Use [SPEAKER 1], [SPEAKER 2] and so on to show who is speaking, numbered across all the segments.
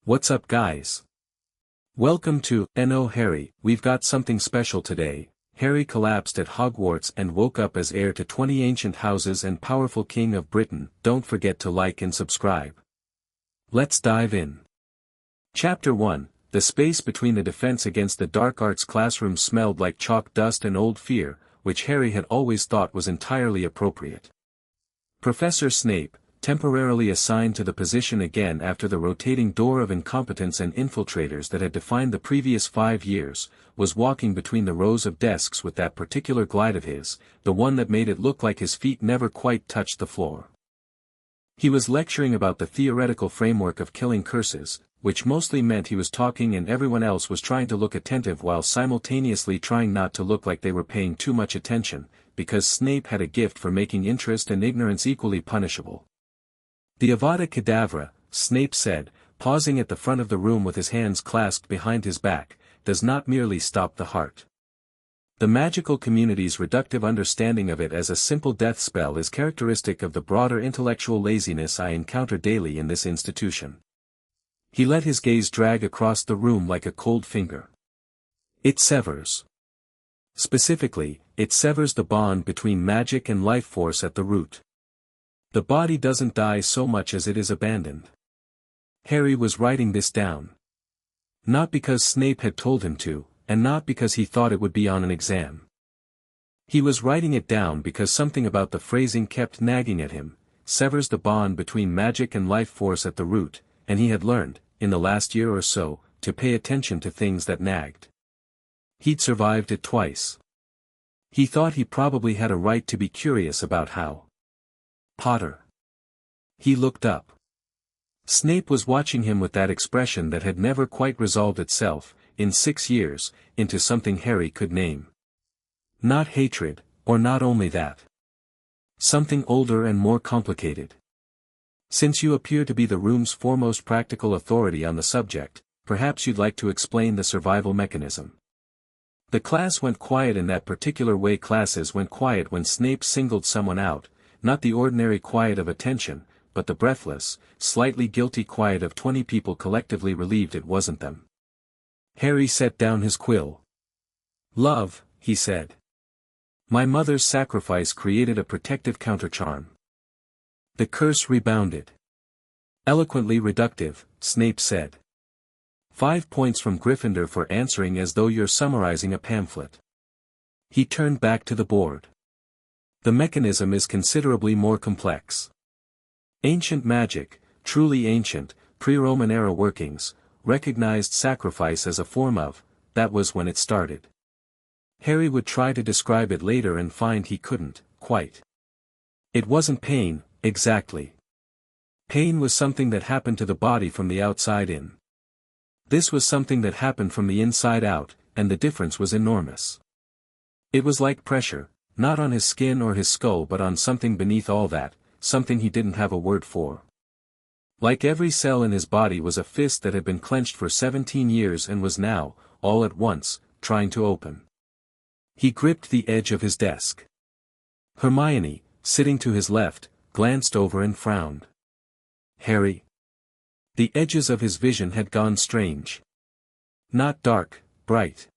[SPEAKER 1] What's up, guys? Welcome to No Harry. We've got something special today. Harry collapsed at Hogwarts and woke up as heir to 20 ancient houses and powerful king of Britain. Don't forget to like and subscribe. Let's dive in. Chapter 1. The space between the defense against the dark arts classroom smelled like chalk dust and old fear, which Harry had always thought was entirely appropriate. Professor Snape, temporarily assigned to the position again after the rotating door of incompetence and infiltrators that had defined the previous 5 years, was walking between the rows of desks with that particular glide of his, the one that made it look like his feet never quite touched the floor. He was lecturing about the theoretical framework of killing curses, which mostly meant he was talking and everyone else was trying to look attentive while simultaneously trying not to look like they were paying too much attention, because Snape had a gift for making interest and ignorance equally punishable. The Avada Kedavra, Snape said, pausing at the front of the room with his hands clasped behind his back, does not merely stop the heart. The magical community's reductive understanding of it as a simple death spell is characteristic of the broader intellectual laziness I encounter daily in this institution. He let his gaze drag across the room like a cold finger. It severs. Specifically, it severs the bond between magic and life force at the root. The body doesn't die so much as it is abandoned. Harry was writing this down. Not because Snape had told him to, and not because he thought it would be on an exam. He was writing it down because something about the phrasing kept nagging at him, severs the bond between magic and life force at the root, and he had learned, in the last year or so, to pay attention to things that nagged. He'd survived it twice. He thought he probably had a right to be curious about how. Potter. He looked up. Snape was watching him with that expression that had never quite resolved itself, in 6 years, into something Harry could name. Not hatred, or not only that. Something older and more complicated. Since you appear to be the room's foremost practical authority on the subject, perhaps you'd like to explain the survival mechanism. The class went quiet in that particular way classes went quiet when Snape singled someone out, not the ordinary quiet of attention, but the breathless, slightly guilty quiet of 20 people collectively relieved it wasn't them. Harry set down his quill. "Love," he said. "My mother's sacrifice created a protective countercharm." The curse rebounded. "Eloquently reductive," Snape said. 5 points from Gryffindor for answering as though you're summarizing a pamphlet. He turned back to the board. The mechanism is considerably more complex. Ancient magic, truly ancient, pre-Roman era workings, recognized sacrifice as a form of, that was when it started. Harry would try to describe it later and find he couldn't, quite. It wasn't pain, exactly. Pain was something that happened to the body from the outside in. This was something that happened from the inside out, and the difference was enormous. It was like pressure, not on his skin or his skull but on something beneath all that, something he didn't have a word for. Like every cell in his body was a fist that had been clenched for 17 years and was now, all at once, trying to open. He gripped the edge of his desk. Hermione, sitting to his left, glanced over and frowned. Harry. The edges of his vision had gone strange. Not dark, bright.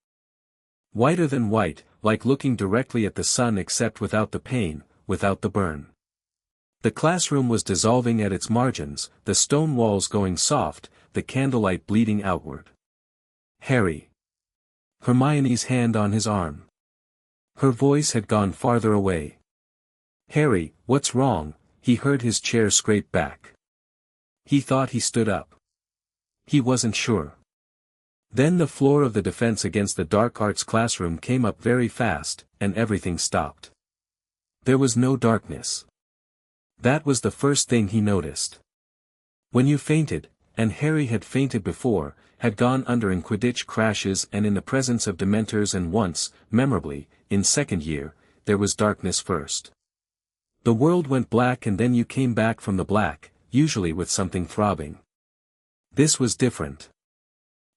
[SPEAKER 1] Whiter than white, like looking directly at the sun except without the pain, without the burn. The classroom was dissolving at its margins, the stone walls going soft, the candlelight bleeding outward. Harry. Hermione's hand on his arm. Her voice had gone farther away. "Harry, what's wrong?" He heard his chair scrape back. He thought he stood up. He wasn't sure. Then the floor of the defense against the dark arts classroom came up very fast, and everything stopped. There was no darkness. That was the first thing he noticed. When you fainted, and Harry had fainted before, had gone under in Quidditch crashes and in the presence of Dementors and once, memorably, in second year, there was darkness first. The world went black and then you came back from the black, usually with something throbbing. This was different.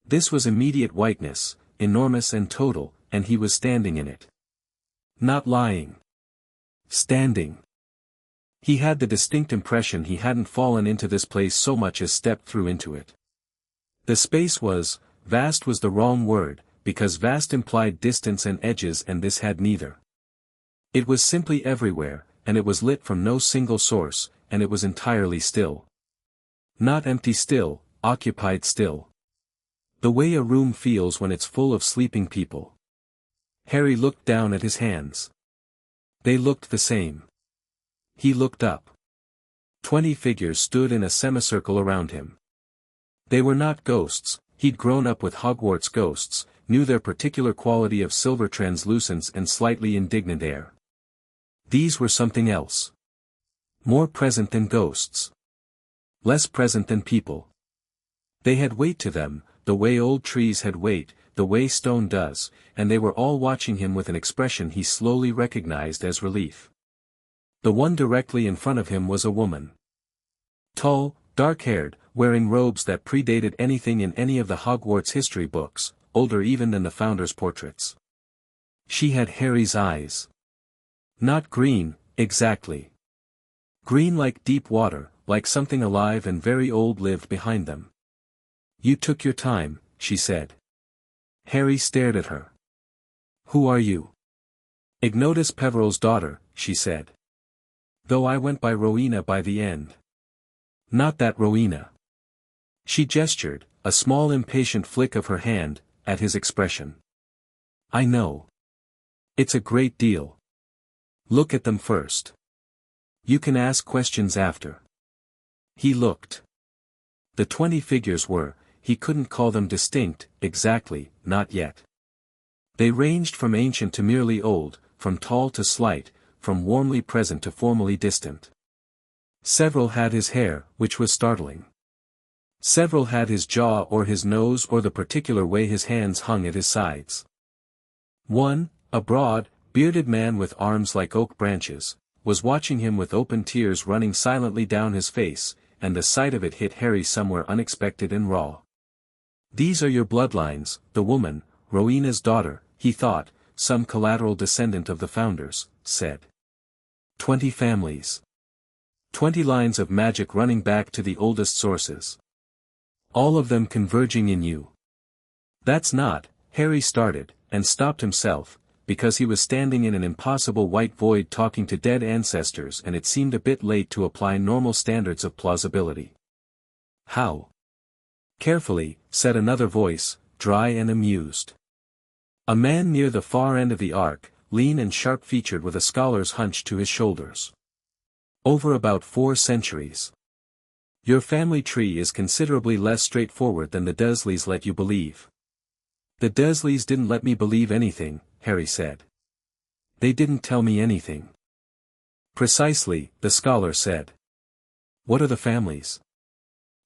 [SPEAKER 1] This was immediate whiteness, enormous and total, and he was standing in it. Not lying. Standing. He had the distinct impression he hadn't fallen into this place so much as stepped through into it. The space was, vast was the wrong word, because vast implied distance and edges and this had neither. It was simply everywhere, and it was lit from no single source, and it was entirely still. Not empty still, occupied still. The way a room feels when it's full of sleeping people. Harry looked down at his hands. They looked the same. He looked up. 20 figures stood in a semicircle around him. They were not ghosts, he'd grown up with Hogwarts ghosts, knew their particular quality of silver translucence and slightly indignant air. These were something else. More present than ghosts. Less present than people. They had weight to them, the way old trees had weight, the way stone does, and they were all watching him with an expression he slowly recognized as relief. The one directly in front of him was a woman. Tall, dark-haired, wearing robes that predated anything in any of the Hogwarts history books, older even than the Founders' portraits. She had Harry's eyes. Not green, exactly. Green like deep water, like something alive and very old lived behind them. "You took your time," she said. Harry stared at her. "Who are you?" "Ignotus Peveril's daughter," she said. "Though I went by Rowena by the end." "Not that Rowena." She gestured, a small impatient flick of her hand, at his expression. "I know. It's a great deal. Look at them first. You can ask questions after." He looked. The 20 figures were, he couldn't call them distinct, exactly, not yet. They ranged from ancient to merely old, from tall to slight, from warmly present to formally distant. Several had his hair, which was startling. Several had his jaw or his nose or the particular way his hands hung at his sides. One, a broad, bearded man with arms like oak branches, was watching him with open tears running silently down his face, and the sight of it hit Harry somewhere unexpected and raw. "These are your bloodlines, the woman, Rowena's daughter," he thought, some collateral descendant of the Founders, said. 20 families. 20 lines of magic running back to the oldest sources. All of them converging in you. "That's not," Harry started, and stopped himself, because he was standing in an impossible white void talking to dead ancestors and it seemed a bit late to apply normal standards of plausibility. "How?" "Carefully," said another voice, dry and amused. A man near the far end of the arc, lean and sharp-featured with a scholar's hunch to his shoulders. "Over about 4 centuries. Your family tree is considerably less straightforward than the Dursleys let you believe." "The Dursleys didn't let me believe anything," Harry said. "They didn't tell me anything." "Precisely," the scholar said. "What are the families?"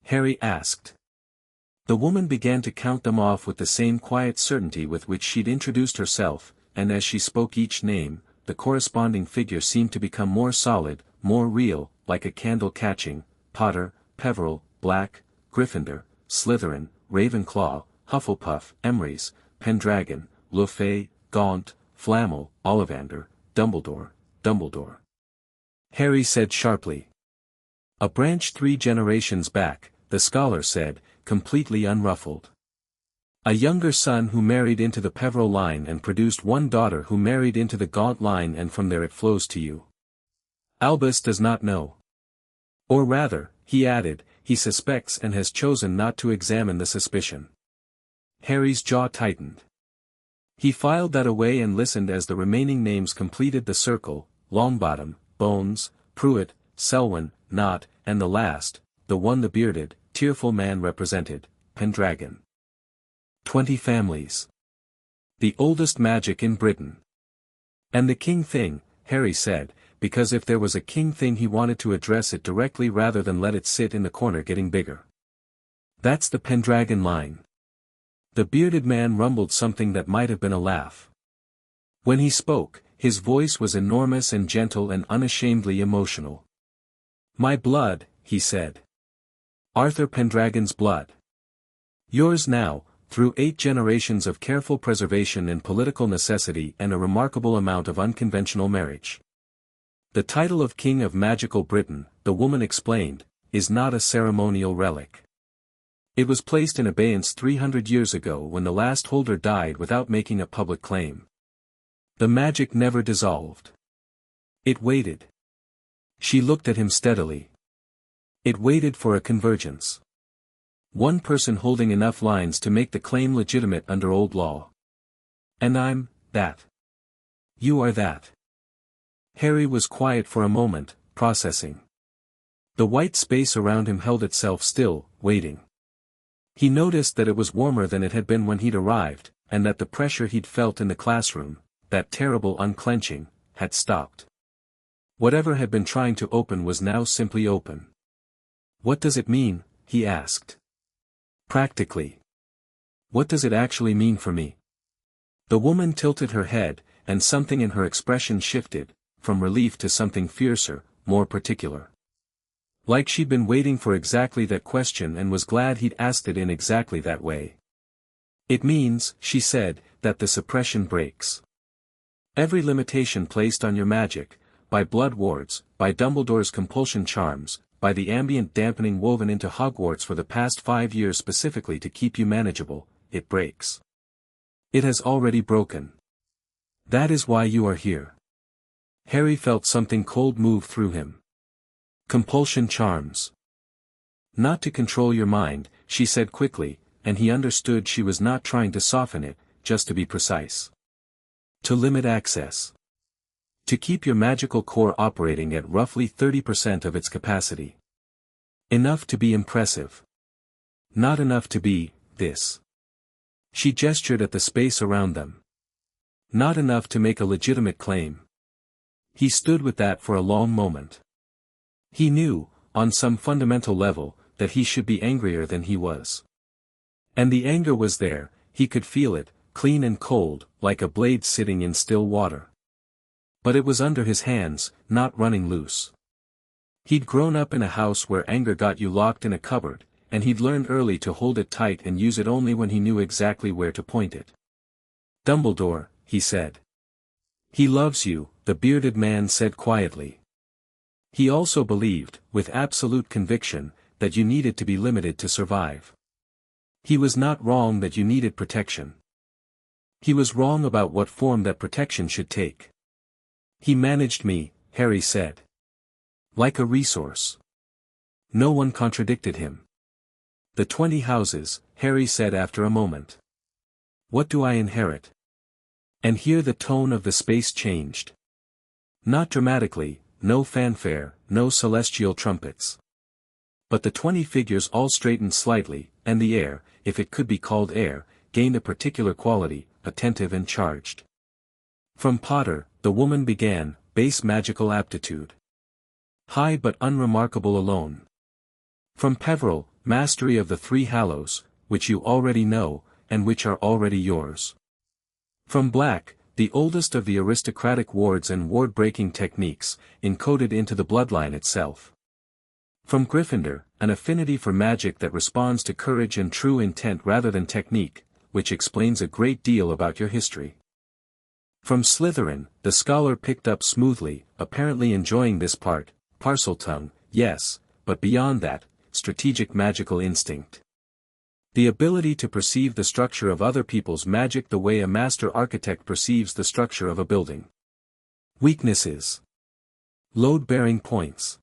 [SPEAKER 1] Harry asked. The woman began to count them off with the same quiet certainty with which she'd introduced herself, and as she spoke each name, the corresponding figure seemed to become more solid, more real, like a candle catching: Potter, Peveril, Black, Gryffindor, Slytherin, Ravenclaw, Hufflepuff, Emrys, Pendragon, Lefay, Gaunt, Flammel, Ollivander, Dumbledore, Dumbledore. Harry said sharply. "A branch 3 generations back," the scholar said, completely unruffled. "A younger son who married into the Peveril line and produced one daughter who married into the Gaunt line, and from there it flows to you. Albus does not know. Or rather," he added, "he suspects and has chosen not to examine the suspicion." Harry's jaw tightened. He filed that away and listened as the remaining names completed the circle: Longbottom, Bones, Pruitt, Selwyn, Knott, and the last, the one the bearded, tearful man represented, Pendragon. 20 families. The oldest magic in Britain. "And the king thing," Harry said, because if there was a king thing he wanted to address it directly rather than let it sit in the corner getting bigger. "That's the Pendragon line." The bearded man rumbled something that might have been a laugh. When he spoke, his voice was enormous and gentle and unashamedly emotional. "My blood," he said. "Arthur Pendragon's blood. Yours now, through 8 generations of careful preservation and political necessity and a remarkable amount of unconventional marriage. The title of King of Magical Britain," the woman explained, "is not a ceremonial relic. It was placed in abeyance 300 years ago when the last holder died without making a public claim. The magic never dissolved. It waited. She looked at him steadily. It waited for a convergence. One person holding enough lines to make the claim legitimate under old law. And I'm that. You are that. Harry was quiet for a moment, processing. The white space around him held itself still, waiting. He noticed that it was warmer than it had been when he'd arrived, and that the pressure he'd felt in the classroom, that terrible unclenching, had stopped. Whatever had been trying to open was now simply open. What does it mean? He asked. Practically. What does it actually mean for me? The woman tilted her head, and something in her expression shifted, from relief to something fiercer, more particular. Like she'd been waiting for exactly that question and was glad he'd asked it in exactly that way. It means, she said, that the suppression breaks. Every limitation placed on your magic, by blood wards, by Dumbledore's compulsion charms, by the ambient dampening woven into Hogwarts for the past 5 years specifically to keep you manageable, it breaks. It has already broken. That is why you are here. Harry felt something cold move through him. Compulsion charms. Not to control your mind, she said quickly, and he understood she was not trying to soften it, just to be precise. To limit access. To keep your magical core operating at roughly 30% of its capacity. Enough to be impressive. Not enough to be, this. She gestured at the space around them. Not enough to make a legitimate claim. He stood with that for a long moment. He knew, on some fundamental level, that he should be angrier than he was. And the anger was there, he could feel it, clean and cold, like a blade sitting in still water. But it was under his hands, not running loose. He'd grown up in a house where anger got you locked in a cupboard, and he'd learned early to hold it tight and use it only when he knew exactly where to point it. Dumbledore, he said. He loves you, the bearded man said quietly. He also believed, with absolute conviction, that you needed to be limited to survive. He was not wrong that you needed protection. He was wrong about what form that protection should take. He managed me, Harry said. Like a resource. No one contradicted him. The 20 houses, Harry said after a moment. What do I inherit? And here the tone of the space changed. Not dramatically, no fanfare, no celestial trumpets. But the 20 figures all straightened slightly, and the air, if it could be called air, gained a particular quality, attentive and charged. From Potter, the woman began, base magical aptitude. High but unremarkable alone. From Peveril, mastery of the 3 Hallows, which you already know, and which are already yours. From Black, the oldest of the aristocratic wards and ward-breaking techniques, encoded into the bloodline itself. From Gryffindor, an affinity for magic that responds to courage and true intent rather than technique, which explains a great deal about your history. From Slytherin, the scholar picked up smoothly, apparently enjoying this part, Parseltongue, yes, but beyond that, strategic magical instinct. The ability to perceive the structure of other people's magic the way a master architect perceives the structure of a building. Weaknesses. Load-bearing points.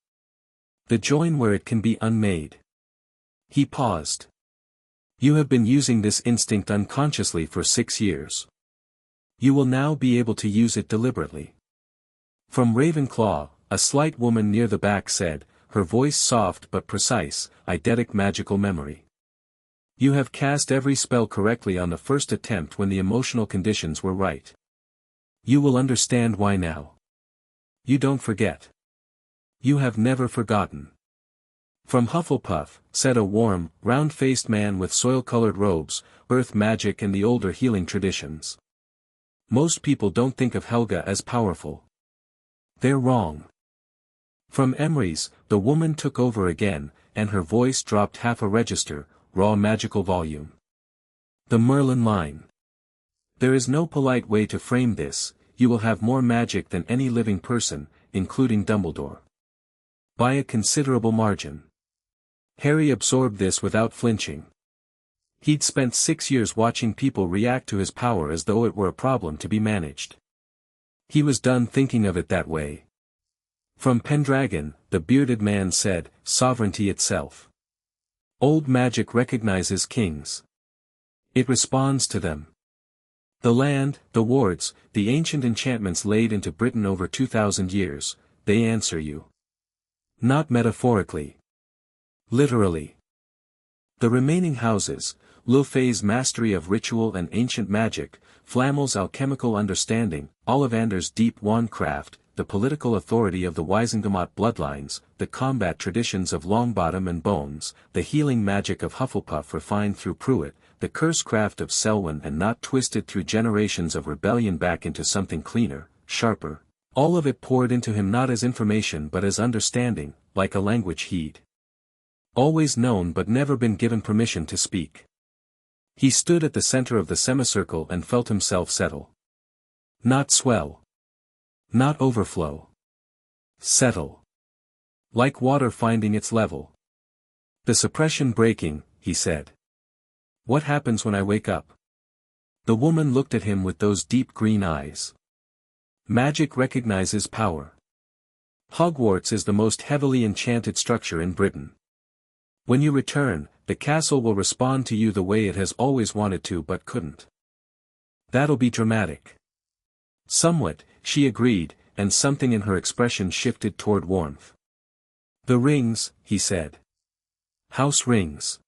[SPEAKER 1] The join where it can be unmade. He paused. You have been using this instinct unconsciously for 6 years. You will now be able to use it deliberately. From Ravenclaw, a slight woman near the back said, her voice soft but precise, eidetic magical memory. You have cast every spell correctly on the first attempt when the emotional conditions were right. You will understand why now. You don't forget. You have never forgotten. From Hufflepuff, said a warm, round-faced man with soil-colored robes, earth magic and the older healing traditions. Most people don't think of Helga as powerful. They're wrong. From Emrys, the woman took over again, and her voice dropped half a register, raw magical volume. The Merlin line. There is no polite way to frame this, you will have more magic than any living person, including Dumbledore. By a considerable margin. Harry absorbed this without flinching. He'd spent 6 years watching people react to his power as though it were a problem to be managed. He was done thinking of it that way. From Pendragon, the bearded man said, sovereignty itself. Old magic recognizes kings. It responds to them. The land, the wards, the ancient enchantments laid into Britain over 2,000 years, they answer you. Not metaphorically. Literally. The remaining houses, Le Fay's mastery of ritual and ancient magic, Flamel's alchemical understanding, Ollivander's deep wandcraft, the political authority of the Wisengamot bloodlines, the combat traditions of Longbottom and Bones, the healing magic of Hufflepuff refined through Pruitt, the cursecraft of Selwyn and not twisted through generations of rebellion back into something cleaner, sharper, all of it poured into him not as information but as understanding, like a language he'd always known but never been given permission to speak. He stood at the center of the semicircle and felt himself settle. Not swell. Not overflow. Settle. Like water finding its level. The suppression breaking, he said. What happens when I wake up? The woman looked at him with those deep green eyes. Magic recognizes power. Hogwarts is the most heavily enchanted structure in Britain. When you return, the castle will respond to you the way it has always wanted to but couldn't. That'll be dramatic. Somewhat, she agreed, and something in her expression shifted toward warmth. The rings, he said. House rings.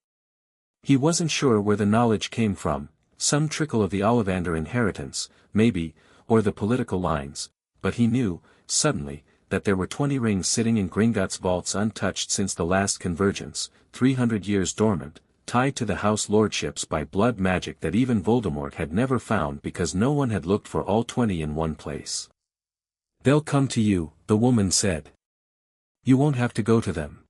[SPEAKER 1] He wasn't sure where the knowledge came from, some trickle of the Ollivander inheritance, maybe, or the political lines, but he knew, suddenly, that there were 20 rings sitting in Gringotts vaults untouched since the last convergence, 300 years dormant, tied to the house lordships by blood magic that even Voldemort had never found because no one had looked for all 20 in one place. They'll come to you, the woman said. You won't have to go to them.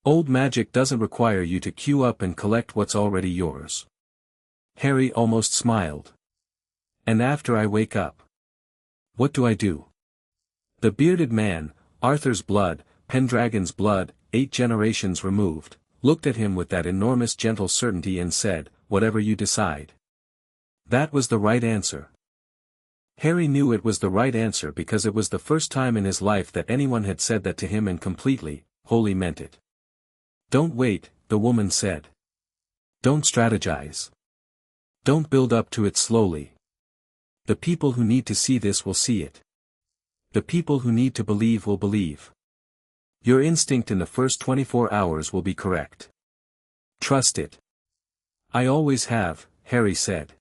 [SPEAKER 1] Old magic doesn't require you to queue up and collect what's already yours. Harry almost smiled. And after I wake up? What do I do? The bearded man, Arthur's blood, Pendragon's blood, 8 generations removed, looked at him with that enormous gentle certainty and said, whatever you decide. That was the right answer. Harry knew it was the right answer because it was the first time in his life that anyone had said that to him and completely, wholly meant it. Don't wait, the woman said. Don't strategize. Don't build up to it slowly. The people who need to see this will see it. The people who need to believe will believe. Your instinct in the first 24 hours will be correct. Trust it. I always have, Harry said.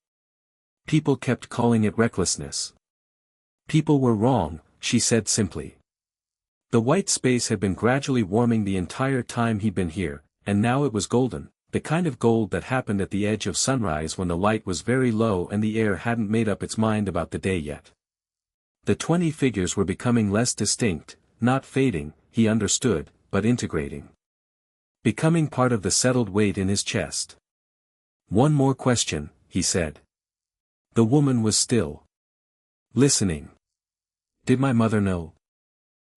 [SPEAKER 1] People kept calling it recklessness. People were wrong, she said simply. The white space had been gradually warming the entire time he'd been here, and now it was golden, the kind of gold that happened at the edge of sunrise when the light was very low and the air hadn't made up its mind about the day yet. The 20 figures were becoming less distinct, not fading, he understood, but integrating. Becoming part of the settled weight in his chest. One more question, he said. The woman was still listening. Did my mother know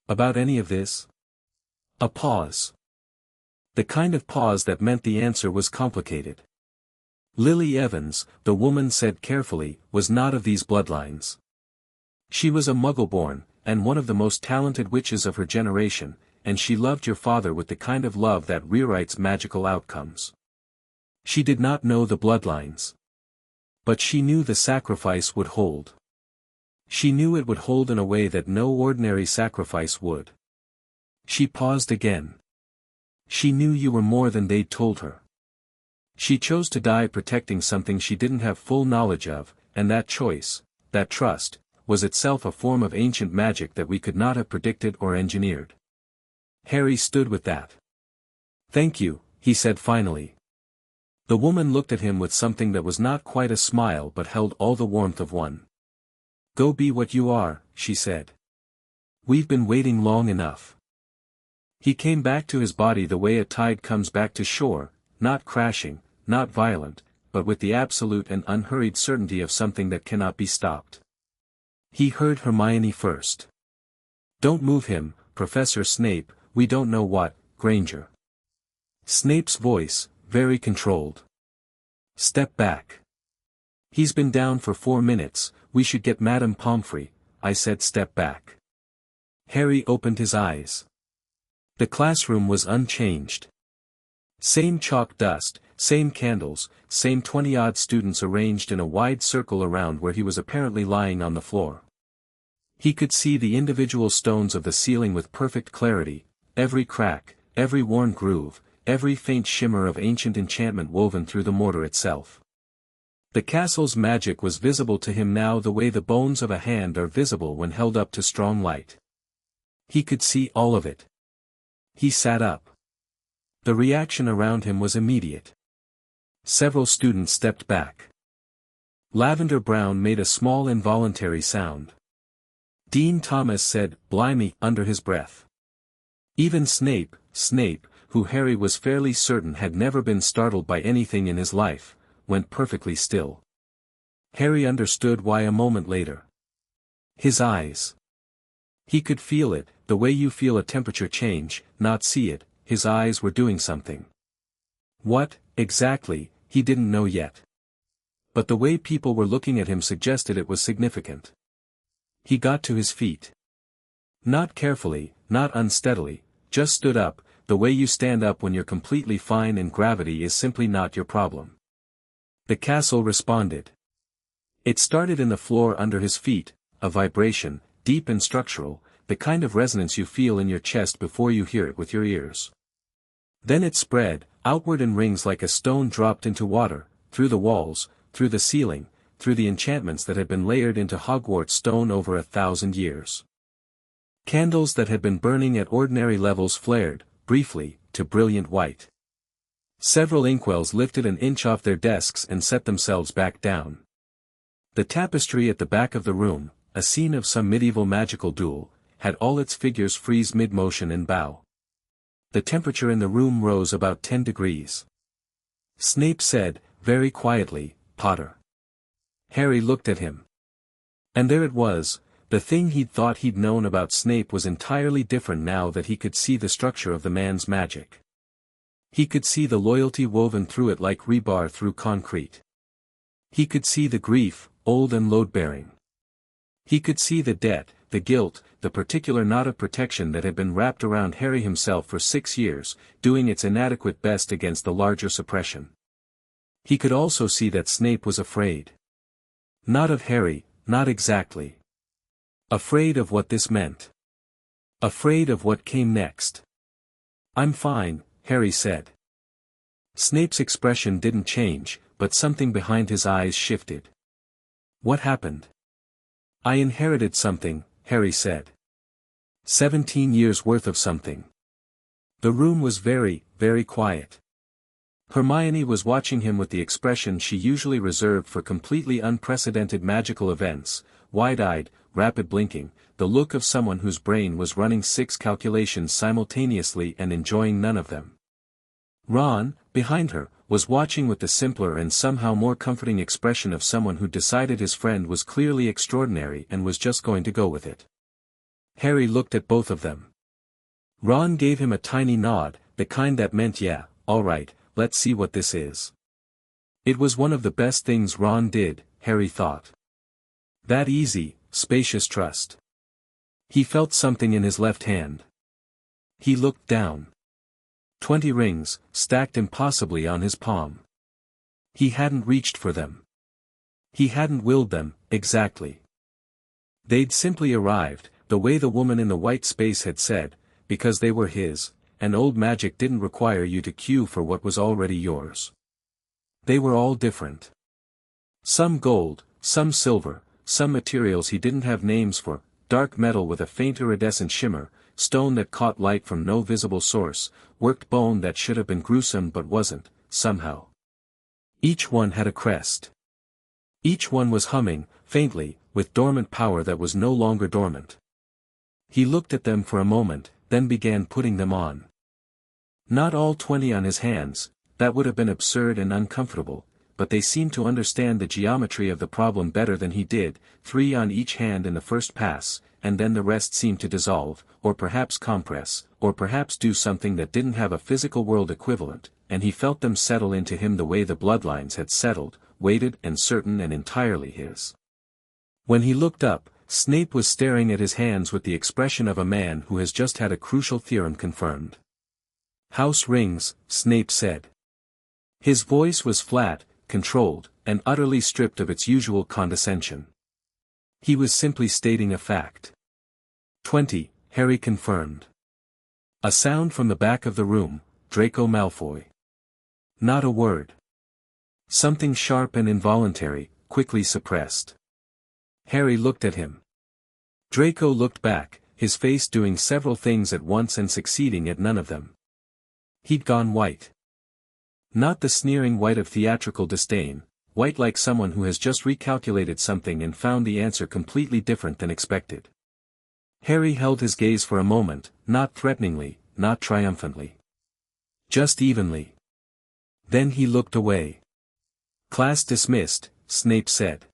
[SPEAKER 1] about any of this? A pause. The kind of pause that meant the answer was complicated. Lily Evans, the woman said carefully, was not of these bloodlines. She was a Muggle-born, and one of the most talented witches of her generation, and she loved your father with the kind of love that rewrites magical outcomes. She did not know the bloodlines. But she knew the sacrifice would hold. She knew it would hold in a way that no ordinary sacrifice would. She paused again. She knew you were more than they'd told her. She chose to die protecting something she didn't have full knowledge of, and that choice, that trust, was itself a form of ancient magic that we could not have predicted or engineered. Harry stood with that. Thank you, he said finally. The woman looked at him with something that was not quite a smile but held all the warmth of one. Go be what you are, she said. We've been waiting long enough. He came back to his body the way a tide comes back to shore, not crashing, not violent, but with the absolute and unhurried certainty of something that cannot be stopped. He heard Hermione first. Don't move him, Professor Snape, we don't know what, Granger. Snape's voice, very controlled. Step back. He's been down for 4 minutes, we should get Madame Pomfrey, I said step back. Harry opened his eyes. The classroom was unchanged. Same chalk dust, same candles, same 20-odd students arranged in a wide circle around where he was apparently lying on the floor. He could see the individual stones of the ceiling with perfect clarity, every crack, every worn groove, every faint shimmer of ancient enchantment woven through the mortar itself. The castle's magic was visible to him now the way the bones of a hand are visible when held up to strong light. He could see all of it. He sat up. The reaction around him was immediate. Several students stepped back. Lavender Brown made a small involuntary sound. Dean Thomas said, "Blimey," under his breath. Even Snape, who Harry was fairly certain had never been startled by anything in his life, went perfectly still. Harry understood why a moment later. His eyes. He could feel it, the way you feel a temperature change, not see it, his eyes were doing something. What, exactly, he didn't know yet. But the way people were looking at him suggested it was significant. He got to his feet. Not carefully, not unsteadily, just stood up, the way you stand up when you're completely fine and gravity is simply not your problem. The castle responded. It started in the floor under his feet, a vibration, deep and structural, the kind of resonance you feel in your chest before you hear it with your ears. Then it spread, outward in rings like a stone dropped into water, through the walls, through the ceiling, through the enchantments that had been layered into Hogwarts stone over 1,000 years. Candles that had been burning at ordinary levels flared, briefly, to brilliant white. Several inkwells lifted an inch off their desks and set themselves back down. The tapestry at the back of the room, a scene of some medieval magical duel, had all its figures freeze mid-motion and bow. The temperature in the room rose about 10 degrees. Snape said, very quietly, "Potter." Harry looked at him. And there it was, the thing he'd thought he'd known about Snape was entirely different now that he could see the structure of the man's magic. He could see the loyalty woven through it like rebar through concrete. He could see the grief, old and load-bearing. He could see the debt, the guilt, the particular knot of protection that had been wrapped around Harry himself for 6 years, doing its inadequate best against the larger suppression. He could also see that Snape was afraid. Not of Harry, not exactly. Afraid of what this meant. Afraid of what came next. "I'm fine," Harry said. Snape's expression didn't change, but something behind his eyes shifted. "What happened?" "I inherited something," Harry said. 17 years worth of something. The room was very, very quiet. Hermione was watching him with the expression she usually reserved for completely unprecedented magical events, wide-eyed, rapid blinking, the look of someone whose brain was running 6 calculations simultaneously and enjoying none of them. Ron, behind her, was watching with the simpler and somehow more comforting expression of someone who decided his friend was clearly extraordinary and was just going to go with it. Harry looked at both of them. Ron gave him a tiny nod, the kind that meant yeah, all right, let's see what this is. It was one of the best things Ron did, Harry thought. That easy, spacious trust. He felt something in his left hand. He looked down. 20 rings, stacked impossibly on his palm. He hadn't reached for them. He hadn't willed them, exactly. They'd simply arrived, the way the woman in the white space had said, because they were his, and old magic didn't require you to queue for what was already yours. They were all different. Some gold, some silver, some materials he didn't have names for, dark metal with a faint iridescent shimmer, stone that caught light from no visible source, worked bone that should have been gruesome but wasn't, somehow. Each one had a crest. Each one was humming, faintly, with dormant power that was no longer dormant. He looked at them for a moment, then began putting them on. Not all 20 on his hands, that would have been absurd and uncomfortable, but they seemed to understand the geometry of the problem better than he did, 3 on each hand in the first pass, and then the rest seemed to dissolve, or perhaps compress, or perhaps do something that didn't have a physical world equivalent, and he felt them settle into him the way the bloodlines had settled, weighted and certain and entirely his. When he looked up, Snape was staring at his hands with the expression of a man who has just had a crucial theorem confirmed. "House rings," Snape said. His voice was flat, controlled, and utterly stripped of its usual condescension. He was simply stating a fact. 20, Harry confirmed. A sound from the back of the room, Draco Malfoy. Not a word. Something sharp and involuntary, quickly suppressed. Harry looked at him. Draco looked back, his face doing several things at once and succeeding at none of them. He'd gone white. Not the sneering white of theatrical disdain, white like someone who has just recalculated something and found the answer completely different than expected. Harry held his gaze for a moment, not threateningly, not triumphantly. Just evenly. Then he looked away. "Class dismissed," Snape said.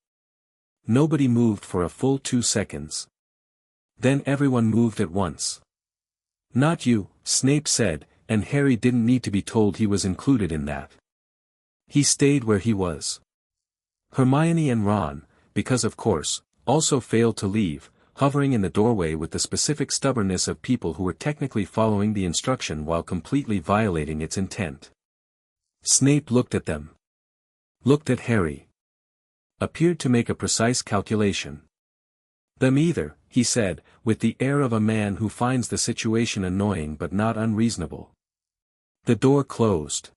[SPEAKER 1] Nobody moved for a full 2 seconds. Then everyone moved at once. "Not you," Snape said, and Harry didn't need to be told he was included in that. He stayed where he was. Hermione and Ron, because of course, also failed to leave, hovering in the doorway with the specific stubbornness of people who were technically following the instruction while completely violating its intent. Snape looked at them. Looked at Harry. Appeared to make a precise calculation. "Them either," he said, with the air of a man who finds the situation annoying but not unreasonable. The door closed.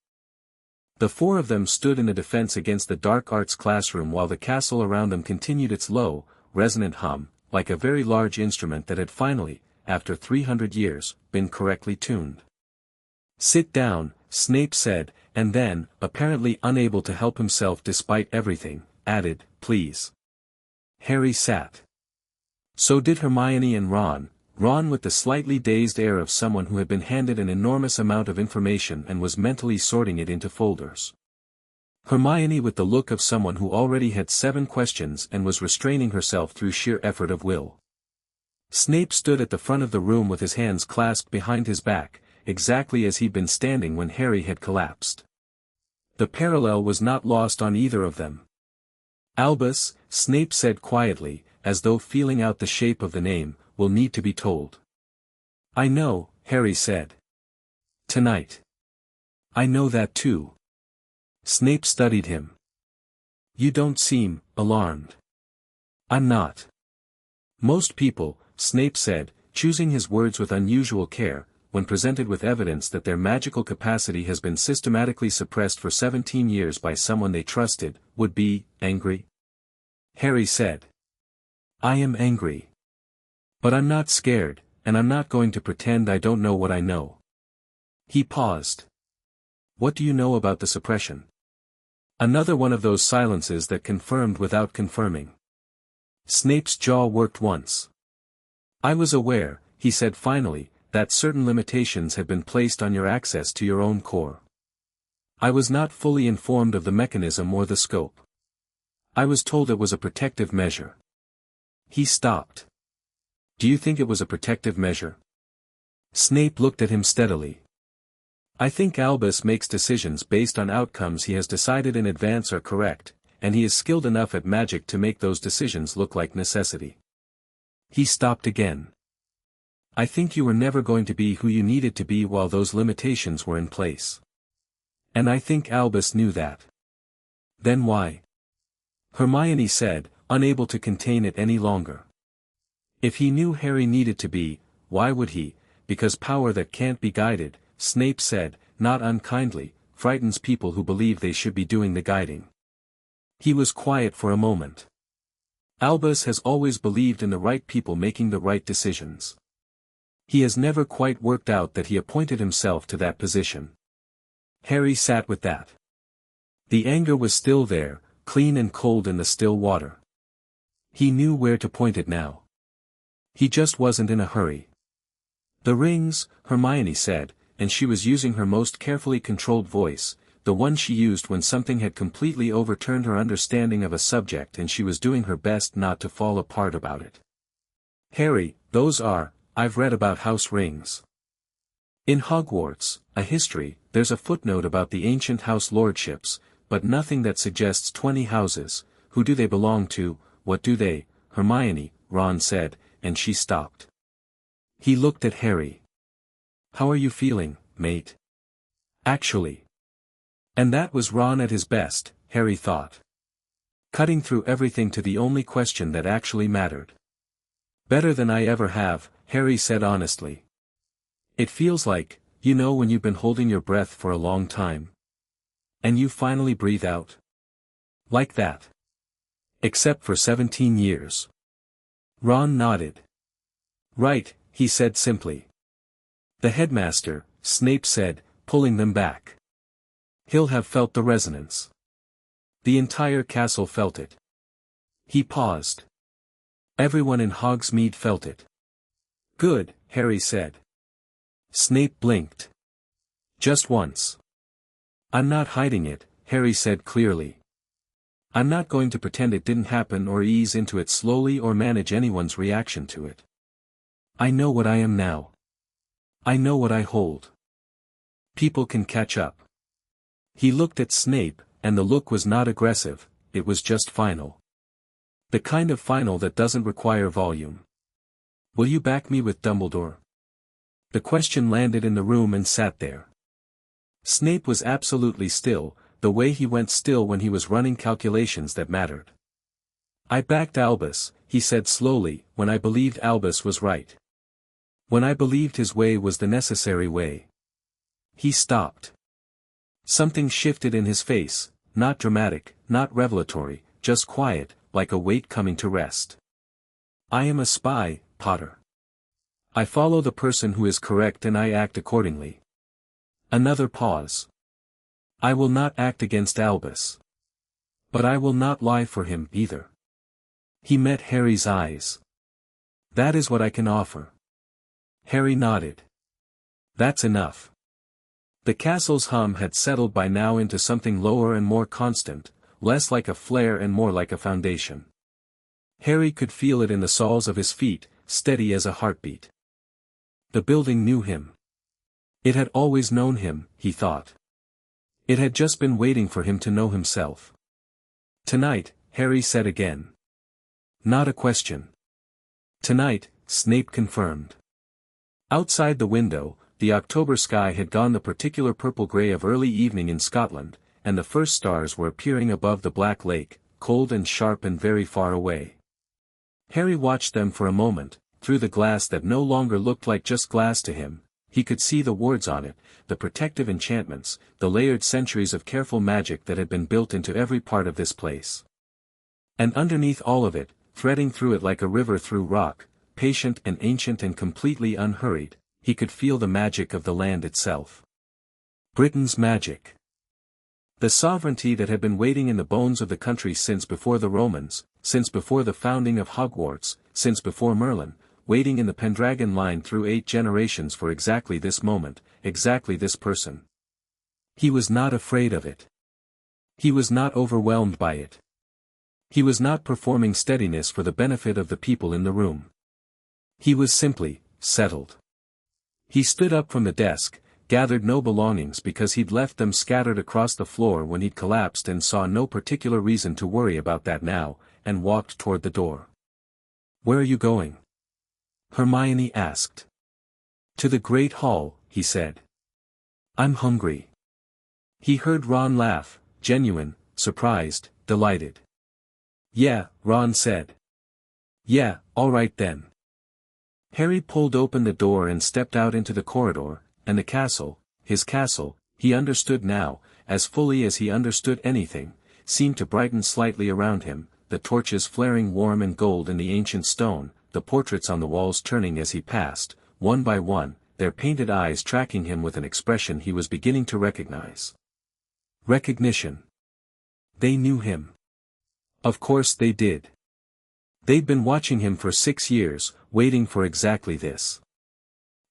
[SPEAKER 1] The four of them stood in a defense against the dark arts classroom while the castle around them continued its low, resonant hum, like a very large instrument that had finally, after 300 years, been correctly tuned. "Sit down," Snape said, and then, apparently unable to help himself despite everything, added, "Please." Harry sat. So did Hermione and Ron with the slightly dazed air of someone who had been handed an enormous amount of information and was mentally sorting it into folders. Hermione with the look of someone who already had 7 questions and was restraining herself through sheer effort of will. Snape stood at the front of the room with his hands clasped behind his back, exactly as he'd been standing when Harry had collapsed. The parallel was not lost on either of them. "Albus," Snape said quietly, as though feeling out the shape of the name, "will need to be told." "I know," Harry said. "Tonight." "I know that too." Snape studied him. "You don't seem alarmed." "I'm not." Most people, Snape said, choosing his words with unusual care, when presented with evidence that their magical capacity has been systematically suppressed for 17 years by someone they trusted, would be angry. Harry said. "I am angry. But I'm not scared, and I'm not going to pretend I don't know what I know." He paused. "What do you know about the suppression?" Another one of those silences that confirmed without confirming. Snape's jaw worked once. "I was aware," he said finally, "that certain limitations had been placed on your access to your own core. I was not fully informed of the mechanism or the scope. I was told it was a protective measure." He stopped. "Do you think it was a protective measure?" Snape looked at him steadily. "I think Albus makes decisions based on outcomes he has decided in advance are correct, and he is skilled enough at magic to make those decisions look like necessity." He stopped again. "I think you were never going to be who you needed to be while those limitations were in place. And I think Albus knew that." "Then why?" Hermione said, unable to contain it any longer. "If he knew Harry needed to be, why would he? Because power that can't be guided," Snape said, not unkindly, "frightens people who believe they should be doing the guiding." He was quiet for a moment. "Albus has always believed in the right people making the right decisions. He has never quite worked out that he appointed himself to that position." Harry sat with that. The anger was still there, clean and cold in the still water. He knew where to point it now. He just wasn't in a hurry. "The rings," Hermione said, and she was using her most carefully controlled voice, the one she used when something had completely overturned her understanding of a subject and she was doing her best not to fall apart about it. "Harry, those are, I've read about house rings. In Hogwarts, a history, there's a footnote about the ancient house lordships, but nothing that suggests 20 houses. Who do they belong to, what do they, Hermione, Ron said, and she stopped. He looked at Harry. How are you feeling, mate? Actually. And that was Ron at his best, Harry thought. Cutting through everything to the only question that actually mattered. Better than I ever have, Harry said honestly. It feels like, you know when you've been holding your breath for a long time. And you finally breathe out. Like that. Except for 17 years. Ron nodded. Right, he said simply. The headmaster, Snape said, pulling them back. He'll have felt the resonance. The entire castle felt it. He paused. Everyone in Hogsmeade felt it. Good, Harry said. Snape blinked. Just once. I'm not hiding it, Harry said clearly. I'm not going to pretend it didn't happen or ease into it slowly or manage anyone's reaction to it. I know what I am now. I know what I hold. People can catch up. He looked at Snape, and the look was not aggressive, it was just final. The kind of final that doesn't require volume. Will you back me with Dumbledore? The question landed in the room and sat there. Snape was absolutely still, the way he went still when he was running calculations that mattered. I backed Albus, he said slowly, when I believed Albus was right. When I believed his way was the necessary way. He stopped. Something shifted in his face, not dramatic, not revelatory, just quiet, like a weight coming to rest. I am a spy, Potter. I follow the person who is correct and I act accordingly. Another pause. I will not act against Albus. But I will not lie for him either. He met Harry's eyes. That is what I can offer. Harry nodded. That's enough. The castle's hum had settled by now into something lower and more constant, less like a flare and more like a foundation. Harry could feel it in the soles of his feet, steady as a heartbeat. The building knew him. It had always known him, he thought. It had just been waiting for him to know himself. Tonight, Harry said again. Not a question. Tonight, Snape confirmed. Outside the window, the October sky had gone the particular purple-grey of early evening in Scotland, and the first stars were appearing above the black lake, cold and sharp and very far away. Harry watched them for a moment, through the glass that no longer looked like just glass to him. He could see the wards on it, the protective enchantments, the layered centuries of careful magic that had been built into every part of this place. And underneath all of it, threading through it like a river through rock, patient and ancient and completely unhurried, he could feel the magic of the land itself. Britain's magic. The sovereignty that had been waiting in the bones of the country since before the Romans, since before the founding of Hogwarts, since before Merlin, waiting in the Pendragon line through 8 generations for exactly this moment, exactly this person. He was not afraid of it. He was not overwhelmed by it. He was not performing steadiness for the benefit of the people in the room. He was simply, settled. He stood up from the desk, gathered no belongings because he'd left them scattered across the floor when he'd collapsed and saw no particular reason to worry about that now, and walked toward the door. Where are you going? Hermione asked. To the Great Hall, he said. I'm hungry. He heard Ron laugh, genuine, surprised, delighted. Yeah, Ron said. Yeah, all right then. Harry pulled open the door and stepped out into the corridor, and the castle, his castle, he understood now, as fully as he understood anything, seemed to brighten slightly around him, the torches flaring warm and gold in the ancient stone, the portraits on the walls turning as he passed, one by one, their painted eyes tracking him with an expression he was beginning to recognize. Recognition. They knew him. Of course they did. They'd been watching him for 6 years, waiting for exactly this.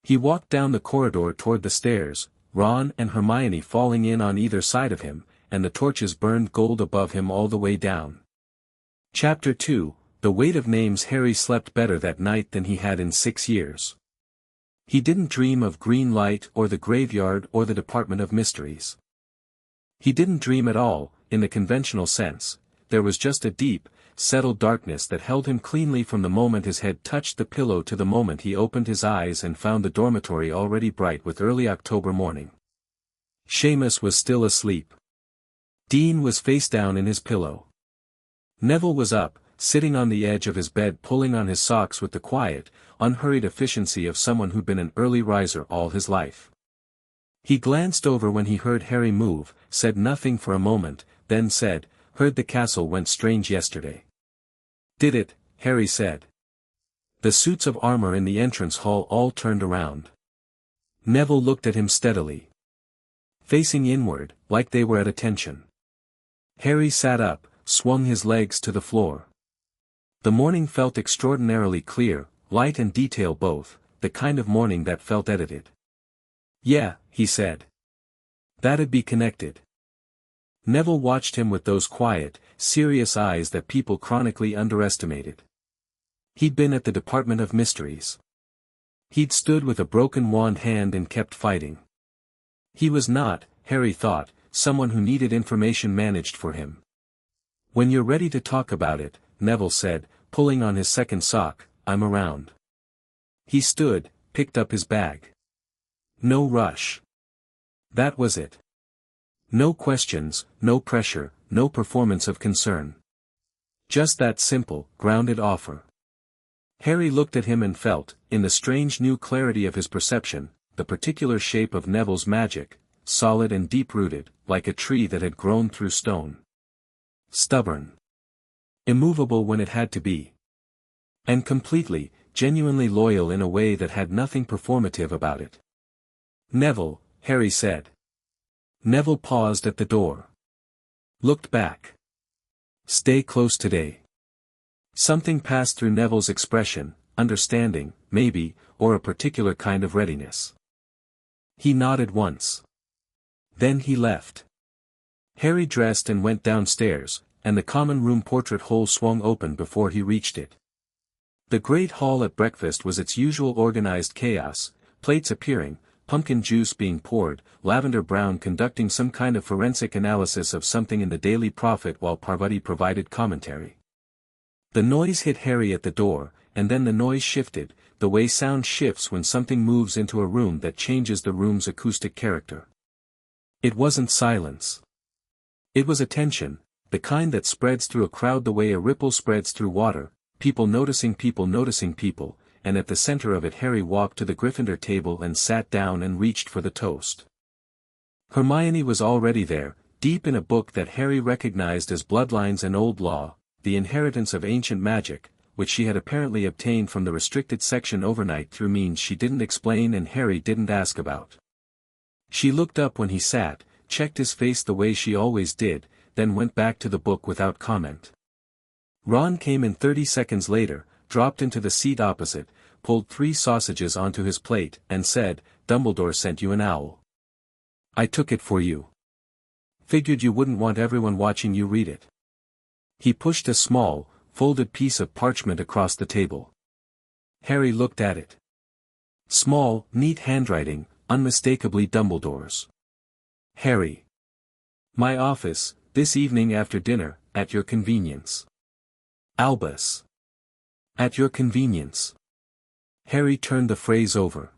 [SPEAKER 1] He walked down the corridor toward the stairs, Ron and Hermione falling in on either side of him, and the torches burned gold above him all the way down. Chapter 2, The weight of names. Harry slept better that night than he had in 6 years. He didn't dream of green light or the graveyard or the Department of Mysteries. He didn't dream at all, in the conventional sense. There was just a deep, settled darkness that held him cleanly from the moment his head touched the pillow to the moment he opened his eyes and found the dormitory already bright with early October morning. Seamus was still asleep. Dean was face down in his pillow. Neville was up, sitting on the edge of his bed pulling on his socks with the quiet, unhurried efficiency of someone who'd been an early riser all his life. He glanced over when he heard Harry move, said nothing for a moment, then said, "Heard the castle went strange yesterday." "Did it?" Harry said. The suits of armor in the entrance hall all turned around. Neville looked at him steadily. Facing inward, like they were at attention. Harry sat up, swung his legs to the floor. The morning felt extraordinarily clear, light and detail both, the kind of morning that felt edited. "Yeah," he said. "That'd be connected." Neville watched him with those quiet, serious eyes that people chronically underestimated. He'd been at the Department of Mysteries. He'd stood with a broken wand hand and kept fighting. He was not, Harry thought, someone who needed information managed for him. "When you're ready to talk about it," Neville said, pulling on his second sock, "I'm around." He stood, picked up his bag. No rush. That was it. No questions, no pressure, no performance of concern. Just that simple, grounded offer. Harry looked at him and felt, in the strange new clarity of his perception, the particular shape of Neville's magic, solid and deep-rooted, like a tree that had grown through stone. Stubborn. Immovable when it had to be. And completely, genuinely loyal in a way that had nothing performative about it. "Neville," Harry said. Neville paused at the door. Looked back. "Stay close today." Something passed through Neville's expression, understanding, maybe, or a particular kind of readiness. He nodded once. Then he left. Harry dressed and went downstairs, and the common room portrait hole swung open before he reached it. The great hall at breakfast was its usual organized chaos, plates appearing, pumpkin juice being poured, Lavender Brown conducting some kind of forensic analysis of something in the Daily Prophet while Parvati provided commentary. The noise hit Harry at the door, and then the noise shifted, the way sound shifts when something moves into a room that changes the room's acoustic character. It wasn't silence. It was attention, the kind that spreads through a crowd the way a ripple spreads through water, people noticing people, and at the center of it Harry walked to the Gryffindor table and sat down and reached for the toast. Hermione was already there, deep in a book that Harry recognized as Bloodlines and Old Law, the inheritance of ancient magic, which she had apparently obtained from the restricted section overnight through means she didn't explain and Harry didn't ask about. She looked up when he sat, checked his face the way she always did, then went back to the book without comment. Ron came in 30 seconds later, dropped into the seat opposite, pulled 3 sausages onto his plate, and said, "Dumbledore sent you an owl. I took it for you. Figured you wouldn't want everyone watching you read it." He pushed a small, folded piece of parchment across the table. Harry looked at it. Small, neat handwriting, unmistakably Dumbledore's. "Harry. My office, this evening after dinner, at your convenience. Albus. At your convenience." Harry turned the phrase over.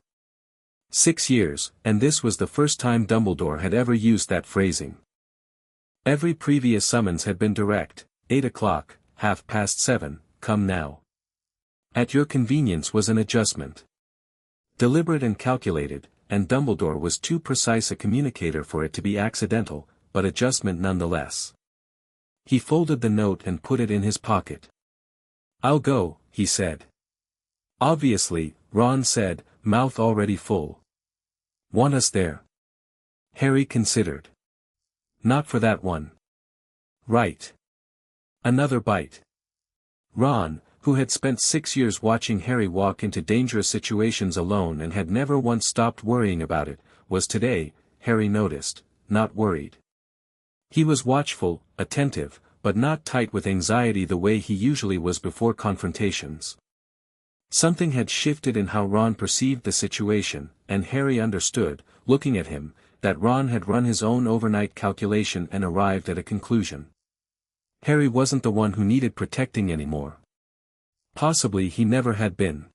[SPEAKER 1] 6 years, and this was the first time Dumbledore had ever used that phrasing. Every previous summons had been direct, 8 o'clock, 7:30, come now. At your convenience was an adjustment. Deliberate and calculated, and Dumbledore was too precise a communicator for it to be accidental, but adjustment nonetheless. He folded the note and put it in his pocket. "I'll go," he said. "Obviously," Ron said, mouth already full. "Want us there?" Harry considered. "Not for that one." "Right." Another bite. Ron, who had spent 6 years watching Harry walk into dangerous situations alone and had never once stopped worrying about it, was today, Harry noticed, not worried. He was watchful, attentive, but not tight with anxiety the way he usually was before confrontations. Something had shifted in how Ron perceived the situation, and Harry understood, looking at him, that Ron had run his own overnight calculation and arrived at a conclusion. Harry wasn't the one who needed protecting anymore. Possibly he never had been.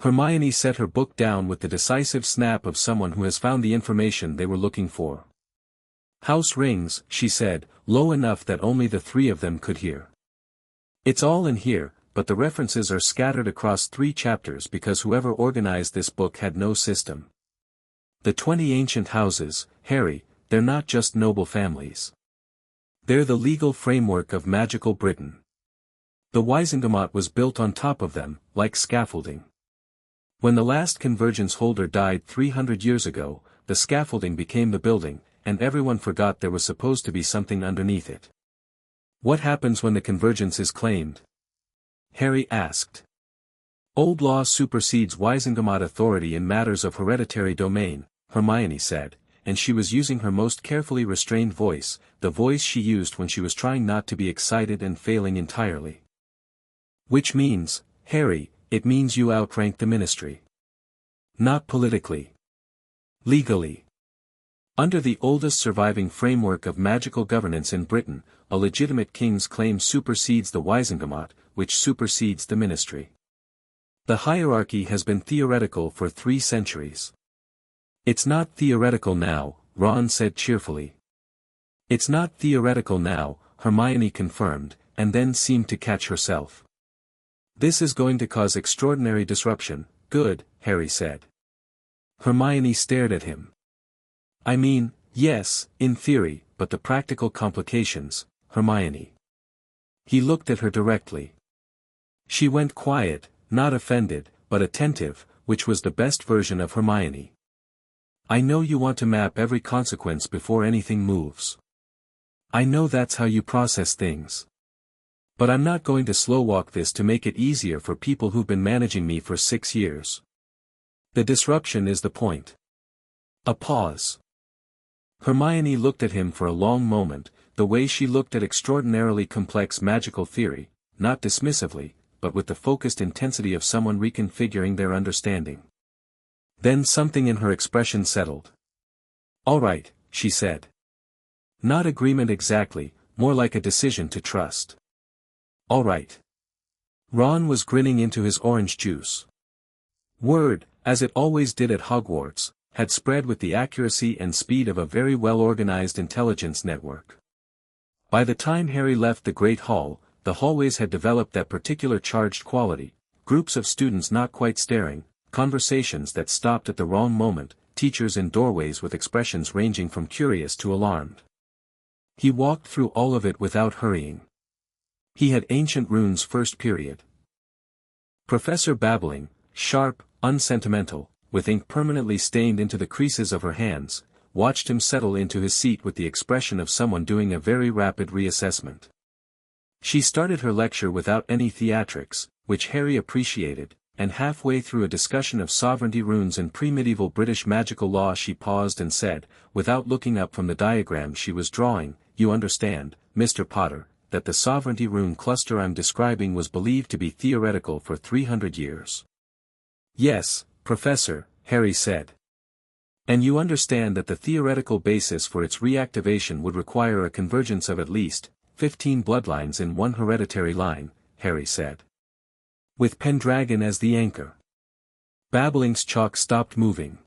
[SPEAKER 1] Hermione set her book down with the decisive snap of someone who has found the information they were looking for. "House rings," she said, low enough that only the three of them could hear. "It's all in here, but the references are scattered across 3 chapters because whoever organized this book had no system. The 20 ancient houses, Harry, they're not just noble families. They're the legal framework of magical Britain. The Wizengamot was built on top of them, like scaffolding. When the last convergence holder died 300 years ago, the scaffolding became the building, and everyone forgot there was supposed to be something underneath it." "What happens when the convergence is claimed?" Harry asked. "Old law supersedes Wizengamot authority in matters of hereditary domain," Hermione said, and she was using her most carefully restrained voice, the voice she used when she was trying not to be excited and failing entirely. "Which means, Harry, it means you outrank the Ministry. Not politically. Legally. Under the oldest surviving framework of magical governance in Britain, a legitimate king's claim supersedes the Wizengamot, which supersedes the Ministry. The hierarchy has been theoretical for 3 centuries. It's not theoretical now," Ron said cheerfully. "It's not theoretical now," Hermione confirmed, and then seemed to catch herself. "This is going to cause extraordinary disruption." "Good," Harry said. Hermione stared at him. "I mean, yes, in theory, but the practical complications, Hermione." He looked at her directly. She went quiet, not offended, but attentive, which was the best version of Hermione. "I know you want to map every consequence before anything moves. I know that's how you process things. But I'm not going to slow-walk this to make it easier for people who've been managing me for 6 years. The disruption is the point." A pause. Hermione looked at him for a long moment, the way she looked at extraordinarily complex magical theory, not dismissively, but with the focused intensity of someone reconfiguring their understanding. Then something in her expression settled. "All right," she said. "Not agreement exactly, more like a decision to trust." "All right." Ron was grinning into his orange juice. Word, as it always did at Hogwarts, had spread with the accuracy and speed of a very well-organized intelligence network. By the time Harry left the Great Hall, the hallways had developed that particular charged quality, groups of students not quite staring, conversations that stopped at the wrong moment, teachers in doorways with expressions ranging from curious to alarmed. He walked through all of it without hurrying. He had ancient runes first period. Professor Babbling, sharp, unsentimental, with ink permanently stained into the creases of her hands, watched him settle into his seat with the expression of someone doing a very rapid reassessment. She started her lecture without any theatrics, which Harry appreciated, and halfway through a discussion of sovereignty runes and pre-medieval British magical law she paused and said, without looking up from the diagram she was drawing, "You understand, Mr. Potter, that the sovereignty rune cluster I'm describing was believed to be theoretical for 300 years. "Yes, Professor," Harry said. "And you understand that the theoretical basis for its reactivation would require a convergence of at least 15 bloodlines in one hereditary line," Harry said. "With Pendragon as the anchor." Babbling's chalk stopped moving.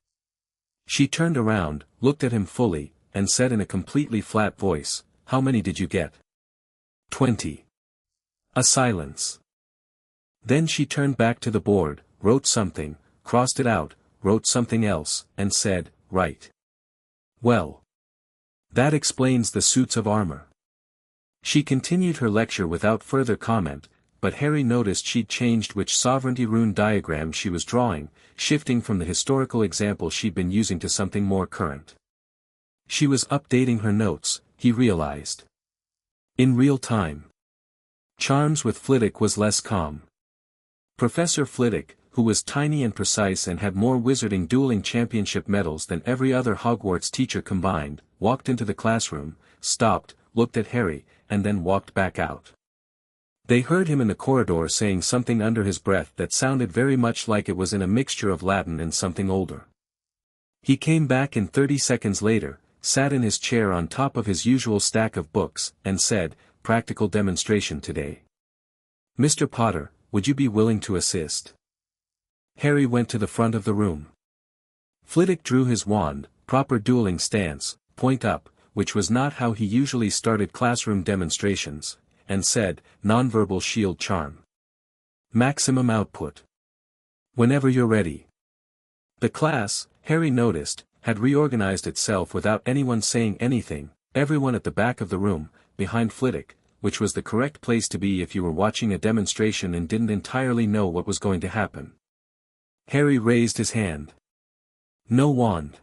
[SPEAKER 1] She turned around, looked at him fully, and said in a completely flat voice, "How many did you get?" 20. A silence. Then she turned back to the board, wrote something, crossed it out, wrote something else, and said, "Right. Well. That explains the suits of armor." She continued her lecture without further comment, but Harry noticed she'd changed which sovereignty rune diagram she was drawing, shifting from the historical example she'd been using to something more current. She was updating her notes, he realized. In real time. Charms with Flitwick was less calm. Professor Flitwick, who was tiny and precise and had more wizarding dueling championship medals than every other Hogwarts teacher combined, walked into the classroom, stopped, looked at Harry, and then walked back out. They heard him in the corridor saying something under his breath that sounded very much like it was in a mixture of Latin and something older. He came back in 30 seconds later, sat in his chair on top of his usual stack of books, and said, "Practical demonstration today. Mr. Potter, would you be willing to assist?" Harry went to the front of the room. Flitwick drew his wand, proper dueling stance, point up, which was not how he usually started classroom demonstrations, and said, "Nonverbal shield charm. Maximum output. Whenever you're ready." The class, Harry noticed, had reorganized itself without anyone saying anything, everyone at the back of the room, behind Flitwick, which was the correct place to be if you were watching a demonstration and didn't entirely know what was going to happen. Harry raised his hand. No wand.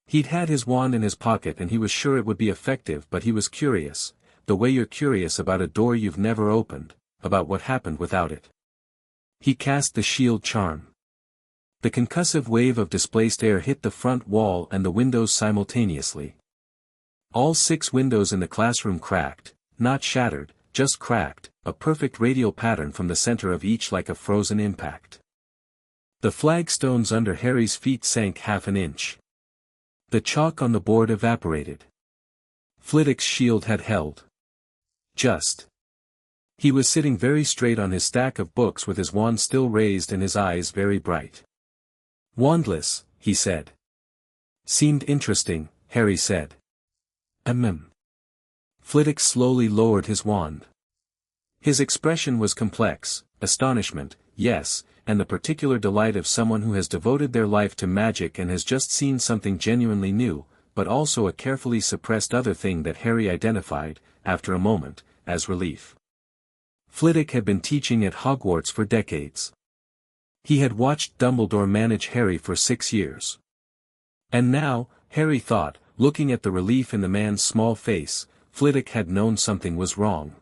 [SPEAKER 1] He'd had his wand in his pocket and he was sure it would be effective, but he was curious, the way you're curious about a door you've never opened, about what happened without it. He cast the shield charm. The concussive wave of displaced air hit the front wall and the windows simultaneously. All 6 windows in the classroom cracked, not shattered, just cracked, a perfect radial pattern from the center of each like a frozen impact. The flagstones under Harry's feet sank half an inch. The chalk on the board evaporated. Flitwick's shield had held. Just. He was sitting very straight on his stack of books with his wand still raised and his eyes very bright. "Wandless," he said. "Seemed interesting," Harry said. Flitwick slowly lowered his wand. His expression was complex, astonishment, yes, and the particular delight of someone who has devoted their life to magic and has just seen something genuinely new, but also a carefully suppressed other thing that Harry identified, after a moment, as relief. Flitwick had been teaching at Hogwarts for decades. He had watched Dumbledore manage Harry for 6 years. And now, Harry thought, looking at the relief in the man's small face, Flitwick had known something was wrong.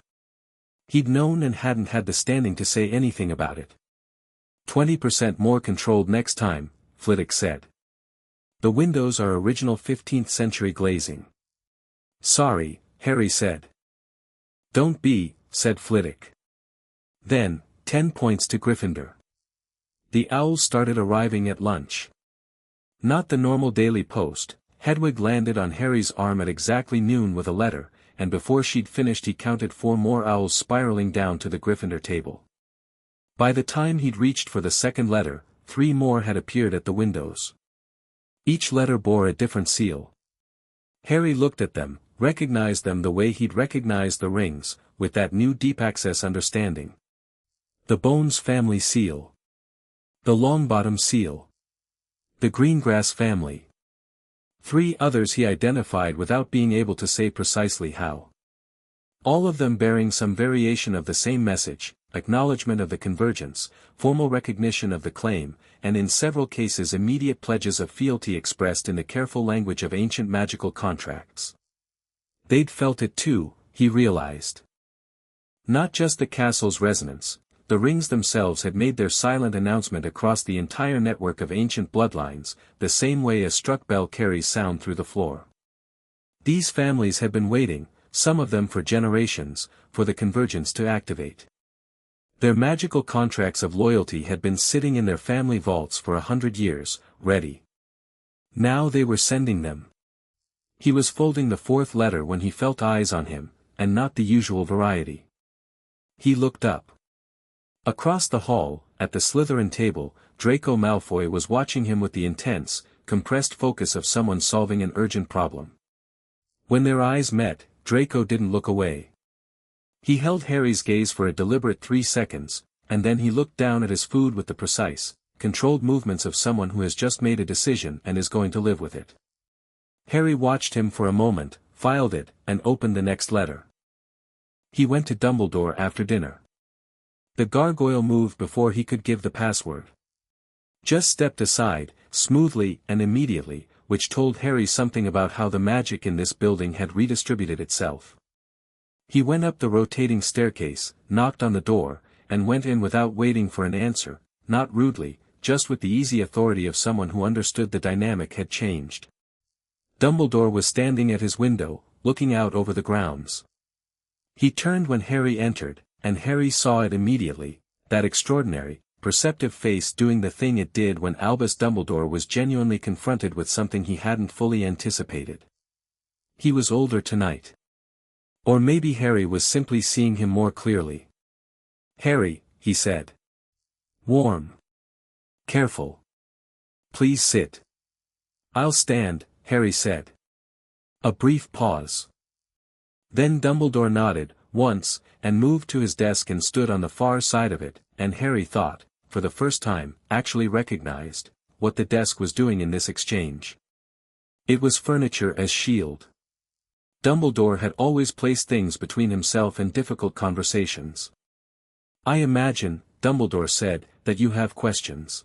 [SPEAKER 1] He'd known and hadn't had the standing to say anything about it. 20% more controlled next time, Flitwick said. The windows are original 15th century glazing. Sorry, Harry said. Don't be, said Flitwick. Then, 10 points to Gryffindor. The owls started arriving at lunch. Not the normal daily post. Hedwig landed on Harry's arm at exactly noon with a letter, and before she'd finished he counted 4 more owls spiraling down to the Gryffindor table. By the time he'd reached for the second letter, 3 more had appeared at the windows. Each letter bore a different seal. Harry looked at them, recognized them the way he'd recognized the rings, with that new deep access understanding. The Bones family seal. The Longbottom seal. The Greengrass family. 3 others he identified without being able to say precisely how. All of them bearing some variation of the same message, acknowledgement of the convergence, formal recognition of the claim, and in several cases immediate pledges of fealty expressed in the careful language of ancient magical contracts. They'd felt it too, he realized. Not just the castle's resonance, the rings themselves had made their silent announcement across the entire network of ancient bloodlines, the same way a struck bell carries sound through the floor. These families had been waiting, some of them for generations, for the convergence to activate. Their magical contracts of loyalty had been sitting in their family vaults for 100 years, ready. Now they were sending them. He was folding the 4th letter when he felt eyes on him, and not the usual variety. He looked up. Across the hall, at the Slytherin table, Draco Malfoy was watching him with the intense, compressed focus of someone solving an urgent problem. When their eyes met, Draco didn't look away. He held Harry's gaze for a deliberate 3 seconds, and then he looked down at his food with the precise, controlled movements of someone who has just made a decision and is going to live with it. Harry watched him for a moment, filed it, and opened the next letter. He went to Dumbledore after dinner. The gargoyle moved before he could give the password. Just stepped aside, smoothly and immediately, which told Harry something about how the magic in this building had redistributed itself. He went up the rotating staircase, knocked on the door, and went in without waiting for an answer, not rudely, just with the easy authority of someone who understood the dynamic had changed. Dumbledore was standing at his window, looking out over the grounds. He turned when Harry entered, and Harry saw it immediately, that extraordinary, perceptive face doing the thing it did when Albus Dumbledore was genuinely confronted with something he hadn't fully anticipated. He was older tonight. Or maybe Harry was simply seeing him more clearly. "Harry," he said. "Warm. Careful. Please sit." "I'll stand," Harry said. A brief pause. Then Dumbledore nodded, once, and moved to his desk and stood on the far side of it, and Harry thought, for the first time, actually recognized, what the desk was doing in this exchange. It was furniture as shield. Dumbledore had always placed things between himself and difficult conversations. "I imagine," Dumbledore said, "that you have questions."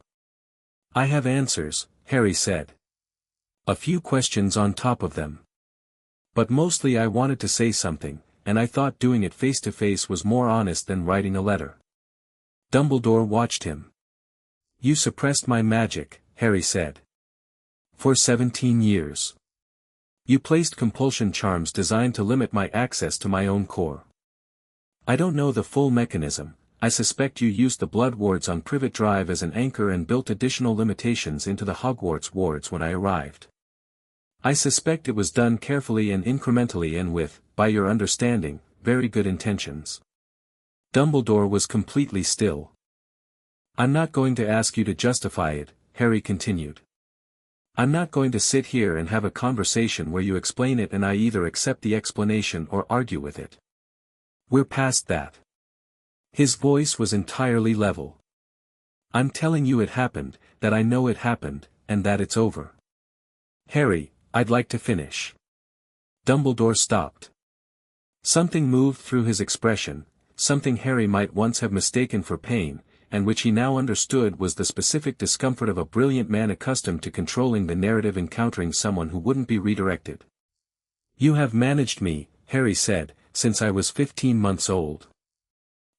[SPEAKER 1] "I have answers," Harry said. "A few questions on top of them. But mostly I wanted to say something, and I thought doing it face to face was more honest than writing a letter." Dumbledore watched him. "You suppressed my magic," Harry said. "For 17 years. You placed compulsion charms designed to limit my access to my own core. I don't know the full mechanism. I suspect you used the blood wards on Privet Drive as an anchor and built additional limitations into the Hogwarts wards when I arrived. I suspect it was done carefully and incrementally and with, by your understanding, very good intentions." Dumbledore was completely still. "I'm not going to ask you to justify it," Harry continued. "I'm not going to sit here and have a conversation where you explain it and I either accept the explanation or argue with it. We're past that." His voice was entirely level. "I'm telling you it happened, that I know it happened, and that it's over. Harry, I'd like to finish." Dumbledore stopped. Something moved through his expression, something Harry might once have mistaken for pain, and which he now understood was the specific discomfort of a brilliant man accustomed to controlling the narrative encountering someone who wouldn't be redirected. "You have managed me," Harry said, "since I was 15 months old.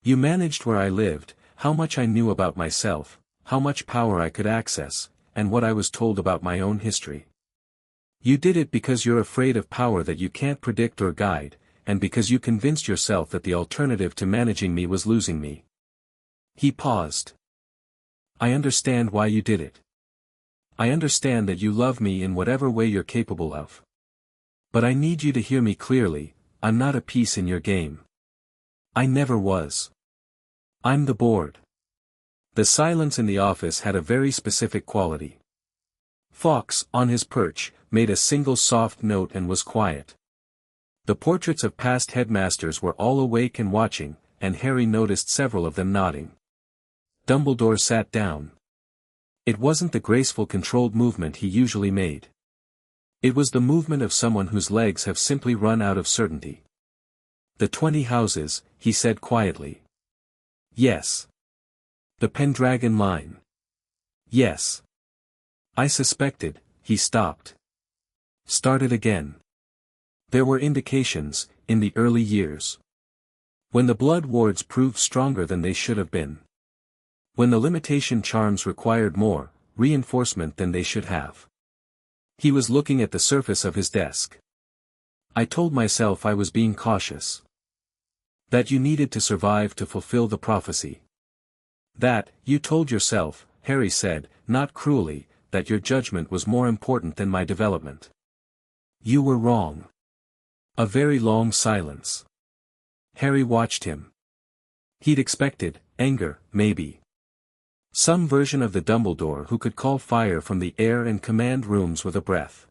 [SPEAKER 1] You managed where I lived, how much I knew about myself, how much power I could access, and what I was told about my own history. You did it because you're afraid of power that you can't predict or guide, and because you convinced yourself that the alternative to managing me was losing me." He paused. "I understand why you did it. I understand that you love me in whatever way you're capable of. But I need you to hear me clearly, I'm not a piece in your game. I never was. I'm the board." The silence in the office had a very specific quality. Fawkes, on his perch, made a single soft note and was quiet. The portraits of past headmasters were all awake and watching, and Harry noticed several of them nodding. Dumbledore sat down. It wasn't the graceful controlled movement he usually made. It was the movement of someone whose legs have simply run out of certainty. "The 20 houses," he said quietly. "Yes. The Pendragon line." "Yes. I suspected," he stopped. Started again. "There were indications, in the early years. When the blood wards proved stronger than they should have been. When the limitation charms required more reinforcement than they should have." He was looking at the surface of his desk. "I told myself I was being cautious. That you needed to survive to fulfill the prophecy. That, you told yourself," Harry said, not cruelly, "that your judgment was more important than my development. You were wrong." A very long silence. Harry watched him. He'd expected, anger, maybe. Some version of the Dumbledore who could call fire from the air and command rooms with a breath.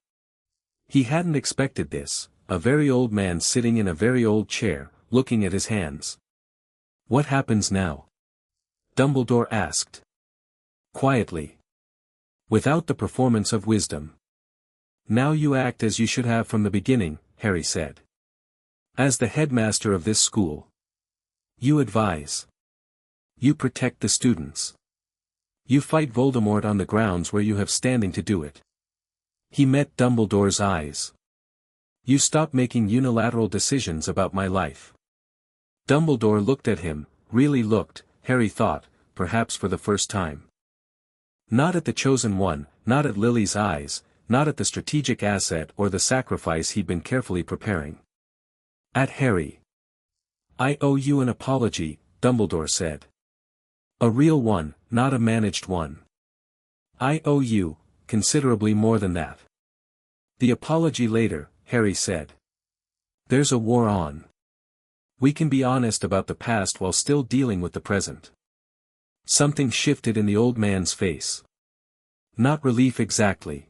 [SPEAKER 1] He hadn't expected this, a very old man sitting in a very old chair, looking at his hands. "What happens now?" Dumbledore asked. Quietly. "Without the performance of wisdom. Now you act as you should have from the beginning," Harry said. "As the headmaster of this school. You advise. You protect the students. You fight Voldemort on the grounds where you have standing to do it." He met Dumbledore's eyes. "You stop making unilateral decisions about my life." Dumbledore looked at him, really looked, Harry thought, perhaps for the first time. Not at the chosen one, not at Lily's eyes, not at the strategic asset or the sacrifice he'd been carefully preparing. At Harry. "I owe you an apology," Dumbledore said. A real one, not a managed one. I owe you, considerably more than that. The apology later, Harry said. There's a war on. We can be honest about the past while still dealing with the present. Something shifted in the old man's face. Not relief exactly.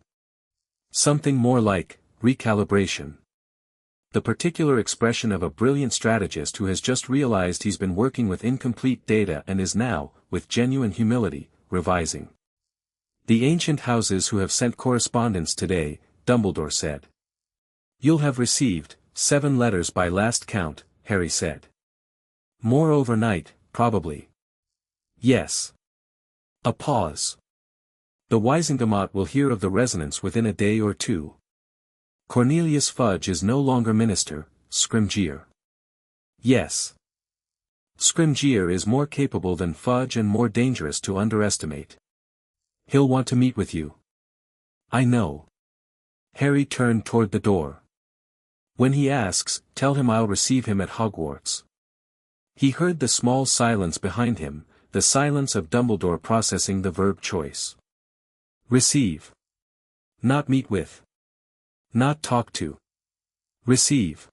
[SPEAKER 1] Something more like recalibration. The particular expression of a brilliant strategist who has just realized he's been working with incomplete data and is now, with genuine humility, revising. The ancient houses who have sent correspondence today, Dumbledore said. You'll have received 7 letters by last count, Harry said. More overnight, probably. Yes. A pause. The Wisingamot will hear of the resonance within a day or two. Cornelius Fudge is no longer minister, Scrimgeour. Yes. Scrimgeour is more capable than Fudge and more dangerous to underestimate. He'll want to meet with you. I know. Harry turned toward the door. When he asks, tell him I'll receive him at Hogwarts. He heard the small silence behind him, the silence of Dumbledore processing the verb choice. Receive. Not meet with. Not talk to. Receive.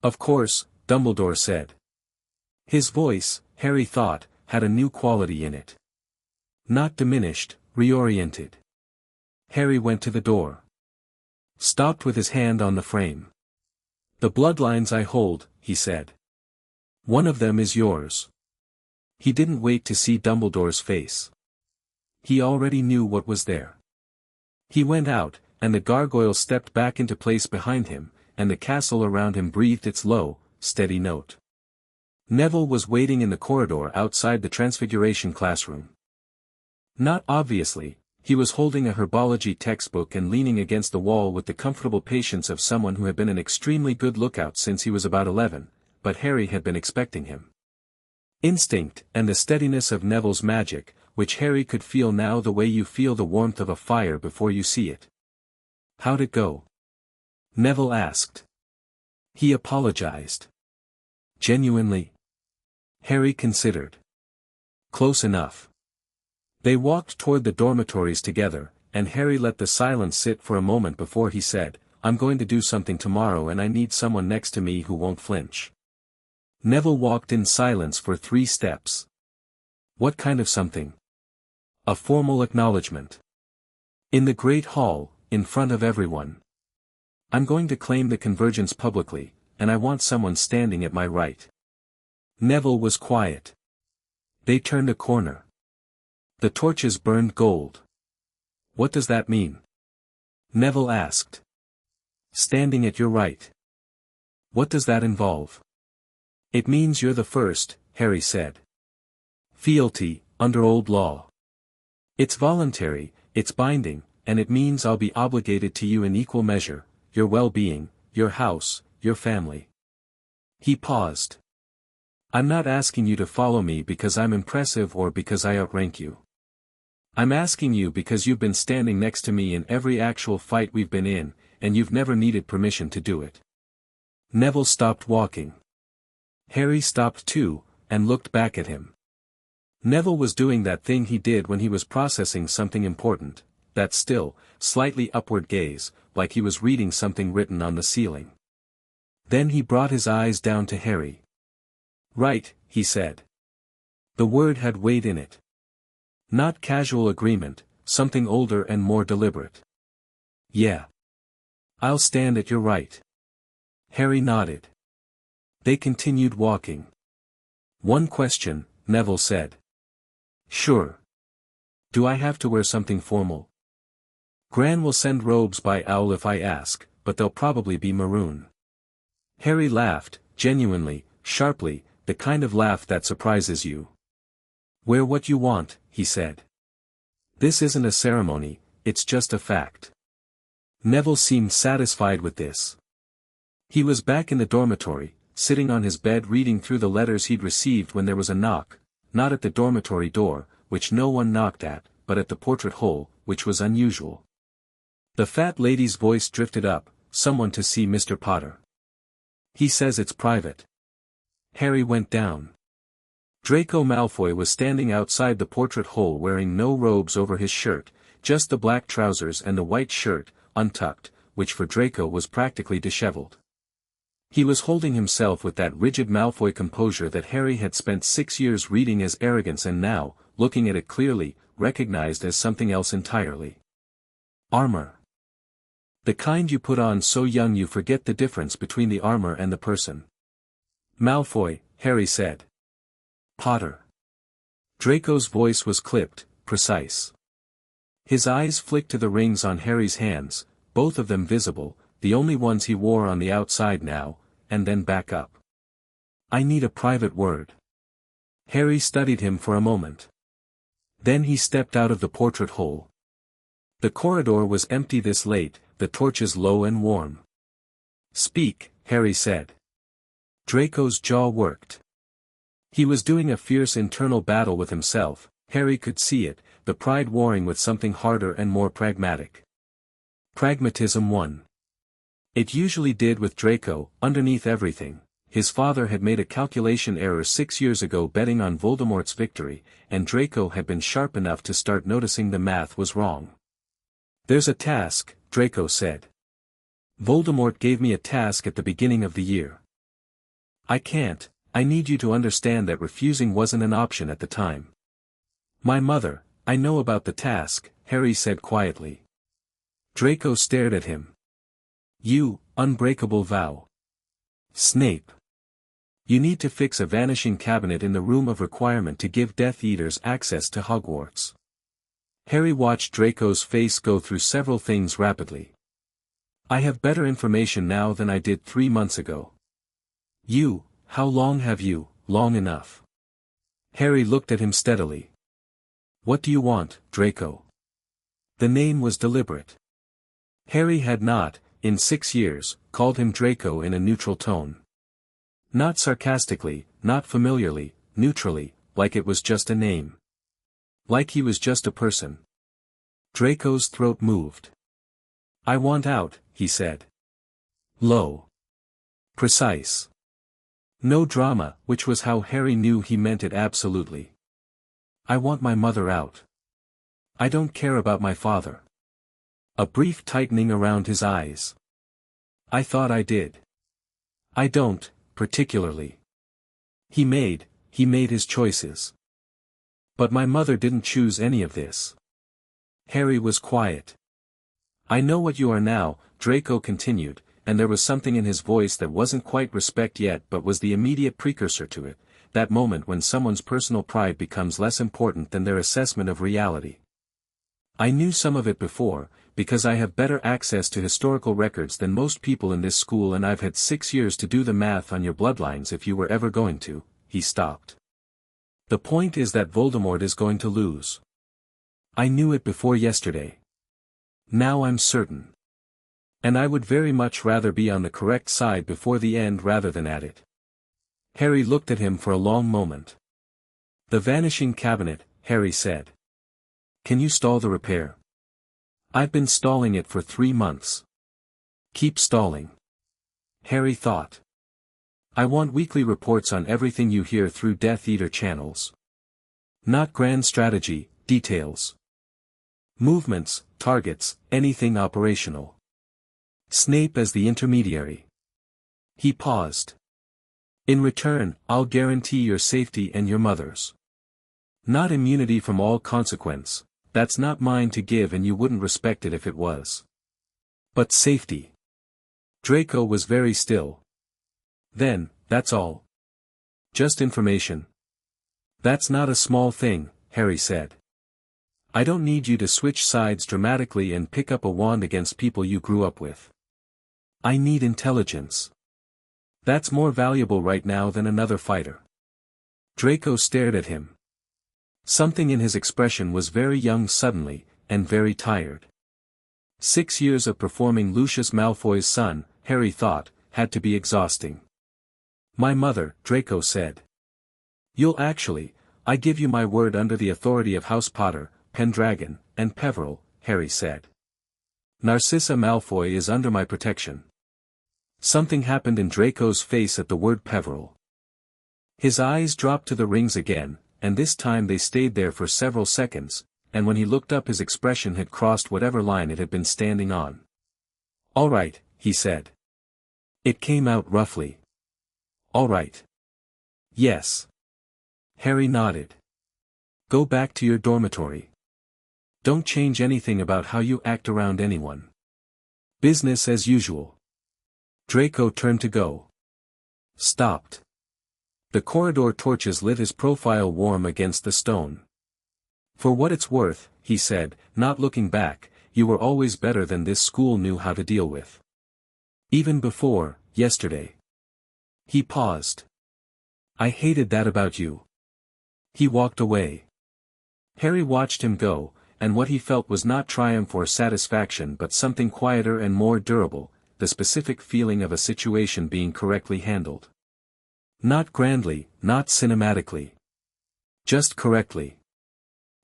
[SPEAKER 1] Of course, Dumbledore said. His voice, Harry thought, had a new quality in it. Not diminished, reoriented. Harry went to the door. Stopped with his hand on the frame. The bloodlines I hold, he said. One of them is yours. He didn't wait to see Dumbledore's face. He already knew what was there. He went out, and the gargoyle stepped back into place behind him, and the castle around him breathed its low, steady note. Neville was waiting in the corridor outside the Transfiguration classroom. Not obviously, he was holding a herbology textbook and leaning against the wall with the comfortable patience of someone who had been an extremely good lookout since he was about 11, but Harry had been expecting him. Instinct, and the steadiness of Neville's magic, which Harry could feel now the way you feel the warmth of a fire before you see it. How'd it go? Neville asked. He apologized. Genuinely? Harry considered. Close enough. They walked toward the dormitories together, and Harry let the silence sit for a moment before he said, I'm going to do something tomorrow and I need someone next to me who won't flinch. Neville walked in silence for 3 steps. What kind of something? A formal acknowledgement. In the Great Hall, in front of everyone. I'm going to claim the convergence publicly, and I want someone standing at my right. Neville was quiet. They turned a corner. The torches burned gold. What does that mean? Neville asked. Standing at your right. What does that involve? It means you're the first, Harry said. Fealty, under old law. It's voluntary, it's binding, and it means I'll be obligated to you in equal measure, your well-being, your house, your family. He paused. I'm not asking you to follow me because I'm impressive or because I outrank you. I'm asking you because you've been standing next to me in every actual fight we've been in, and you've never needed permission to do it. Neville stopped walking. Harry stopped too, and looked back at him. Neville was doing that thing he did when he was processing something important, that still, slightly upward gaze, like he was reading something written on the ceiling. Then he brought his eyes down to Harry. Right, he said. The word had weight in it. Not casual agreement, something older and more deliberate. Yeah. I'll stand at your right. Harry nodded. They continued walking. One question, Neville said. Sure. Do I have to wear something formal? Gran will send robes by owl if I ask, but they'll probably be maroon. Harry laughed, genuinely, sharply, the kind of laugh that surprises you. Wear what you want, he said. This isn't a ceremony, it's just a fact. Neville seemed satisfied with this. He was back in the dormitory, sitting on his bed reading through the letters he'd received when there was a knock, not at the dormitory door, which no one knocked at, but at the portrait hole, which was unusual. The fat lady's voice drifted up, someone to see Mr. Potter. He says it's private. Harry went down. Draco Malfoy was standing outside the portrait hole wearing no robes over his shirt, just the black trousers and the white shirt, untucked, which for Draco was practically disheveled. He was holding himself with that rigid Malfoy composure that Harry had spent 6 years reading as arrogance and now, looking at it clearly, recognized as something else entirely. Armor. The kind you put on so young you forget the difference between the armor and the person. Malfoy, Harry said. Potter. Draco's voice was clipped, precise. His eyes flicked to the rings on Harry's hands, both of them visible, the only ones he wore on the outside now, and then back up. I need a private word. Harry studied him for a moment. Then he stepped out of the portrait hole. The corridor was empty this late, the torches low and warm. Speak, Harry said. Draco's jaw worked. He was doing a fierce internal battle with himself, Harry could see it, the pride warring with something harder and more pragmatic. Pragmatism won. It usually did with Draco, underneath everything. His father had made a calculation error 6 years ago betting on Voldemort's victory, and Draco had been sharp enough to start noticing the math was wrong. There's a task, Draco said. Voldemort gave me a task at the beginning of the year. I need you to understand that refusing wasn't an option at the time. My mother, I know about the task, Harry said quietly. Draco stared at him. You, unbreakable vow. Snape. You need to fix a vanishing cabinet in the room of requirement to give Death Eaters access to Hogwarts. Harry watched Draco's face go through several things rapidly. I have better information now than I did 3 months ago. How long have you? Long enough. Harry looked at him steadily. What do you want, Draco? The name was deliberate. Harry had not, in 6 years, called him Draco in a neutral tone. Not sarcastically, not familiarly, neutrally, like it was just a name. Like he was just a person. Draco's throat moved. I want out, he said. Low. Precise. No drama, which was how Harry knew he meant it absolutely. I want my mother out. I don't care about my father. A brief tightening around his eyes. I thought I did. I don't, particularly. He made his choices. But my mother didn't choose any of this. Harry was quiet. I know what you are now, Draco continued, and there was something in his voice that wasn't quite respect yet but was the immediate precursor to it, that moment when someone's personal pride becomes less important than their assessment of reality. I knew some of it before, because I have better access to historical records than most people in this school and I've had 6 years to do the math on your bloodlines if you were ever going to. He stopped. The point is that Voldemort is going to lose. I knew it before yesterday. Now I'm certain. And I would very much rather be on the correct side before the end rather than at it. Harry looked at him for a long moment. The vanishing cabinet, Harry said. Can you stall the repair? I've been stalling it for 3 months. Keep stalling. Harry thought. I want weekly reports on everything you hear through Death Eater channels. Not grand strategy, details. Movements, targets, anything operational. Snape as the intermediary. He paused. In return, I'll guarantee your safety and your mother's. Not immunity from all consequence, that's not mine to give and you wouldn't respect it if it was. But safety. Draco was very still. Then, that's all. Just information. That's not a small thing, Harry said. I don't need you to switch sides dramatically and pick up a wand against people you grew up with. I need intelligence. That's more valuable right now than another fighter. Draco stared at him. Something in his expression was very young suddenly, and very tired. 6 years of performing Lucius Malfoy's son, Harry thought, had to be exhausting. My mother, Draco said. I give you my word under the authority of House Potter, Pendragon, and Peverell, Harry said. Narcissa Malfoy is under my protection. Something happened in Draco's face at the word Peverell. His eyes dropped to the rings again, and this time they stayed there for several seconds, and when he looked up his expression had crossed whatever line it had been standing on. "All right," he said. It came out roughly. "All right." "Yes." Harry nodded. "Go back to your dormitory. Don't change anything about how you act around anyone. Business as usual." Draco turned to go. Stopped. The corridor torches lit his profile warm against the stone. "For what it's worth," he said, not looking back, "you were always better than this school knew how to deal with. Even before, yesterday." He paused. "I hated that about you." He walked away. Harry watched him go, and what he felt was not triumph or satisfaction but something quieter and more durable, the specific feeling of a situation being correctly handled. Not grandly, not cinematically. Just correctly.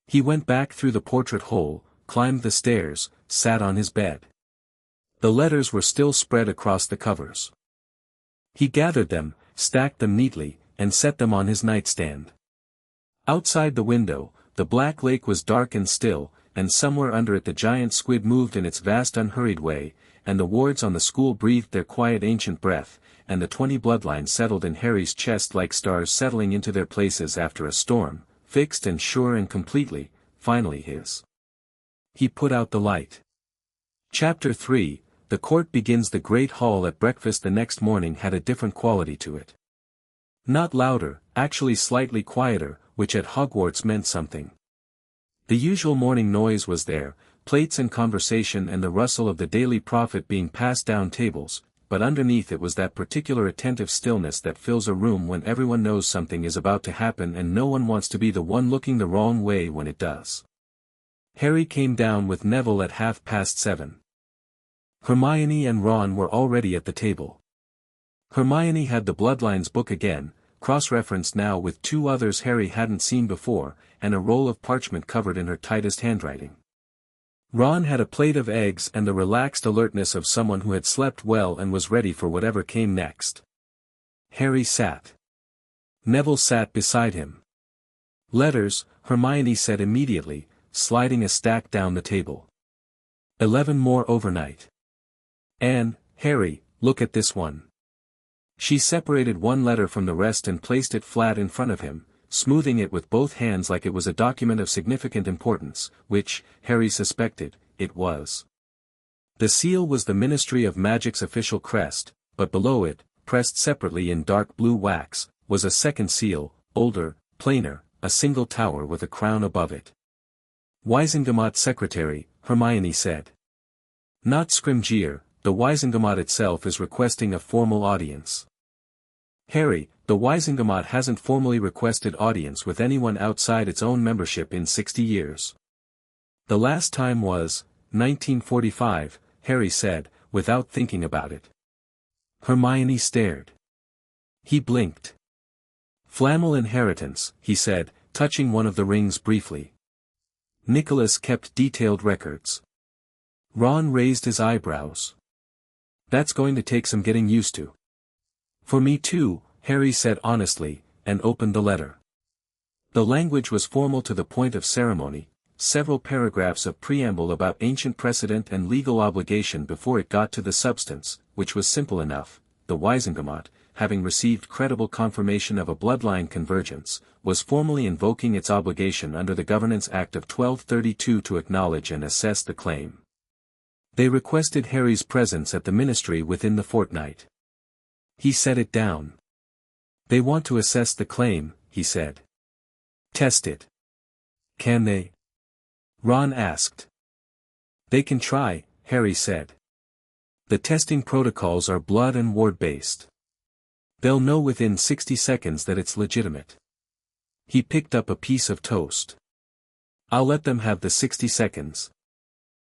[SPEAKER 1] He went back through the portrait hole, climbed the stairs, sat on his bed. The letters were still spread across the covers. He gathered them, stacked them neatly, and set them on his nightstand. Outside the window, the black lake was dark and still, and somewhere under it the giant squid moved in its vast unhurried way, and the wards on the school breathed their quiet ancient breath, and the 20 bloodlines settled in Harry's chest like stars settling into their places after a storm, fixed and sure and completely, finally his. He put out the light. Chapter 3, The Court Begins. The great hall at breakfast the next morning had a different quality to it. Not louder, actually slightly quieter, which at Hogwarts meant something. The usual morning noise was there, plates and conversation and the rustle of the Daily Prophet being passed down tables, but underneath it was that particular attentive stillness that fills a room when everyone knows something is about to happen and no one wants to be the one looking the wrong way when it does. Harry came down with Neville at 7:30. Hermione and Ron were already at the table. Hermione had the Bloodlines book again, cross-referenced now with two others Harry hadn't seen before, and a roll of parchment covered in her tightest handwriting. Ron had a plate of eggs and the relaxed alertness of someone who had slept well and was ready for whatever came next. Harry sat. Neville sat beside him. "Letters," Hermione said immediately, sliding a stack down the table. 11 more overnight. "And, Harry, look at this one." She separated one letter from the rest and placed it flat in front of him, smoothing it with both hands like it was a document of significant importance, which, Harry suspected, it was. The seal was the Ministry of Magic's official crest, but below it, pressed separately in dark blue wax, was a second seal, older, plainer, a single tower with a crown above it. "Wizengamot Secretary," Hermione said. "Not Scrimgeour, the Wizengamot itself is requesting a formal audience." "Harry, the Wizengamot hasn't formally requested audience with anyone outside its own membership in 60 years. The last time was, 1945, Harry said, without thinking about it. Hermione stared. He blinked. "Flammel inheritance," he said, touching one of the rings briefly. "Nicholas kept detailed records." Ron raised his eyebrows. "That's going to take some getting used to." "For me too," Harry said honestly, and opened the letter. The language was formal to the point of ceremony, several paragraphs of preamble about ancient precedent and legal obligation before it got to the substance, which was simple enough. The Wizengamot, having received credible confirmation of a bloodline convergence, was formally invoking its obligation under the Governance Act of 1232 to acknowledge and assess the claim. They requested Harry's presence at the ministry within the fortnight. He set it down. "They want to assess the claim," he said. "Test it." "Can they?" Ron asked. "They can try," Harry said. "The testing protocols are blood and ward-based. They'll know within 60 seconds that it's legitimate." He picked up a piece of toast. "I'll let them have the 60 seconds.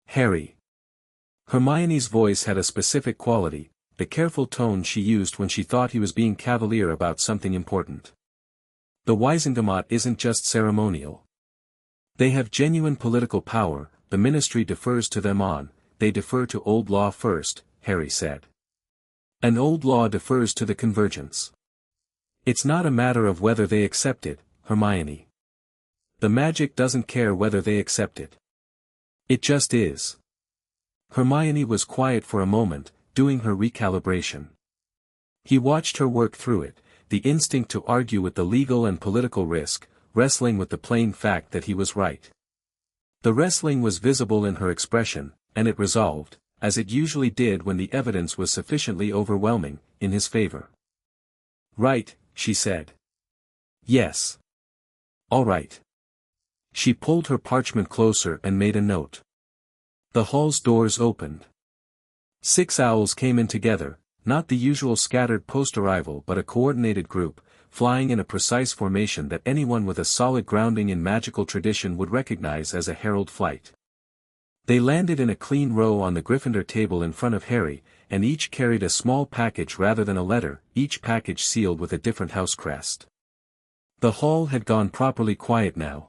[SPEAKER 1] Harry." Hermione's voice had a specific quality, the careful tone she used when she thought he was being cavalier about something important. "The Wizengamot isn't just ceremonial. They have genuine political power, the ministry defers to them on, they defer to old law first," Harry said. "An old law defers to the convergence. It's not a matter of whether they accept it, Hermione. The magic doesn't care whether they accept it. It just is. Hermione was quiet for a moment, doing her recalibration. He watched her work through it, the instinct to argue with the legal and political risk, wrestling with the plain fact that he was right. The wrestling was visible in her expression, and it resolved, as it usually did when the evidence was sufficiently overwhelming, in his favor. Right, she said. Yes. All right. She pulled her parchment closer and made a note. The hall's doors opened. 6 owls came in together, not the usual scattered post-arrival but a coordinated group, flying in a precise formation that anyone with a solid grounding in magical tradition would recognize as a herald flight. They landed in a clean row on the Gryffindor table in front of Harry, and each carried a small package rather than a letter, each package sealed with a different house crest. The hall had gone properly quiet now.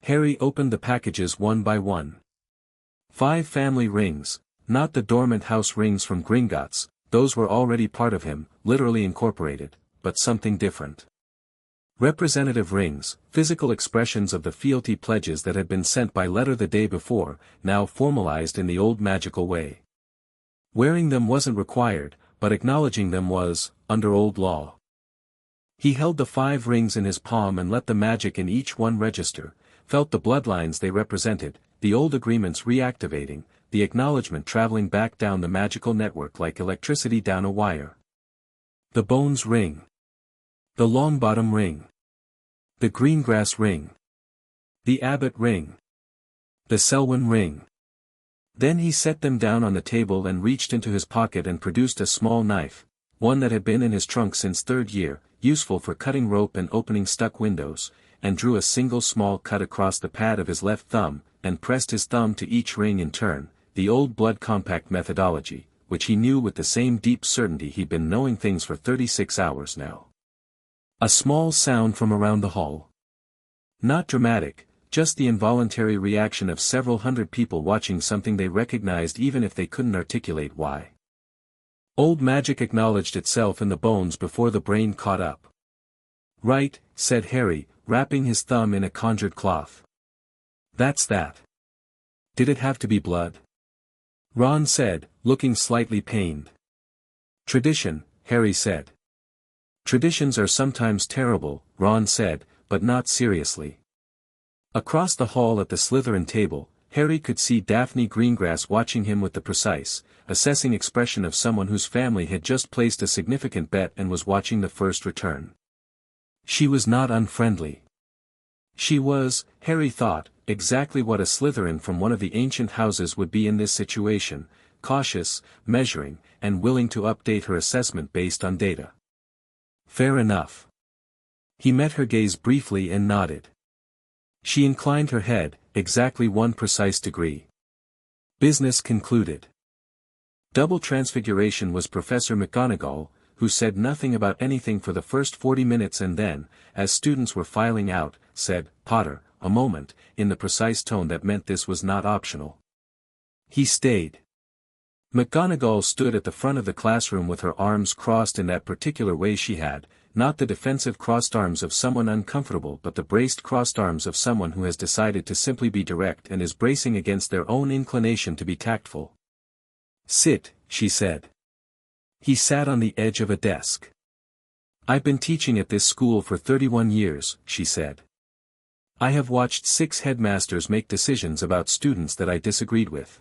[SPEAKER 1] Harry opened the packages one by one. 5 family rings, not the dormant house rings from Gringotts, those were already part of him, literally incorporated, but something different. Representative rings, physical expressions of the fealty pledges that had been sent by letter the day before, now formalized in the old magical way. Wearing them wasn't required, but acknowledging them was, under old law. He held the 5 rings in his palm and let the magic in each one register, felt the bloodlines they represented, the old agreements reactivating, the acknowledgement traveling back down the magical network like electricity down a wire. The Bones ring. The Longbottom ring. The Greengrass ring. The Abbot ring. The Selwyn ring. Then he set them down on the table and reached into his pocket and produced a small knife, one that had been in his trunk since 3rd year, useful for cutting rope and opening stuck windows, and drew a single small cut across the pad of his left thumb, and pressed his thumb to each ring in turn, the old blood compact methodology, which he knew with the same deep certainty he'd been knowing things for 36 hours now. A small sound from around the hall. Not dramatic, just the involuntary reaction of several hundred people watching something they recognized even if they couldn't articulate why. Old magic acknowledged itself in the bones before the brain caught up. Right, said Harry, wrapping his thumb in a conjured cloth. That's that. Did it have to be blood? Ron said, looking slightly pained. Tradition, Harry said. Traditions are sometimes terrible, Ron said, but not seriously. Across the hall at the Slytherin table, Harry could see Daphne Greengrass watching him with the precise, assessing expression of someone whose family had just placed a significant bet and was watching the first return. She was not unfriendly. She was, Harry thought, exactly what a Slytherin from one of the ancient houses would be in this situation, cautious, measuring, and willing to update her assessment based on data. Fair enough. He met her gaze briefly and nodded. She inclined her head, exactly 1 precise degree. Business concluded. Double Transfiguration was Professor McGonagall, who said nothing about anything for the first 40 minutes and then, as students were filing out, said, "Potter, a moment," in the precise tone that meant this was not optional. He stayed. McGonagall stood at the front of the classroom with her arms crossed in that particular way she had, not the defensive crossed arms of someone uncomfortable but the braced crossed arms of someone who has decided to simply be direct and is bracing against their own inclination to be tactful. "Sit," she said. He sat on the edge of a desk. "I've been teaching at this school for 31 years, she said. I have watched 6 headmasters make decisions about students that I disagreed with.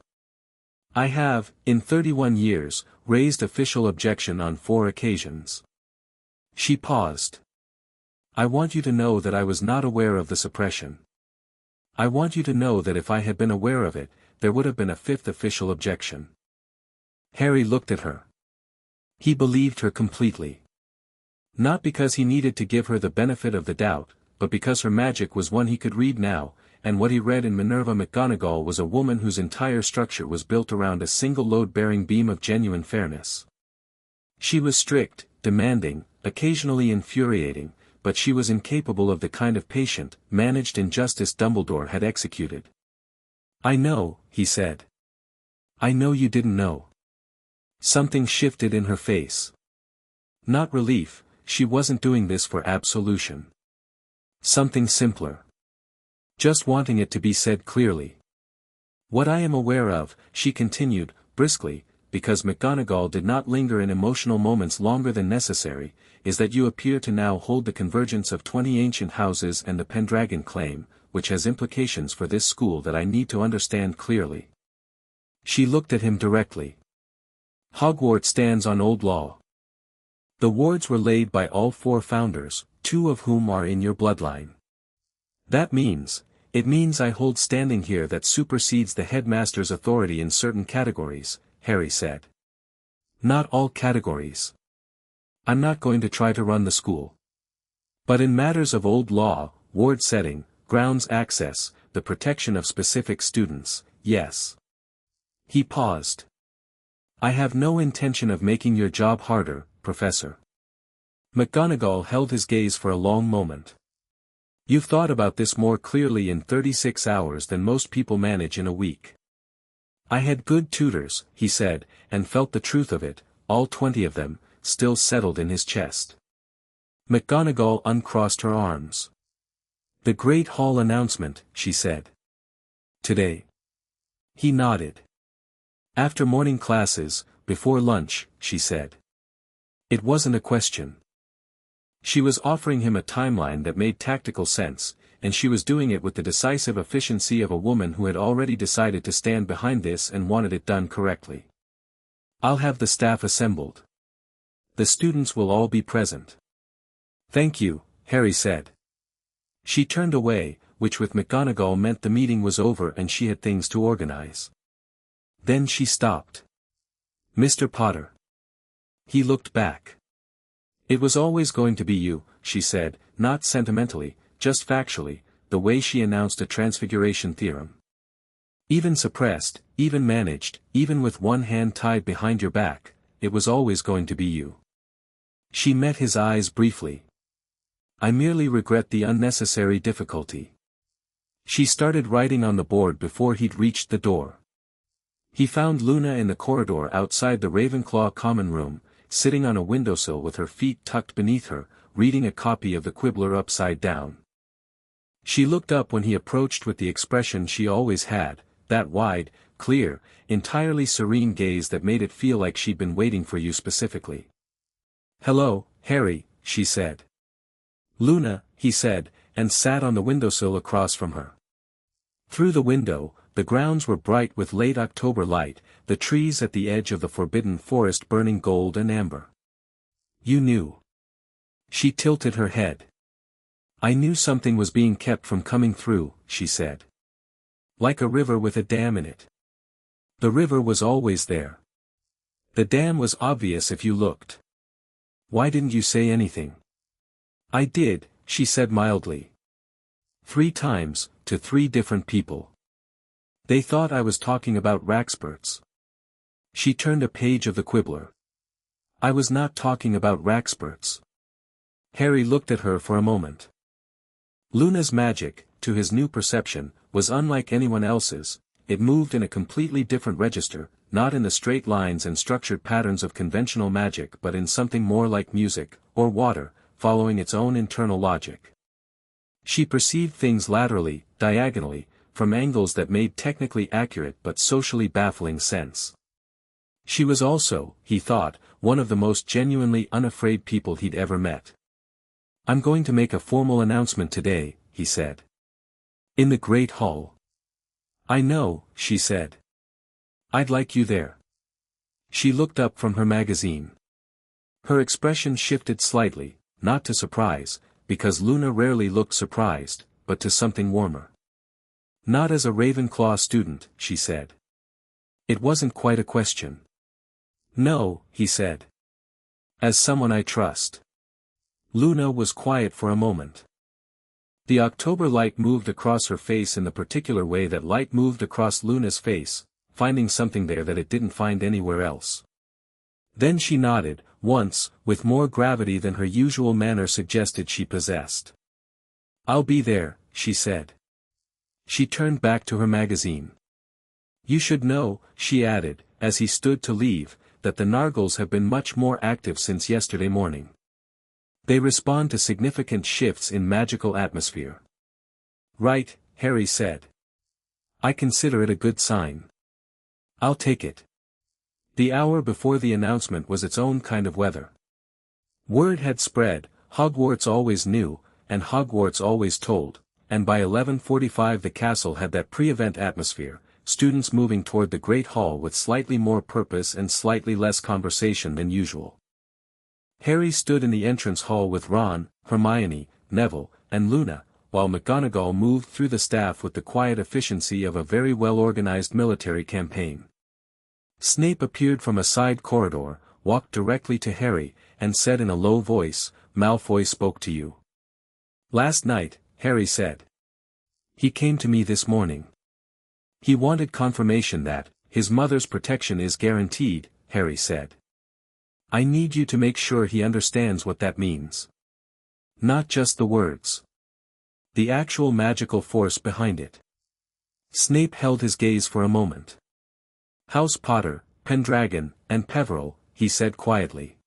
[SPEAKER 1] I have, in 31 years, raised official objection on 4 occasions. She paused. I want you to know that I was not aware of the suppression. I want you to know that if I had been aware of it, there would have been a 5th official objection. Harry looked at her. He believed her completely. Not because he needed to give her the benefit of the doubt, but because her magic was one he could read now, and what he read in Minerva McGonagall was a woman whose entire structure was built around a single load-bearing beam of genuine fairness. She was strict, demanding, occasionally infuriating, but she was incapable of the kind of patient, managed injustice Dumbledore had executed. I know, he said. I know you didn't know. Something shifted in her face. Not relief, she wasn't doing this for absolution. Something simpler. Just wanting it to be said clearly. What I am aware of, she continued, briskly, because McGonagall did not linger in emotional moments longer than necessary, is that you appear to now hold the convergence of 20 ancient houses and the Pendragon claim, which has implications for this school that I need to understand clearly. She looked at him directly. Hogwarts stands on old law. The wards were laid by all 4 founders, 2 of whom are in your bloodline. It means I hold standing here that supersedes the headmaster's authority in certain categories, Harry said. Not all categories. I'm not going to try to run the school. But in matters of old law, ward setting, grounds access, the protection of specific students, yes. He paused. I have no intention of making your job harder, Professor. McGonagall held his gaze for a long moment. You've thought about this more clearly in 36 hours than most people manage in a week. I had good tutors, he said, and felt the truth of it, all 20 of them, still settled in his chest. McGonagall uncrossed her arms. The Great Hall announcement, she said. Today. He nodded. After morning classes, before lunch, she said. It wasn't a question. She was offering him a timeline that made tactical sense, and she was doing it with the decisive efficiency of a woman who had already decided to stand behind this and wanted it done correctly. I'll have the staff assembled. The students will all be present. Thank you, Harry said. She turned away, which with McGonagall meant the meeting was over and she had things to organize. Then she stopped. Mr. Potter. He looked back. It was always going to be you, she said, not sentimentally, just factually, the way she announced a transfiguration theorem. Even suppressed, even managed, even with one hand tied behind your back, it was always going to be you. She met his eyes briefly. I merely regret the unnecessary difficulty. She started writing on the board before he'd reached the door. He found Luna in the corridor outside the Ravenclaw common room, sitting on a windowsill with her feet tucked beneath her, reading a copy of the Quibbler upside down. She looked up when he approached with the expression she always had, that wide, clear, entirely serene gaze that made it feel like she'd been waiting for you specifically. Hello, Harry, she said. Luna, he said, and sat on the windowsill across from her. Through the window, the grounds were bright with late October light, the trees at the edge of the forbidden forest burning gold and amber. You knew. She tilted her head. I knew something was being kept from coming through, she said. Like a river with a dam in it. The river was always there. The dam was obvious if you looked. Why didn't you say anything? I did, she said mildly. 3 times, to 3 different people. They thought I was talking about Raxburts. She turned a page of the Quibbler. I was not talking about Raxburts. Harry looked at her for a moment. Luna's magic, to his new perception, was unlike anyone else's. It moved in a completely different register, not in the straight lines and structured patterns of conventional magic but in something more like music, or water, following its own internal logic. She perceived things laterally, diagonally, from angles that made technically accurate but socially baffling sense. She was also, he thought, one of the most genuinely unafraid people he'd ever met. I'm going to make a formal announcement today, he said. In the Great Hall. I know, she said. I'd like you there. She looked up from her magazine. Her expression shifted slightly, not to surprise, because Luna rarely looked surprised, but to something warmer. Not as a Ravenclaw student, she said. It wasn't quite a question. No, he said. As someone I trust. Luna was quiet for a moment. The October light moved across her face in the particular way that light moved across Luna's face, finding something there that it didn't find anywhere else. Then she nodded, once, with more gravity than her usual manner suggested she possessed. I'll be there, she said. She turned back to her magazine. You should know, she added, as he stood to leave, that the Nargles have been much more active since yesterday morning. They respond to significant shifts in magical atmosphere. Right, Harry said. I consider it a good sign. I'll take it. The hour before the announcement was its own kind of weather. Word had spread, Hogwarts always knew, and Hogwarts always told, and by 11:45 the castle had that pre-event atmosphere, students moving toward the Great Hall with slightly more purpose and slightly less conversation than usual. Harry stood in the entrance hall with Ron, Hermione, Neville, and Luna, while McGonagall moved through the staff with the quiet efficiency of a very well-organized military campaign. Snape appeared from a side corridor, walked directly to Harry, and said in a low voice, "Malfoy spoke to you." "Last night," Harry said. "He came to me this morning. He wanted confirmation that, his mother's protection is guaranteed," Harry said. "I need you to make sure he understands what that means. Not just the words. The actual magical force behind it." Snape held his gaze for a moment. "House Potter, Pendragon, and Peveril," he said quietly.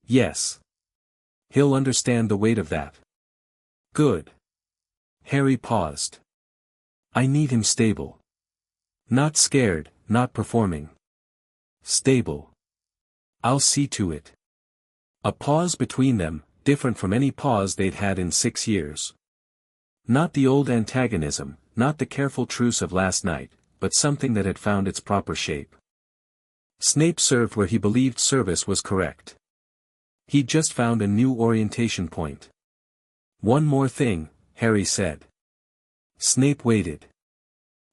[SPEAKER 1] "Yes. He'll understand the weight of that." "Good." Harry paused. "I need him stable. Not scared, not performing. Stable. I'll see to it." A pause between them, different from any pause they'd had in 6 years. Not the old antagonism, not the careful truce of last night, but something that had found its proper shape. Snape served where he believed service was correct. He'd just found a new orientation point. "One more thing," Harry said. Snape waited.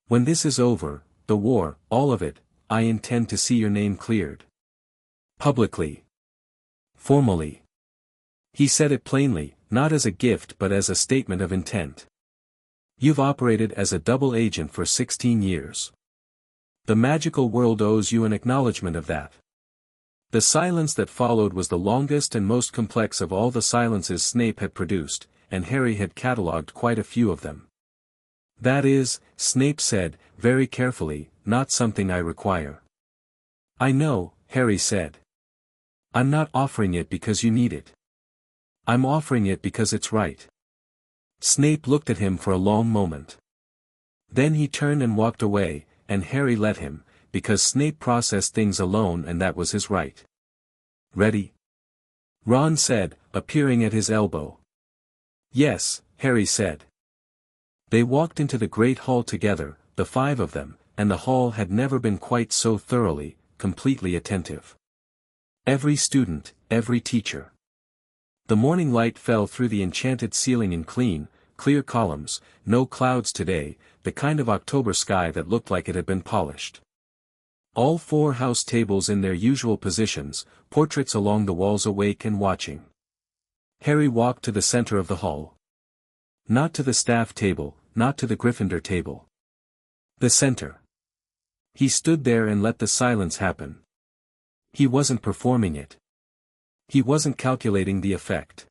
[SPEAKER 1] "When this is over, the war, all of it, I intend to see your name cleared. Publicly. Formally." He said it plainly, not as a gift but as a statement of intent. "You've operated as a double agent for 16 years. The magical world owes you an acknowledgement of that." The silence that followed was the longest and most complex of all the silences Snape had produced, and Harry had catalogued quite a few of them. "That is," Snape said, very carefully, "not something I require." "I know," Harry said. "I'm not offering it because you need it. I'm offering it because it's right." Snape looked at him for a long moment. Then he turned and walked away, and Harry let him, because Snape processed things alone and that was his right. "Ready?" Ron said, appearing at his elbow. "Yes," Harry said. They walked into the Great Hall together, the 5 of them, and the hall had never been quite so thoroughly, completely attentive. Every student, every teacher. The morning light fell through the enchanted ceiling in clean, clear columns, no clouds today, the kind of October sky that looked like it had been polished. All 4 house tables in their usual positions, portraits along the walls awake and watching. Harry walked to the center of the hall. Not to the staff table, not to the Gryffindor table. The center. He stood there and let the silence happen. He wasn't performing it. He wasn't calculating the effect.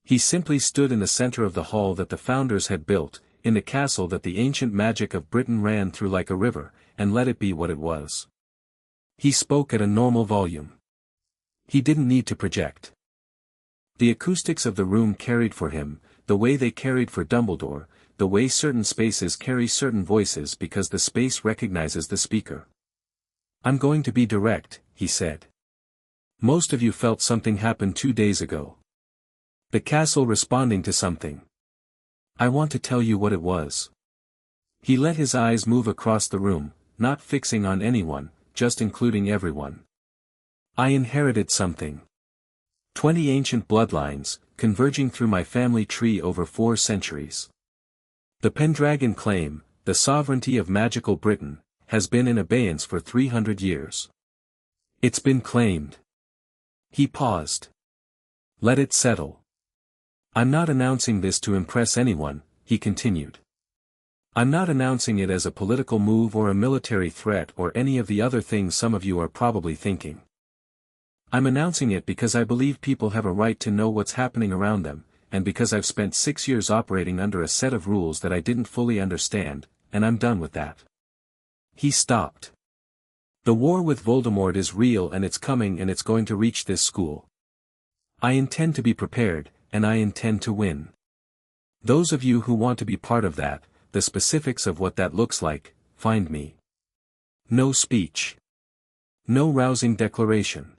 [SPEAKER 1] He simply stood in the center of the hall that the Founders had built, in the castle that the ancient magic of Britain ran through like a river, and let it be what it was. He spoke at a normal volume. He didn't need to project. The acoustics of the room carried for him, the way they carried for Dumbledore, the way certain spaces carry certain voices because the space recognizes the speaker. "I'm going to be direct," he said. "Most of you felt something happened 2 days ago. The castle responding to something. I want to tell you what it was." He let his eyes move across the room, not fixing on anyone, just including everyone. "I inherited something. 20 ancient bloodlines, converging through my family tree over 4 centuries. The Pendragon claim, the sovereignty of magical Britain, has been in abeyance for 300 years. It's been claimed." He paused. "Let it settle. I'm not announcing this to impress anyone," he continued. "I'm not announcing it as a political move or a military threat or any of the other things some of you are probably thinking. I'm announcing it because I believe people have a right to know what's happening around them, and because I've spent 6 years operating under a set of rules that I didn't fully understand, and I'm done with that." He stopped. "The war with Voldemort is real and it's coming and it's going to reach this school. I intend to be prepared, and I intend to win. Those of you who want to be part of that, the specifics of what that looks like, find me. No speech. No rousing declaration.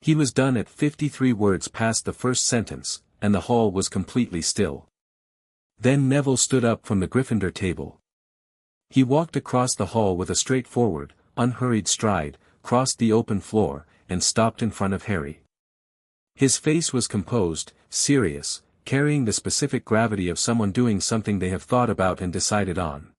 [SPEAKER 1] He was done at 53 words past the first sentence, and the hall was completely still. Then Neville stood up from the Gryffindor table. He walked across the hall with a straightforward, unhurried stride, crossed the open floor, and stopped in front of Harry. His face was composed, serious, carrying the specific gravity of someone doing something they have thought about and decided on.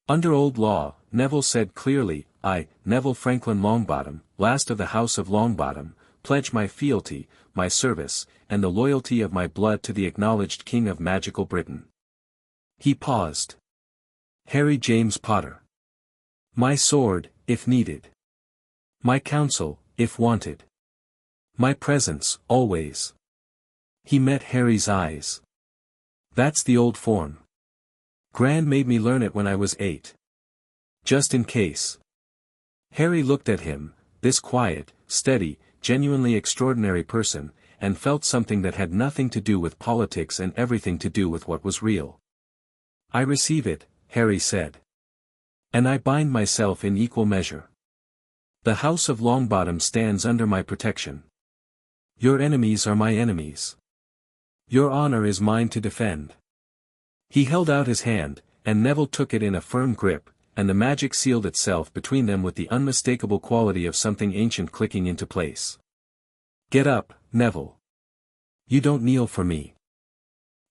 [SPEAKER 1] Under old law, Neville said clearly, I, Neville Franklin Longbottom, last of the House of Longbottom, pledge my fealty, my service, and the loyalty of my blood to the acknowledged King of Magical Britain. He paused. Harry James Potter. My sword, if needed. My counsel, if wanted. My presence, always. He met Harry's eyes. That's the old form. Gran made me learn it when I was 8. Just in case. Harry looked at him, this quiet, steady, genuinely extraordinary person, and felt something that had nothing to do with politics and everything to do with what was real. I receive it, Harry said. And I bind myself in equal measure. The House of Longbottom stands under my protection. Your enemies are my enemies. Your honor is mine to defend. He held out his hand, and Neville took it in a firm grip, and the magic sealed itself between them with the unmistakable quality of something ancient clicking into place. Get up, Neville. You don't kneel for me.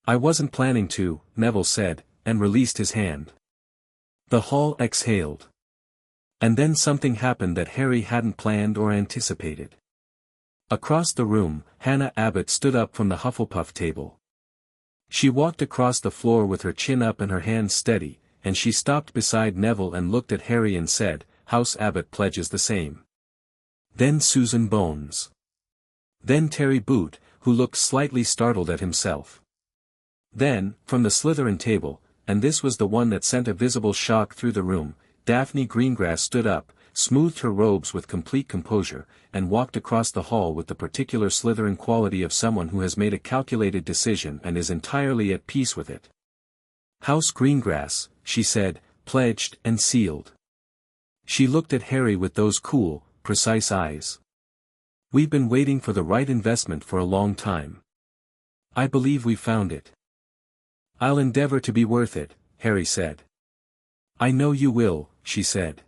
[SPEAKER 1] I wasn't planning to, Neville said, and released his hand. The hall exhaled. And then something happened that Harry hadn't planned or anticipated. Across the room, Hannah Abbott stood up from the Hufflepuff table. She walked across the floor with her chin up and her hands steady, and she stopped beside Neville and looked at Harry and said, House Abbott pledges the same. Then Susan Bones. Then Terry Boot, who looked slightly startled at himself. Then, from the Slytherin table, and this was the one that sent a visible shock through the room, Daphne Greengrass stood up, smoothed her robes with complete composure, and walked across the hall with the particular Slytherin quality of someone who has made a calculated decision and is entirely at peace with it. House Greengrass, she said, pledged and sealed. She looked at Harry with those cool, precise eyes. We've been waiting for the right investment for a long time. I believe we've found it. I'll endeavor to be worth it, Harry said. I know you will, she said.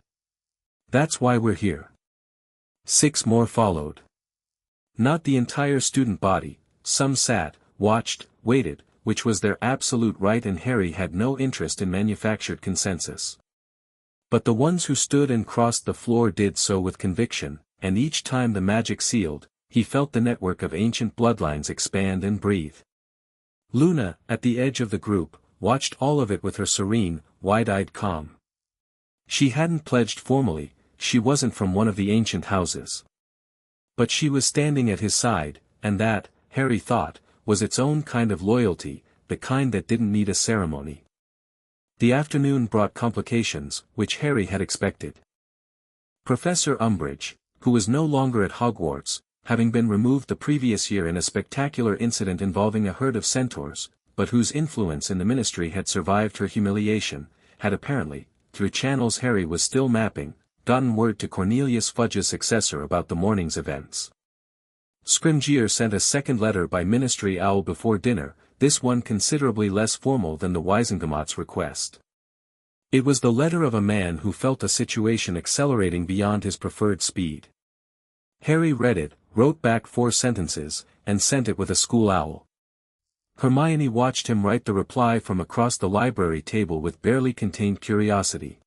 [SPEAKER 1] That's why we're here. 6 more followed. Not the entire student body, some sat, watched, waited, which was their absolute right, and Harry had no interest in manufactured consensus. But the ones who stood and crossed the floor did so with conviction, and each time the magic sealed, he felt the network of ancient bloodlines expand and breathe. Luna, at the edge of the group, watched all of it with her serene, wide-eyed calm. She hadn't pledged formally, she wasn't from one of the ancient houses. But she was standing at his side, and that, Harry thought, was its own kind of loyalty, the kind that didn't need a ceremony. The afternoon brought complications, which Harry had expected. Professor Umbridge, who was no longer at Hogwarts, having been removed the previous year in a spectacular incident involving a herd of centaurs, but whose influence in the ministry had survived her humiliation, had apparently, through channels Harry was still mapping, gotten word to Cornelius Fudge's successor about the morning's events. Scrimgeour sent a second letter by Ministry Owl before dinner, this one considerably less formal than the Wisengamot's request. It was the letter of a man who felt a situation accelerating beyond his preferred speed. Harry read it, wrote back 4 sentences, and sent it with a school owl. Hermione watched him write the reply from across the library table with barely contained curiosity.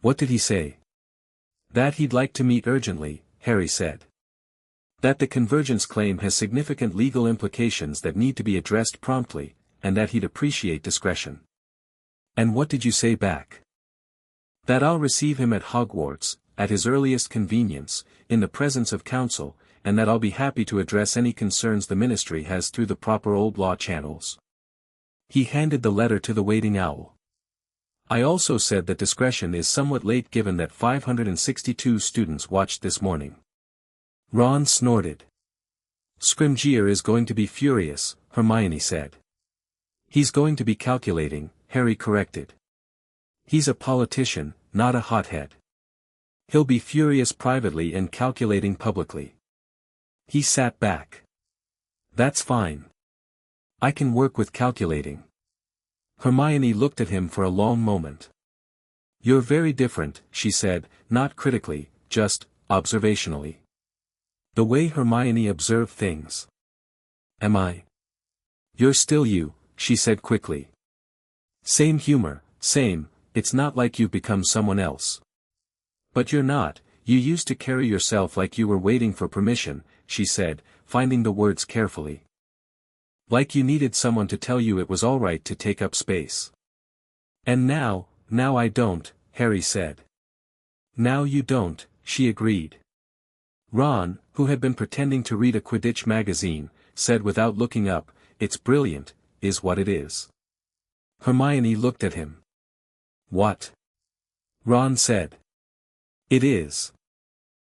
[SPEAKER 1] What did he say? That he'd like to meet urgently, Harry said. That the convergence claim has significant legal implications that need to be addressed promptly, and that he'd appreciate discretion. And what did you say back? That I'll receive him at Hogwarts, at his earliest convenience, in the presence of counsel, and that I'll be happy to address any concerns the ministry has through the proper old law channels. He handed the letter to the waiting owl. I also said that discretion is somewhat late given that 562 students watched this morning. Ron snorted. Scrimgeour is going to be furious, Hermione said. He's going to be calculating, Harry corrected. He's a politician, not a hothead. He'll be furious privately and calculating publicly. He sat back. That's fine. I can work with calculating. Hermione looked at him for a long moment. You're very different, she said, not critically, just observationally. The way Hermione observed things. Am I? You're still you, she said quickly. Same humor, same, it's not like you've become someone else. But you're not, you used to carry yourself like you were waiting for permission, she said, finding the words carefully. Like you needed someone to tell you it was all right to take up space. And now I don't, Harry said. Now you don't, she agreed. Ron, who had been pretending to read a Quidditch magazine, said without looking up, it's brilliant, is what it is. Hermione looked at him. What? Ron said. It is.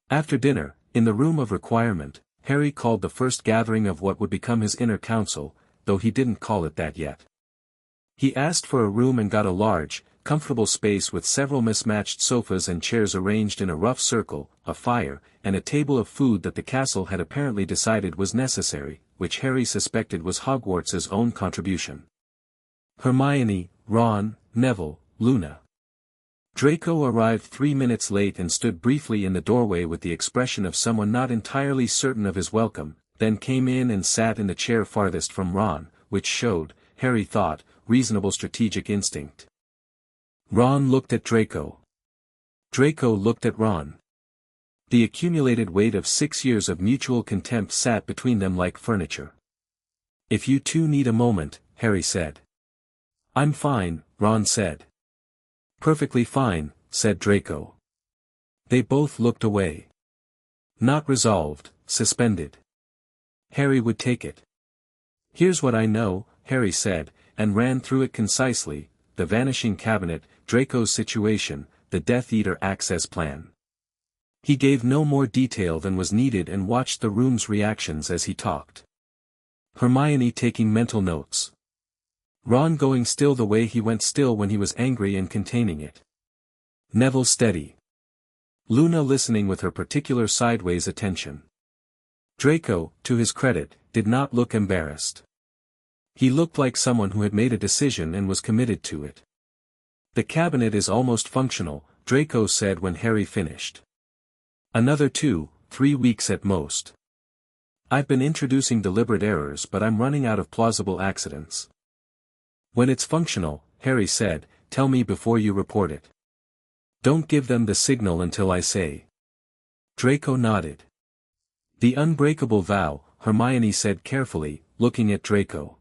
[SPEAKER 1] After dinner, in the room of requirement, Harry called the first gathering of what would become his inner council, though he didn't call it that yet. He asked for a room and got a large, comfortable space with several mismatched sofas and chairs arranged in a rough circle, a fire, and a table of food that the castle had apparently decided was necessary, which Harry suspected was Hogwarts's own contribution. Hermione, Ron, Neville, Luna. Draco arrived 3 minutes late and stood briefly in the doorway with the expression of someone not entirely certain of his welcome, then came in and sat in the chair farthest from Ron, which showed, Harry thought, reasonable strategic instinct. Ron looked at Draco. Draco looked at Ron. The accumulated weight of 6 years of mutual contempt sat between them like furniture. If you two need a moment, Harry said. I'm fine, Ron said. Perfectly fine, said Draco. They both looked away. Not resolved, suspended. Harry would take it. Here's what I know, Harry said, and ran through it concisely, the vanishing cabinet, Draco's situation, the Death Eater access plan. He gave no more detail than was needed and watched the room's reactions as he talked. Hermione taking mental notes. Ron going still the way he went still when he was angry and containing it. Neville steady. Luna listening with her particular sideways attention. Draco, to his credit, did not look embarrassed. He looked like someone who had made a decision and was committed to it. The cabinet is almost functional, Draco said when Harry finished. Another 2-3 weeks at most. I've been introducing deliberate errors but I'm running out of plausible accidents. When it's functional, Harry said, tell me before you report it. Don't give them the signal until I say. Draco nodded. The unbreakable vow, Hermione said carefully, looking at Draco.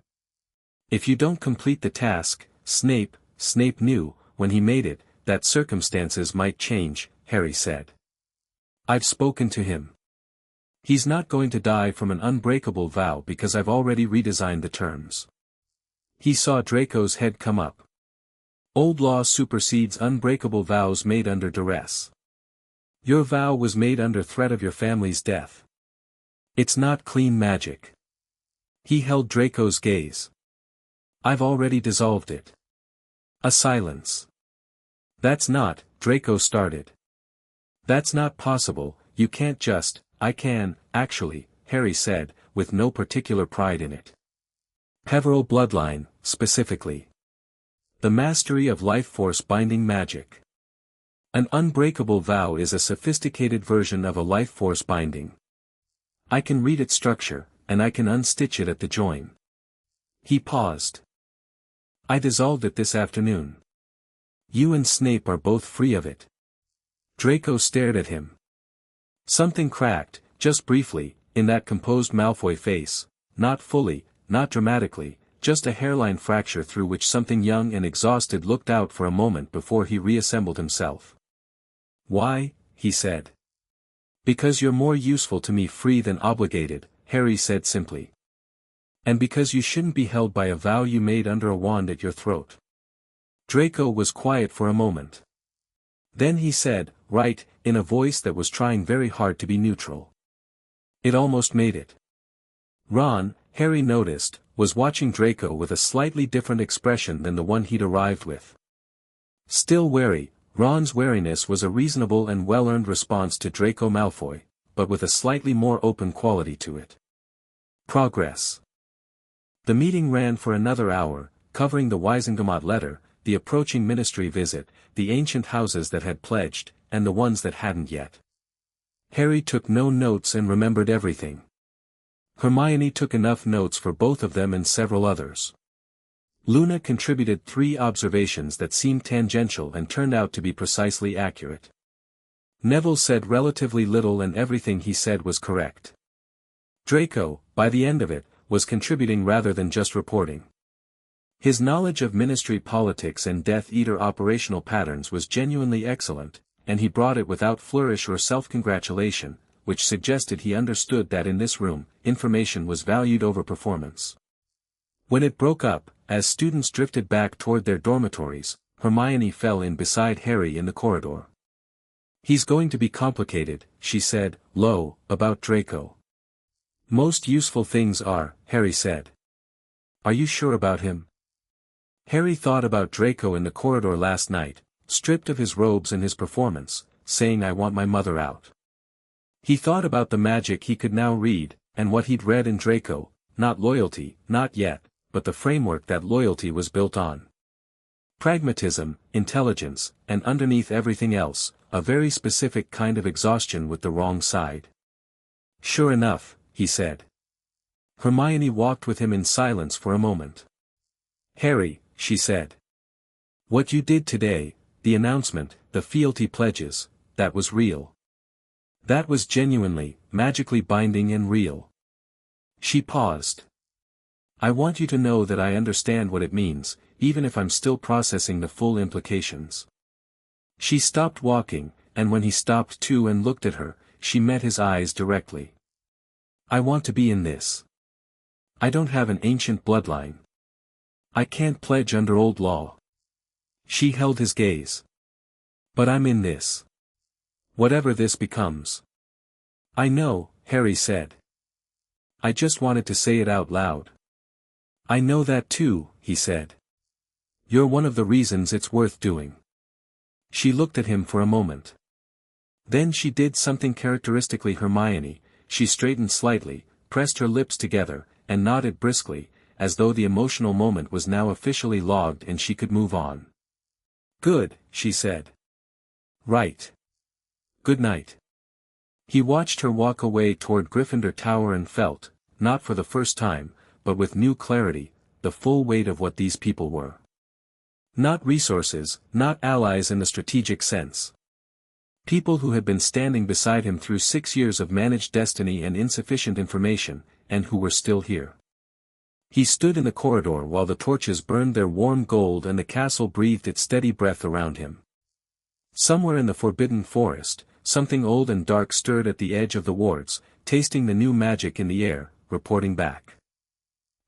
[SPEAKER 1] If you don't complete the task, Snape knew, when he made it, that circumstances might change, Harry said. I've spoken to him. He's not going to die from an unbreakable vow because I've already redesigned the terms. He saw Draco's head come up. Old law supersedes unbreakable vows made under duress. Your vow was made under threat of your family's death. It's not clean magic. He held Draco's gaze. I've already dissolved it. A silence. That's not, Draco started. That's not possible, you can't just, I can, actually, Harry said, with no particular pride in it. Peveril bloodline, specifically. The mastery of life force binding magic. An unbreakable vow is a sophisticated version of a life force binding. I can read its structure, and I can unstitch it at the join. He paused. I dissolved it this afternoon. You and Snape are both free of it. Draco stared at him. Something cracked, just briefly, in that composed Malfoy face, not fully, not dramatically, just a hairline fracture through which something young and exhausted looked out for a moment before he reassembled himself. Why? He said. Because you're more useful to me free than obligated, Harry said simply. And because you shouldn't be held by a vow you made under a wand at your throat. Draco was quiet for a moment. Then he said, right, in a voice that was trying very hard to be neutral. It almost made it. Ron, Harry noticed, was watching Draco with a slightly different expression than the one he'd arrived with. Still wary, Ron's wariness was a reasonable and well-earned response to Draco Malfoy, but with a slightly more open quality to it. Progress. The meeting ran for another hour, covering the Wisengamot letter, the approaching ministry visit, the ancient houses that had pledged, and the ones that hadn't yet. Harry took no notes and remembered everything. Hermione took enough notes for both of them and several others. Luna contributed 3 observations that seemed tangential and turned out to be precisely accurate. Neville said relatively little and everything he said was correct. Draco, by the end of it, was contributing rather than just reporting. His knowledge of ministry politics and Death Eater operational patterns was genuinely excellent, and he brought it without flourish or self-congratulation, which suggested he understood that in this room, information was valued over performance. When it broke up, as students drifted back toward their dormitories, Hermione fell in beside Harry in the corridor. "He's going to be complicated," she said, low, about Draco. "Most useful things are," Harry said. "Are you sure about him?" Harry thought about Draco in the corridor last night, stripped of his robes and his performance, saying "I want my mother out." He thought about the magic he could now read, and what he'd read in Draco, not loyalty, not yet, but the framework that loyalty was built on. Pragmatism, intelligence, and underneath everything else, a very specific kind of exhaustion with the wrong side. "Sure enough," he said. Hermione walked with him in silence for a moment. "Harry," she said. "What you did today, the announcement, the fealty pledges, that was real. That was genuinely, magically binding and real." She paused. "I want you to know that I understand what it means, even if I'm still processing the full implications." She stopped walking, and when he stopped too and looked at her, she met his eyes directly. "I want to be in this. I don't have an ancient bloodline. I can't pledge under old law." She held his gaze. "But I'm in this. Whatever this becomes." "I know," Harry said. "I just wanted to say it out loud." "I know that too," he said. "You're one of the reasons it's worth doing." She looked at him for a moment. Then she did something characteristically Hermione, she straightened slightly, pressed her lips together, and nodded briskly, as though the emotional moment was now officially logged and she could move on. "Good," she said. "Right. Good night." He watched her walk away toward Gryffindor Tower and felt, not for the first time, but with new clarity, the full weight of what these people were. Not resources, not allies in the strategic sense. People who had been standing beside him through 6 years of managed destiny and insufficient information, and who were still here. He stood in the corridor while the torches burned their warm gold and the castle breathed its steady breath around him. Somewhere in the forbidden forest, something old and dark stirred at the edge of the wards, tasting the new magic in the air, reporting back.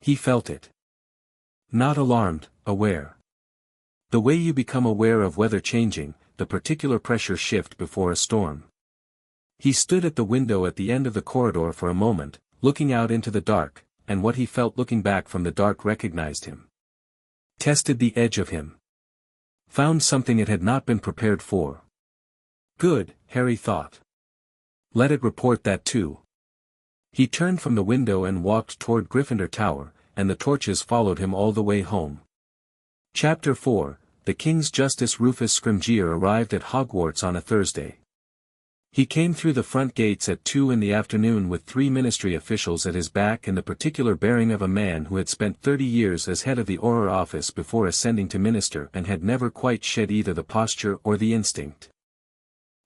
[SPEAKER 1] He felt it. Not alarmed, aware. The way you become aware of weather changing, the particular pressure shift before a storm. He stood at the window at the end of the corridor for a moment, looking out into the dark, and what he felt looking back from the dark recognized him. Tested the edge of him. Found something it had not been prepared for. Good, Harry thought. Let it report that too. He turned from the window and walked toward Gryffindor Tower, and the torches followed him all the way home. Chapter 4, The King's Justice Rufus Scrimgeour arrived at Hogwarts on a Thursday. He came through the front gates at 2 in the afternoon with 3 ministry officials at his back and the particular bearing of a man who had spent 30 years as head of the Auror office before ascending to minister and had never quite shed either the posture or the instinct.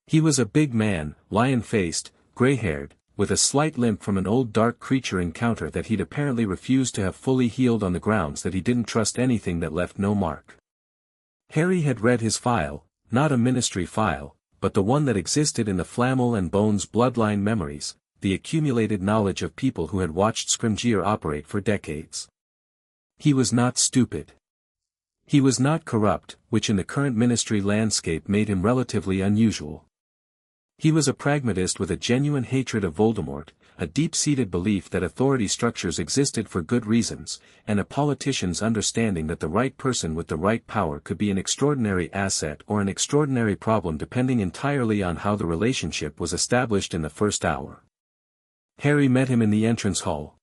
[SPEAKER 1] He was a big man, lion-faced, grey-haired, with a slight limp from an old dark creature encounter that he'd apparently refused to have fully healed on the grounds that he didn't trust anything that left no mark. Harry had read his file, not a ministry file, but the one that existed in the Flamel and Bones bloodline memories, the accumulated knowledge of people who had watched Scrimgeour operate for decades. He was not stupid. He was not corrupt, which in the current ministry landscape made him relatively unusual. He was a pragmatist with a genuine hatred of Voldemort, a deep-seated belief that authority structures existed for good reasons, and a politician's understanding that the right person with the right power could be an extraordinary asset or an extraordinary problem depending entirely on how the relationship was established in the first hour. Harry met him in the entrance hall.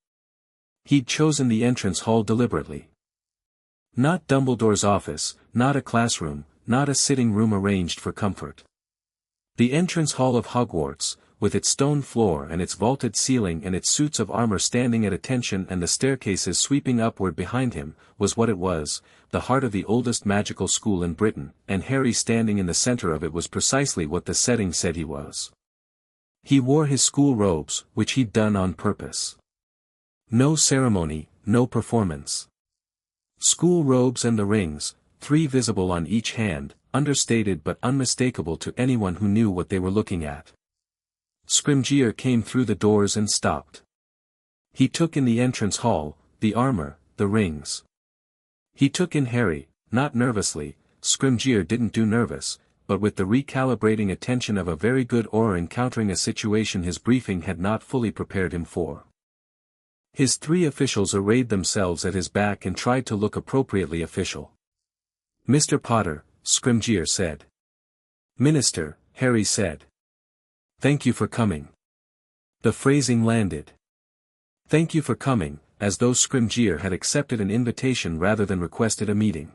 [SPEAKER 1] He'd chosen the entrance hall deliberately. Not Dumbledore's office, not a classroom, not a sitting room arranged for comfort. The entrance hall of Hogwarts, with its stone floor and its vaulted ceiling and its suits of armor standing at attention and the staircases sweeping upward behind him, was what it was, the heart of the oldest magical school in Britain, and Harry standing in the center of it was precisely what the setting said he was. He wore his school robes, which he'd done on purpose. No ceremony, no performance. School robes and the rings, 3 visible on each hand, understated but unmistakable to anyone who knew what they were looking at. Scrimgeour came through the doors and stopped. He took in the entrance hall, the armor, the rings. He took in Harry, not nervously, Scrimgeour didn't do nervous, but with the recalibrating attention of a very good orar encountering a situation his briefing had not fully prepared him for. His 3 officials arrayed themselves at his back and tried to look appropriately official. "Mr. Potter," Scrimgeour said. "Minister," Harry said. "Thank you for coming." The phrasing landed. "Thank you for coming," as though Scrimgeour had accepted an invitation rather than requested a meeting.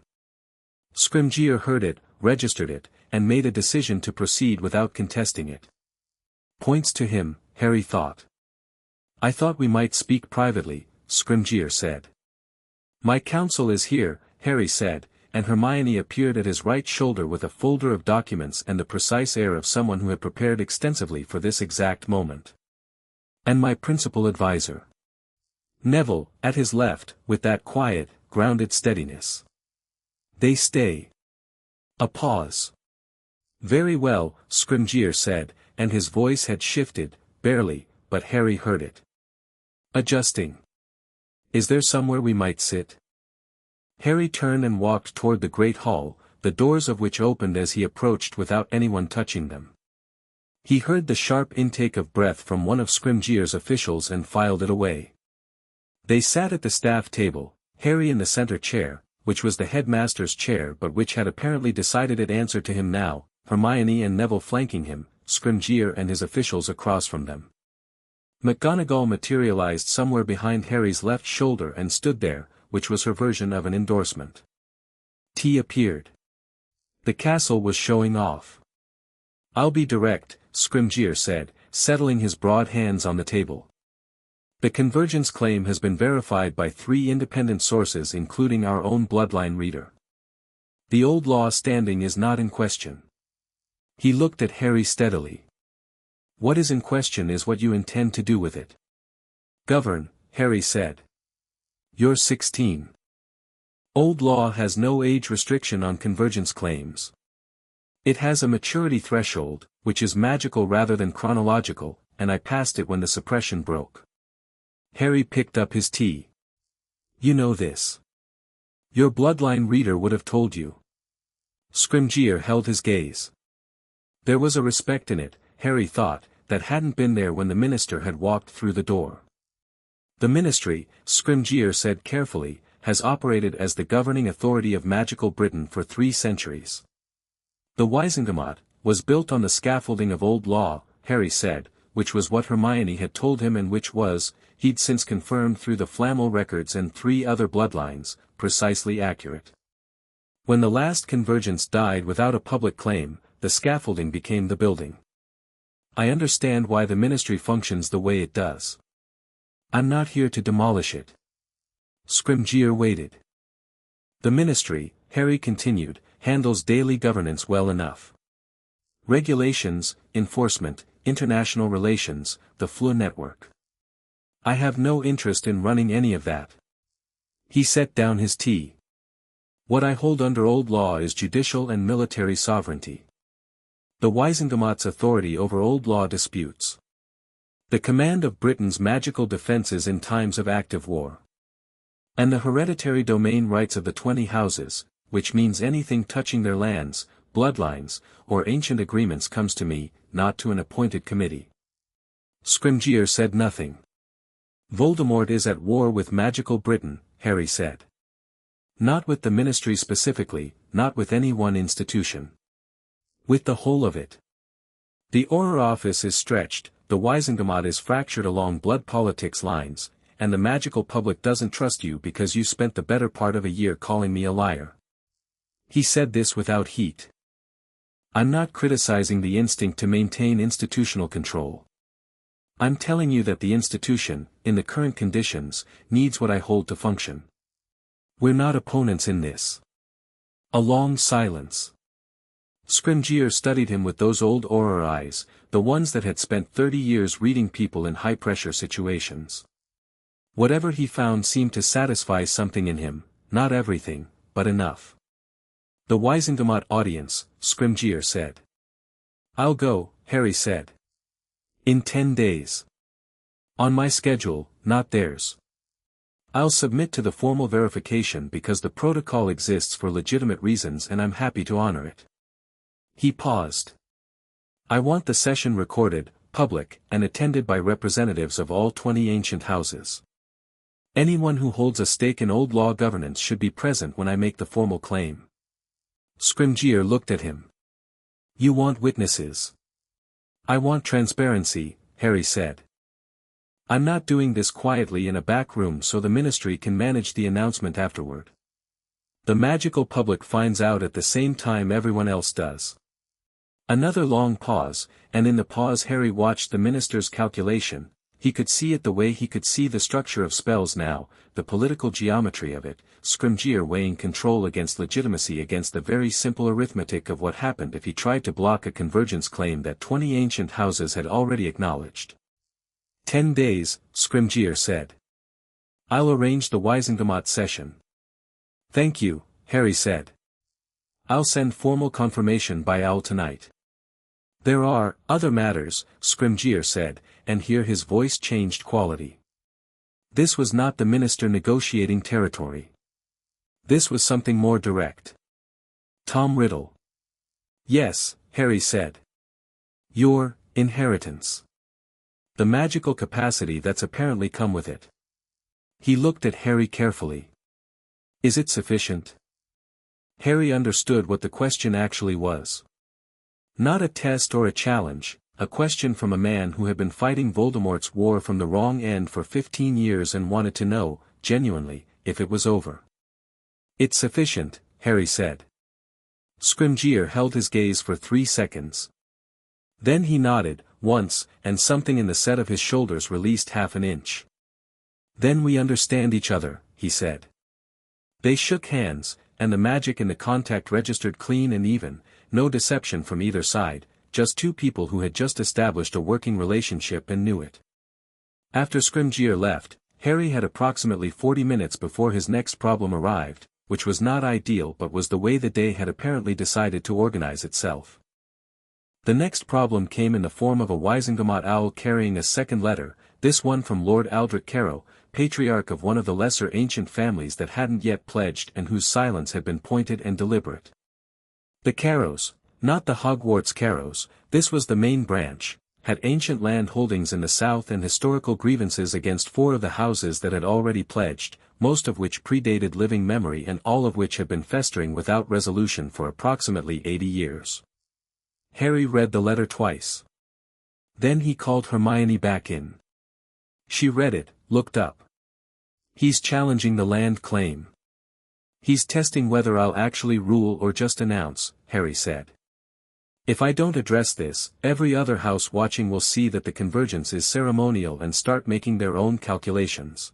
[SPEAKER 1] Scrimgeour heard it, registered it, and made a decision to proceed without contesting it. Points to him, Harry thought. "I thought we might speak privately," Scrimgeour said. "My counsel is here," Harry said, and Hermione appeared at his right shoulder with a folder of documents and the precise air of someone who had prepared extensively for this exact moment. "And my principal advisor." Neville, at his left, with that quiet, grounded steadiness. "They stay." A pause. "Very well," Scrimgeour said, and his voice had shifted, barely, but Harry heard it. "Adjusting. Is there somewhere we might sit?" Harry turned and walked toward the great hall, the doors of which opened as he approached without anyone touching them. He heard the sharp intake of breath from one of Scrimgeour's officials and filed it away. They sat at the staff table, Harry in the center chair, which was the headmaster's chair but which had apparently decided it answered to him now, Hermione and Neville flanking him, Scrimgeour and his officials across from them. McGonagall materialized somewhere behind Harry's left shoulder and stood there, which was her version of an endorsement. Tea appeared. The castle was showing off. "I'll be direct," Scrimgeour said, settling his broad hands on the table. "The convergence claim has been verified by 3 independent sources including our own bloodline reader. The old law standing is not in question." He looked at Harry steadily. "What is in question is what you intend to do with it." "Govern," Harry said. "You're 16. Old law has no age restriction on convergence claims. It has a maturity threshold, which is magical rather than chronological, and I passed it when the suppression broke." Harry picked up his tea. "You know this. Your bloodline reader would have told you." Scrimgeour held his gaze. There was a respect in it, Harry thought, that hadn't been there when the minister had walked through the door. "The Ministry," Scrimgeour said carefully, "has operated as the governing authority of magical Britain for 3 centuries. The Wizengamot was built on the scaffolding of old law," Harry said, which was what Hermione had told him and which was, he'd since confirmed through the Flamel records and 3 other bloodlines, precisely accurate. When the last convergence died without a public claim, the scaffolding became the building. I understand why the Ministry functions the way it does. I'm not here to demolish it." Scrimgeour waited. "The Ministry," Harry continued, "handles daily governance well enough. Regulations, enforcement, international relations, the Fleur network. I have no interest in running any of that." He set down his tea. "What I hold under old law is judicial and military sovereignty. The Wizengamot's authority over old law disputes. The command of Britain's magical defenses in times of active war. And the hereditary domain rights of the 20 houses, which means anything touching their lands, bloodlines, or ancient agreements comes to me, not to an appointed committee. Scrimgeour said nothing. Voldemort is at war with magical Britain, Harry said. Not with the Ministry specifically, not with any one institution. With the whole of it. The Auror office is stretched, the Wisengamot is fractured along blood politics lines, and the magical public doesn't trust you because you spent the better part of a year calling me a liar. He said this without heat. I'm not criticizing the instinct to maintain institutional control. I'm telling you that the institution, in the current conditions, needs what I hold to function. We're not opponents in this. A long silence. Scrimgeour studied him with those old Auror eyes, the ones that had spent 30 years reading people in high-pressure situations. Whatever he found seemed to satisfy something in him, not everything, but enough. The Wisengamot audience, Scrimgeour said. I'll go, Harry said. In 10 days. On my schedule, not theirs. I'll submit to the formal verification because the protocol exists for legitimate reasons and I'm happy to honor it. He paused. I want the session recorded, public, and attended by representatives of all 20 ancient houses. Anyone who holds a stake in old law governance should be present when I make the formal claim. Scrimgeour looked at him. You want witnesses. I want transparency, Harry said. I'm not doing this quietly in a back room so the Ministry can manage the announcement afterward. The magical public finds out at the same time everyone else does. Another long pause, and in the pause Harry watched the minister's calculation. He could see it the way he could see the structure of spells now, the political geometry of it, Scrimgeour weighing control against legitimacy against the very simple arithmetic of what happened if he tried to block a convergence claim that 20 ancient houses had already acknowledged. 10 days, Scrimgeour said. I'll arrange the Wisengamot session. Thank you, Harry said. I'll send formal confirmation by owl tonight. There are other matters, Scrimgeour said, and here his voice changed quality. This was not the minister negotiating territory. This was something more direct. Tom Riddle. Yes, Harry said. Your inheritance. The magical capacity that's apparently come with it. He looked at Harry carefully. Is it sufficient? Harry understood what the question actually was. Not a test or a challenge, a question from a man who had been fighting Voldemort's war from the wrong end for 15 years and wanted to know, genuinely, if it was over. It's sufficient, Harry said. Scrimgeour held his gaze for 3 seconds. Then he nodded, once, and something in the set of his shoulders released half an inch. Then we understand each other, he said. They shook hands, and the magic in the contact registered clean and even, no deception from either side, just two people who had just established a working relationship and knew it. After Scrimgeour left, Harry had approximately 40 minutes before his next problem arrived, which was not ideal but was the way the day had apparently decided to organize itself. The next problem came in the form of a Wisengamot owl carrying a second letter, this one from Lord Aldrich Carrow, patriarch of one of the lesser ancient families that hadn't yet pledged and whose silence had been pointed and deliberate. The Carrows, not the Hogwarts Carrows, this was the main branch, had ancient land holdings in the south and historical grievances against 4 of the houses that had already pledged, most of which predated living memory and all of which had been festering without resolution for approximately 80 years. Harry read the letter twice. Then he called Hermione back in. She read it, looked up. He's challenging the land claim. He's testing whether I'll actually rule or just announce, Harry said. If I don't address this, every other house watching will see that the convergence is ceremonial and start making their own calculations.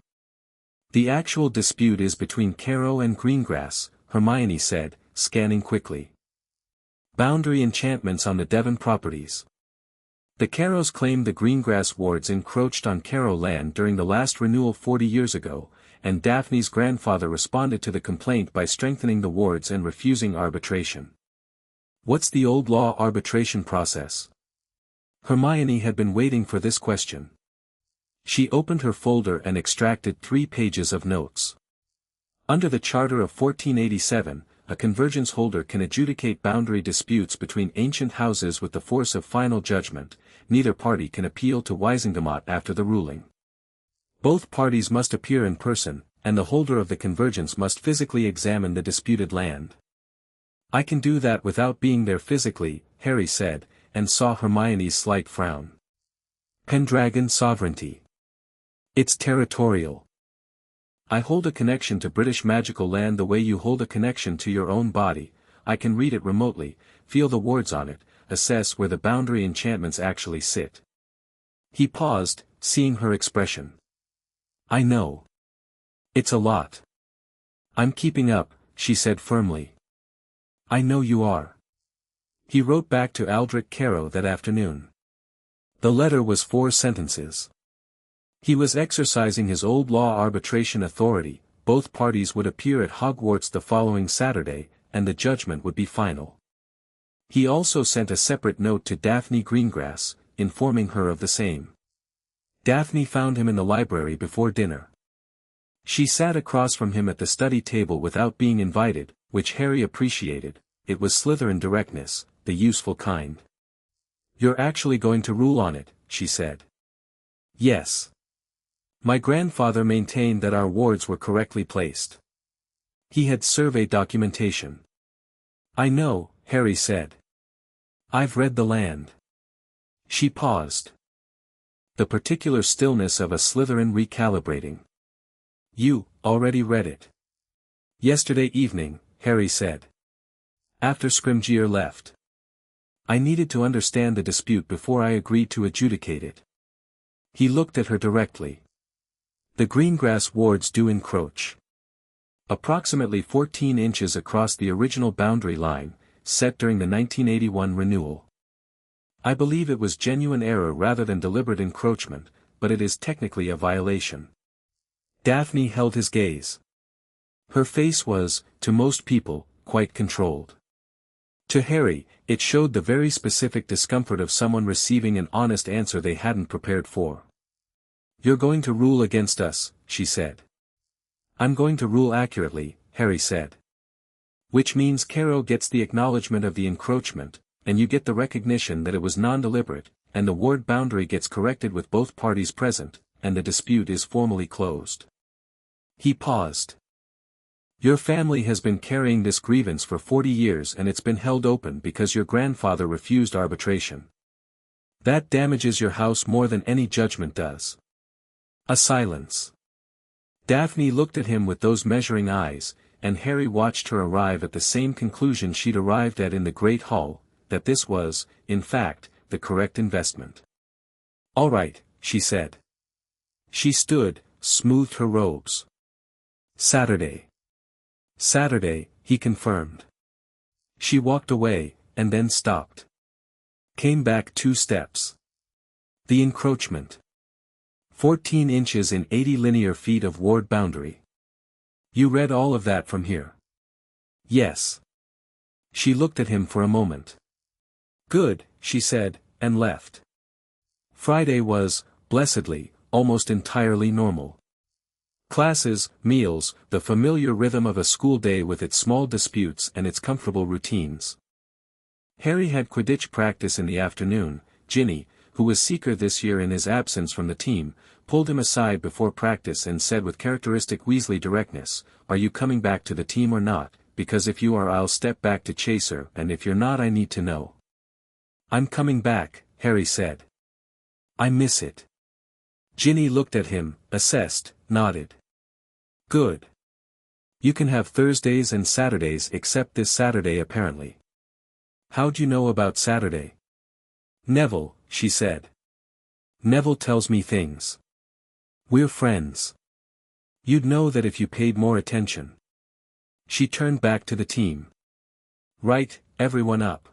[SPEAKER 1] The actual dispute is between Carrow and Greengrass, Hermione said, scanning quickly. Boundary enchantments on the Devon properties. The Carrows claimed the Greengrass wards encroached on Carrow land during the last renewal 40 years ago, and Daphne's grandfather responded to the complaint by strengthening the wards and refusing arbitration. What's the old law arbitration process? Hermione had been waiting for this question. She opened her folder and extracted 3 pages of notes. Under the Charter of 1487, a convergence holder can adjudicate boundary disputes between ancient houses with the force of final judgment, neither party can appeal to Wisingamot after the ruling. Both parties must appear in person, and the holder of the convergence must physically examine the disputed land. I can do that without being there physically, Harry said, and saw Hermione's slight frown. Pendragon sovereignty. It's territorial. I hold a connection to British magical land the way you hold a connection to your own body. I can read it remotely, feel the wards on it, assess where the boundary enchantments actually sit. He paused, seeing her expression. I know. It's a lot. I'm keeping up, she said firmly. I know you are. He wrote back to Aldrich Carrow that afternoon. The letter was 4 sentences. He was exercising his old law arbitration authority, both parties would appear at Hogwarts the following Saturday, and the judgment would be final. He also sent a separate note to Daphne Greengrass, informing her of the same. Daphne found him in the library before dinner. She sat across from him at the study table without being invited, which Harry appreciated. It was Slytherin directness, the useful kind. You're actually going to rule on it, she said. Yes. My grandfather maintained that our wards were correctly placed. He had survey documentation. I know, Harry said. I've read the land. She paused. The particular stillness of a Slytherin recalibrating. You, already read it. Yesterday evening, Harry said. After Scrimgeour left. I needed to understand the dispute before I agreed to adjudicate it. He looked at her directly. The Greengrass wards do encroach. Approximately 14 inches across the original boundary line, set during the 1981 renewal. I believe it was genuine error rather than deliberate encroachment, but it is technically a violation. Daphne held his gaze. Her face was, to most people, quite controlled. To Harry, it showed the very specific discomfort of someone receiving an honest answer they hadn't prepared for. You're going to rule against us, she said. I'm going to rule accurately, Harry said. Which means Carrow gets the acknowledgement of the encroachment, and you get the recognition that it was non-deliberate, and the ward boundary gets corrected with both parties present, and the dispute is formally closed. He paused. Your family has been carrying this grievance for 40 years and it's been held open because your grandfather refused arbitration. That damages your house more than any judgment does. A silence. Daphne looked at him with those measuring eyes, and Harry watched her arrive at the same conclusion she'd arrived at in the Great Hall, that this was, in fact, the correct investment. All right, she said. She stood, smoothed her robes. Saturday. Saturday, he confirmed. She walked away, and then stopped. Came back 2 steps. The encroachment. 14 inches in 80 linear feet of ward boundary. You read all of that from here? Yes. She looked at him for a moment. Good, she said, and left. Friday was, blessedly, almost entirely normal. Classes, meals, the familiar rhythm of a school day with its small disputes and its comfortable routines. Harry had Quidditch practice in the afternoon. Ginny, who was seeker this year in his absence from the team, pulled him aside before practice and said with characteristic Weasley directness, "Are you coming back to the team or not? Because if you are I'll step back to Chaser, and if you're not I need to know." "I'm coming back," Harry said. "I miss it." Ginny looked at him, assessed, nodded. Good. You can have Thursdays and Saturdays except this Saturday apparently. How'd you know about Saturday? Neville, she said. Neville tells me things. We're friends. You'd know that if you paid more attention. She turned back to the team. Right, everyone up.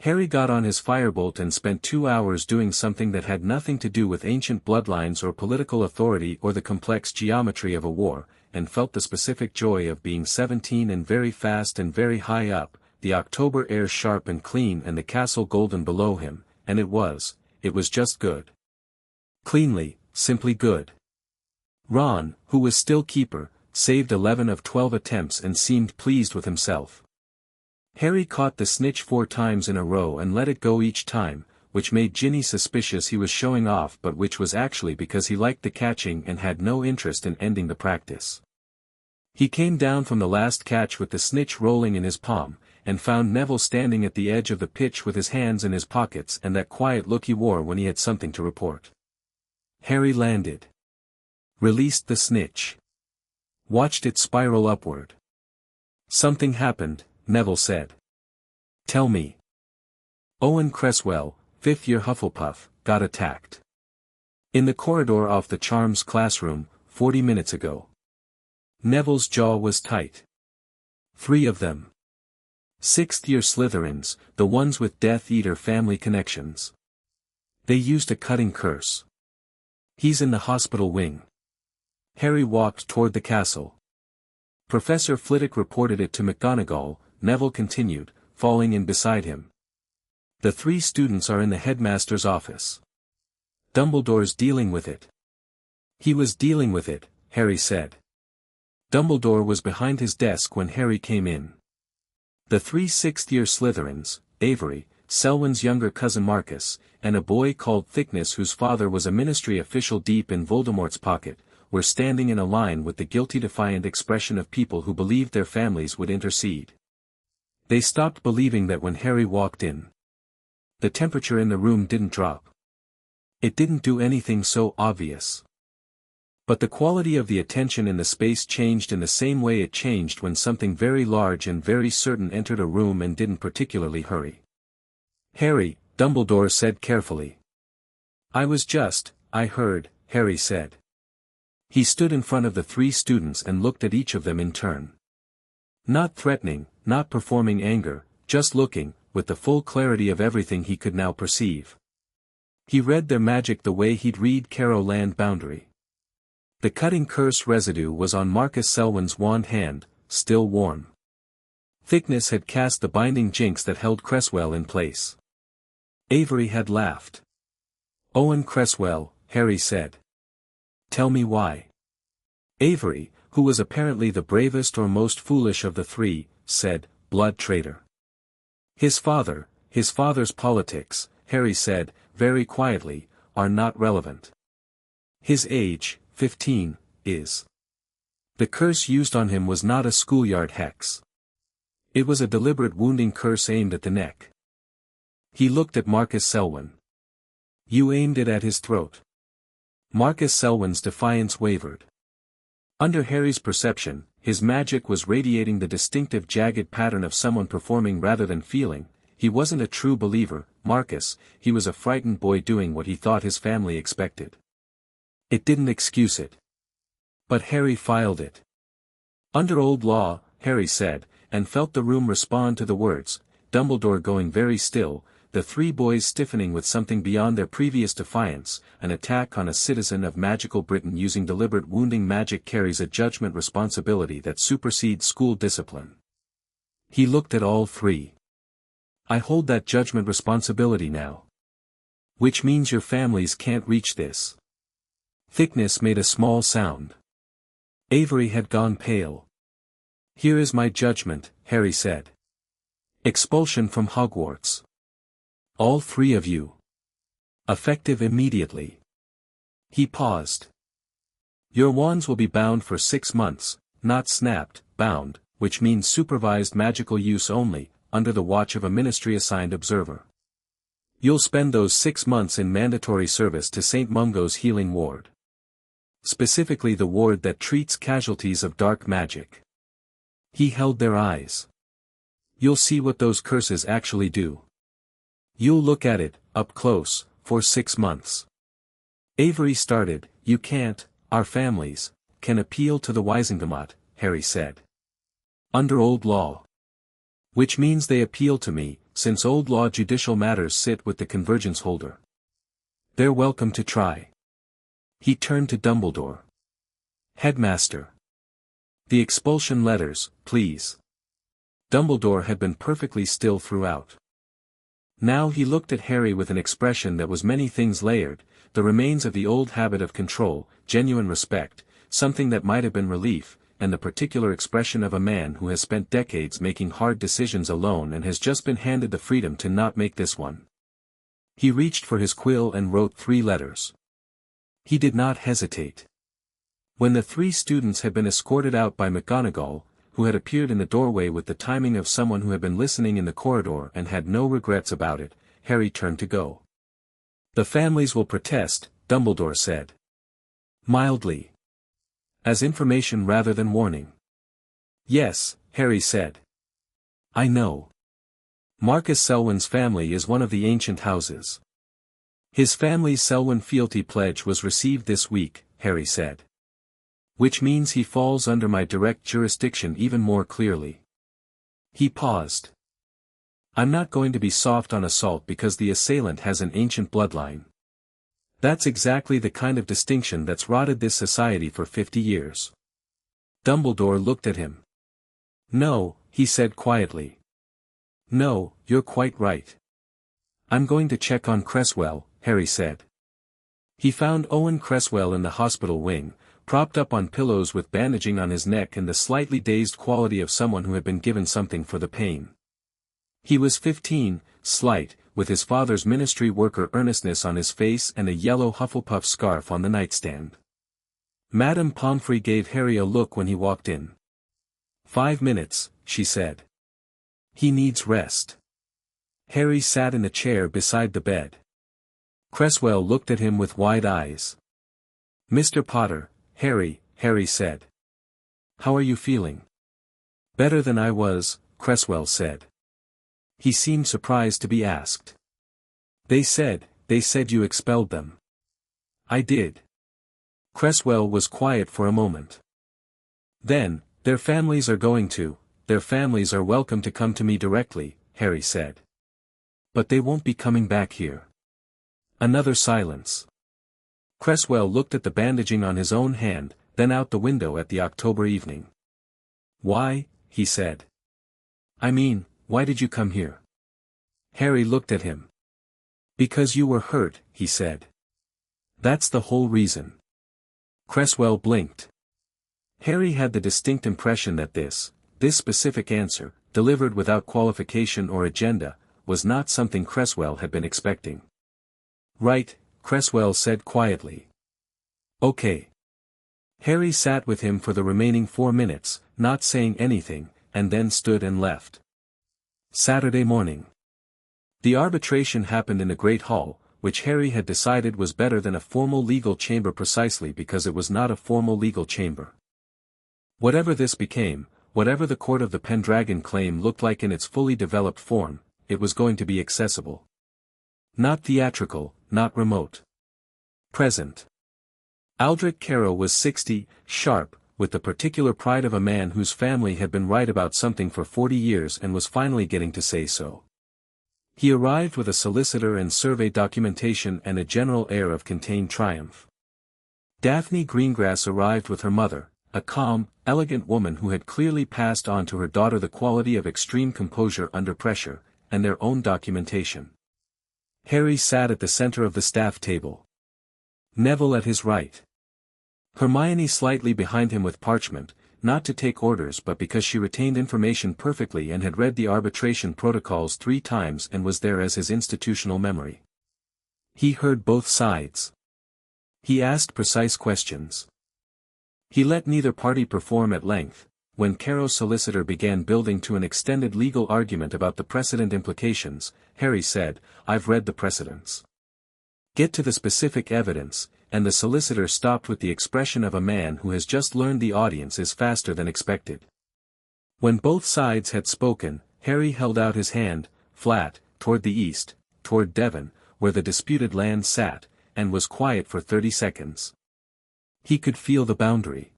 [SPEAKER 1] Harry got on his firebolt and spent 2 hours doing something that had nothing to do with ancient bloodlines or political authority or the complex geometry of a war, and felt the specific joy of being 17 and very fast and very high up, the October air sharp and clean and the castle golden below him, and it was just good. Cleanly, simply good. Ron, who was still keeper, saved 11 of 12 attempts and seemed pleased with himself. Harry caught the snitch 4 times in a row and let it go each time, which made Ginny suspicious he was showing off, but which was actually because he liked the catching and had no interest in ending the practice. He came down from the last catch with the snitch rolling in his palm, and found Neville standing at the edge of the pitch with his hands in his pockets and that quiet look he wore when he had something to report. Harry landed. Released the snitch. Watched it spiral upward. Something happened, Neville said. Tell me. Owen Cresswell, 5th year Hufflepuff, got attacked. In the corridor off the Charms classroom, 40 minutes ago. Neville's jaw was tight. 3 of them. 6th year Slytherins, the ones with Death Eater family connections. They used a cutting curse. He's in the hospital wing. Harry walked toward the castle. Professor Flitwick reported it to McGonagall, Neville continued, falling in beside him. The 3 students are in the headmaster's office. Dumbledore's dealing with it. He was dealing with it, Harry said. Dumbledore was behind his desk when Harry came in. The 3 6th-year Slytherins, Avery, Selwyn's younger cousin Marcus, and a boy called Thickness whose father was a ministry official deep in Voldemort's pocket, were standing in a line with the guilty defiant expression of people who believed their families would intercede. They stopped believing that when Harry walked in. The temperature in the room didn't drop. It didn't do anything so obvious. But the quality of the attention in the space changed in the same way it changed when something very large and very certain entered a room and didn't particularly hurry. Harry, Dumbledore said carefully. I heard, Harry said. He stood in front of the 3 students and looked at each of them in turn. Not threatening, not performing anger, just looking, with the full clarity of everything he could now perceive. He read their magic the way he'd read Carrow Land Boundary. The cutting curse residue was on Marcus Selwyn's wand hand, still warm. Thickness had cast the binding jinx that held Cresswell in place. Avery had laughed. Owen Cresswell, Harry said. Tell me why. Avery, who was apparently the bravest or most foolish of the 3, said, blood traitor. His father's politics, Harry said, very quietly, are not relevant. His age, 15, is. The curse used on him was not a schoolyard hex. It was a deliberate wounding curse aimed at the neck. He looked at Marcus Selwyn. You aimed it at his throat. Marcus Selwyn's defiance wavered. Under Harry's perception, his magic was radiating the distinctive jagged pattern of someone performing rather than feeling. He wasn't a true believer, Marcus, he was a frightened boy doing what he thought his family expected. It didn't excuse it. But Harry filed it. Under old law, Harry said, and felt the room respond to the words, Dumbledore going very still, the 3 boys stiffening with something beyond their previous defiance. An attack on a citizen of magical Britain using deliberate wounding magic carries a judgment responsibility that supersedes school discipline. He looked at all 3. I hold that judgment responsibility now. Which means your families can't reach this. Thickness made a small sound. Avery had gone pale. Here is my judgment, Harry said. Expulsion from Hogwarts. All 3 of you. Effective immediately. He paused. Your wands will be bound for 6 months, not snapped, bound, which means supervised magical use only, under the watch of a ministry-assigned observer. You'll spend those 6 months in mandatory service to St. Mungo's healing ward. Specifically the ward that treats casualties of dark magic. He held their eyes. You'll see what those curses actually do. You'll look at it, up close, for 6 months. Avery started, you can't, our families, can appeal to the Wisingamot, Harry said. Under old law. Which means they appeal to me, since old law judicial matters sit with the convergence holder. They're welcome to try. He turned to Dumbledore. Headmaster. The expulsion letters, please. Dumbledore had been perfectly still throughout. Now he looked at Harry with an expression that was many things layered, the remains of the old habit of control, genuine respect, something that might have been relief, and the particular expression of a man who has spent decades making hard decisions alone and has just been handed the freedom to not make this one. He reached for his quill and wrote 3 letters. He did not hesitate. When the 3 students had been escorted out by McGonagall, who had appeared in the doorway with the timing of someone who had been listening in the corridor and had no regrets about it, Harry turned to go. "The families will protest," Dumbledore said. Mildly. "As information rather than warning." "Yes," Harry said. "I know. Marcus Selwyn's family is one of the ancient houses. His family's Selwyn fealty pledge was received this week," Harry said. "Which means he falls under my direct jurisdiction even more clearly." He paused. "I'm not going to be soft on assault because the assailant has an ancient bloodline. That's exactly the kind of distinction that's rotted this society for 50 years. Dumbledore looked at him. "No," he said quietly. "No, you're quite right. I'm going to check on Cresswell," Harry said. He found Owen Cresswell in the hospital wing, propped up on pillows with bandaging on his neck and the slightly dazed quality of someone who had been given something for the pain. He was 15, slight, with his father's ministry worker earnestness on his face and a yellow Hufflepuff scarf on the nightstand. Madame Pomfrey gave Harry a look when he walked in. "5 minutes," she said. "He needs rest." Harry sat in a chair beside the bed. Cresswell looked at him with wide eyes. "Mr. Potter, Harry said. "How are you feeling?" "Better than I was," Cresswell said. He seemed surprised to be asked. They said you expelled them." "I did." Cresswell was quiet for a moment. "Then, their families are welcome to come to me directly," Harry said. "But they won't be coming back here." Another silence. Cresswell looked at the bandaging on his own hand, then out the window at the October evening. "Why?" he said. "I mean, why did you come here?" Harry looked at him. "Because you were hurt," he said. "That's the whole reason." Cresswell blinked. Harry had the distinct impression that this specific answer, delivered without qualification or agenda, was not something Cresswell had been expecting. "Right," Cresswell said quietly. "Okay." Harry sat with him for the remaining 4 minutes, not saying anything, and then stood and left. Saturday morning. The arbitration happened in the Great Hall, which Harry had decided was better than a formal legal chamber precisely because it was not a formal legal chamber. Whatever this became, whatever the court of the Pendragon claim looked like in its fully developed form, it was going to be accessible. Not theatrical, not remote. Present. Aldrich Carroll was 60, sharp, with the particular pride of a man whose family had been right about something for 40 years and was finally getting to say so. He arrived with a solicitor and survey documentation and a general air of contained triumph. Daphne Greengrass arrived with her mother, a calm, elegant woman who had clearly passed on to her daughter the quality of extreme composure under pressure, and their own documentation. Harry sat at the center of the staff table. Neville at his right. Hermione slightly behind him with parchment, not to take orders but because she retained information perfectly and had read the arbitration protocols 3 times and was there as his institutional memory. He heard both sides. He asked precise questions. He let neither party perform at length. When Carrow's solicitor began building to an extended legal argument about the precedent implications, Harry said, "I've read the precedents. Get to the specific evidence," and the solicitor stopped with the expression of a man who has just learned the audience is faster than expected. When both sides had spoken, Harry held out his hand, flat, toward the east, toward Devon, where the disputed land sat, and was quiet for 30 seconds. He could feel the boundary.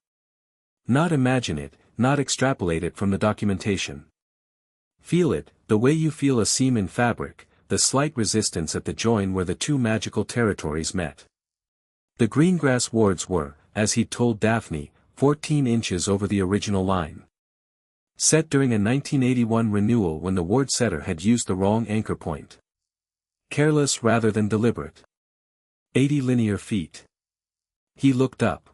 [SPEAKER 1] Not imagine it, not extrapolate it from the documentation. Feel it, the way you feel a seam in fabric, the slight resistance at the join where the 2 magical territories met. The Greengrass wards were, as he'd told Daphne, 14 inches over the original line. Set during a 1981 renewal when the ward setter had used the wrong anchor point. Careless rather than deliberate. 80 linear feet. He looked up.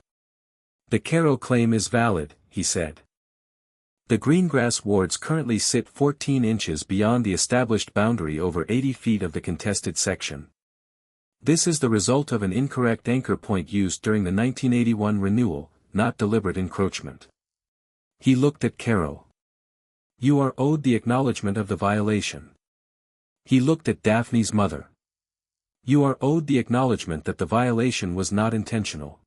[SPEAKER 1] "The Carroll claim is valid," he said. "The Greengrass wards currently sit 14 inches beyond the established boundary over 80 feet of the contested section. This is the result of an incorrect anchor point used during the 1981 renewal, not deliberate encroachment. He looked at Caro. You are owed the acknowledgement of the violation. He looked at Daphne's mother. You are owed the acknowledgement that the violation was not intentional.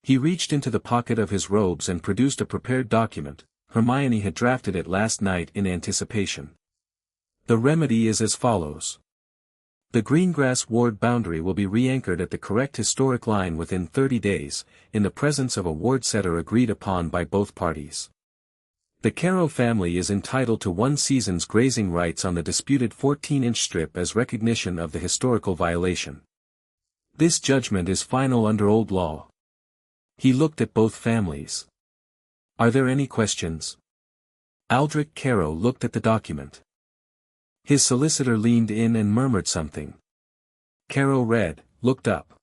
[SPEAKER 1] He reached into the pocket of his robes and produced a prepared document. Hermione had drafted it last night in anticipation. The remedy is as follows. The Greengrass ward boundary will be re-anchored at the correct historic line within 30 days, in the presence of a ward setter agreed upon by both parties. The Caro family is entitled to 1 season's grazing rights on the disputed 14-inch strip as recognition of the historical violation. This judgment is final under old law. He looked at both families. Are there any questions? Aldrich Caro looked at the document. His solicitor leaned in and murmured something. Caro read, looked up.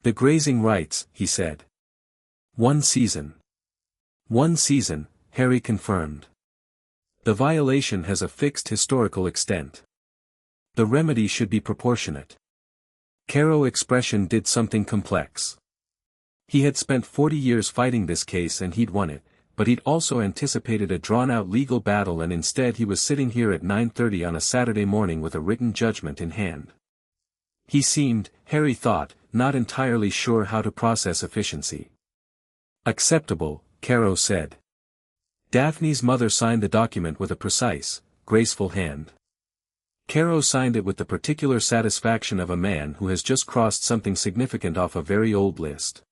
[SPEAKER 1] The grazing rights, he said. 1 season. 1 season, Harry confirmed. The violation has a fixed historical extent. The remedy should be proportionate. Caro's expression did something complex. He had spent 40 years fighting this case and he'd won it, but he'd also anticipated a drawn-out legal battle and instead he was sitting here at 9:30 on a Saturday morning with a written judgment in hand. He seemed, Harry thought, not entirely sure how to process efficiency. Acceptable, Caro said. Daphne's mother signed the document with a precise, graceful hand. Caro signed it with the particular satisfaction of a man who has just crossed something significant off a very old list.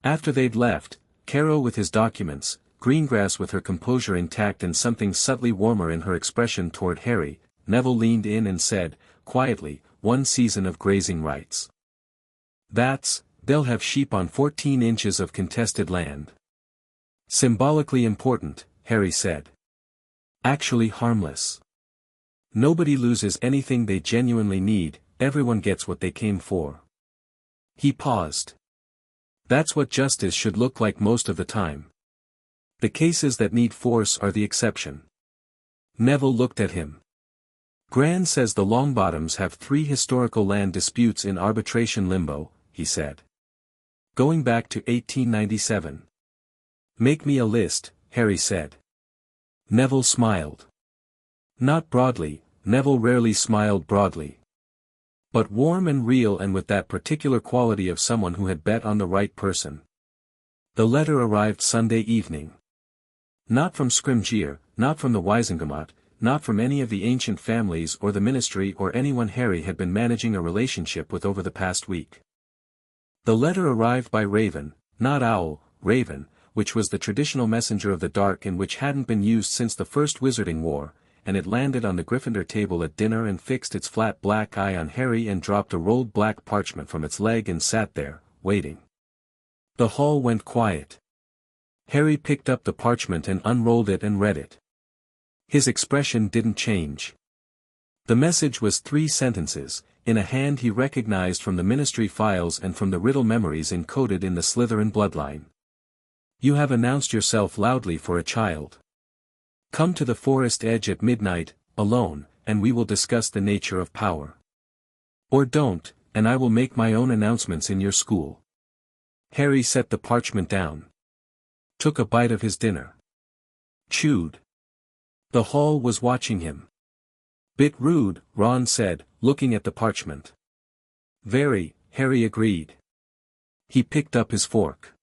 [SPEAKER 1] After they'd left, Caro with his documents, Greengrass with her composure intact and something subtly warmer in her expression toward Harry, Neville leaned in and said, quietly, 1 season of grazing rights. They'll have sheep on 14 inches of contested land. Symbolically important, Harry said. Actually harmless. Nobody loses anything they genuinely need, everyone gets what they came for. He paused. That's what justice should look like most of the time. The cases that need force are the exception. Neville looked at him. Gran says the Longbottoms have 3 historical land disputes in arbitration limbo, he said. Going back to 1897. Make me a list, Harry said. Neville smiled. Not broadly, Neville rarely smiled broadly. But warm and real and with that particular quality of someone who had bet on the right person. The letter arrived Sunday evening. Not from Scrimgeour, not from the Wisengamot, not from any of the ancient families or the ministry or anyone Harry had been managing a relationship with over the past week. The letter arrived by Raven, not Owl, Raven, which was the traditional messenger of the dark and which hadn't been used since the First Wizarding War, and it landed on the Gryffindor table at dinner and fixed its flat black eye on Harry and dropped a rolled black parchment from its leg and sat there, waiting. The hall went quiet. Harry picked up the parchment and unrolled it and read it. His expression didn't change. The message was 3 sentences, in a hand he recognized from the ministry files and from the riddle memories encoded in the Slytherin bloodline. You have announced yourself loudly for a child. Come to the forest edge at midnight, alone, and we will discuss the nature of power. Or don't, and I will make my own announcements in your school. Harry set the parchment down. Took a bite of his dinner. Chewed. The hall was watching him. Bit rude, Ron said, looking at the parchment. Very, Harry agreed. He picked up his fork.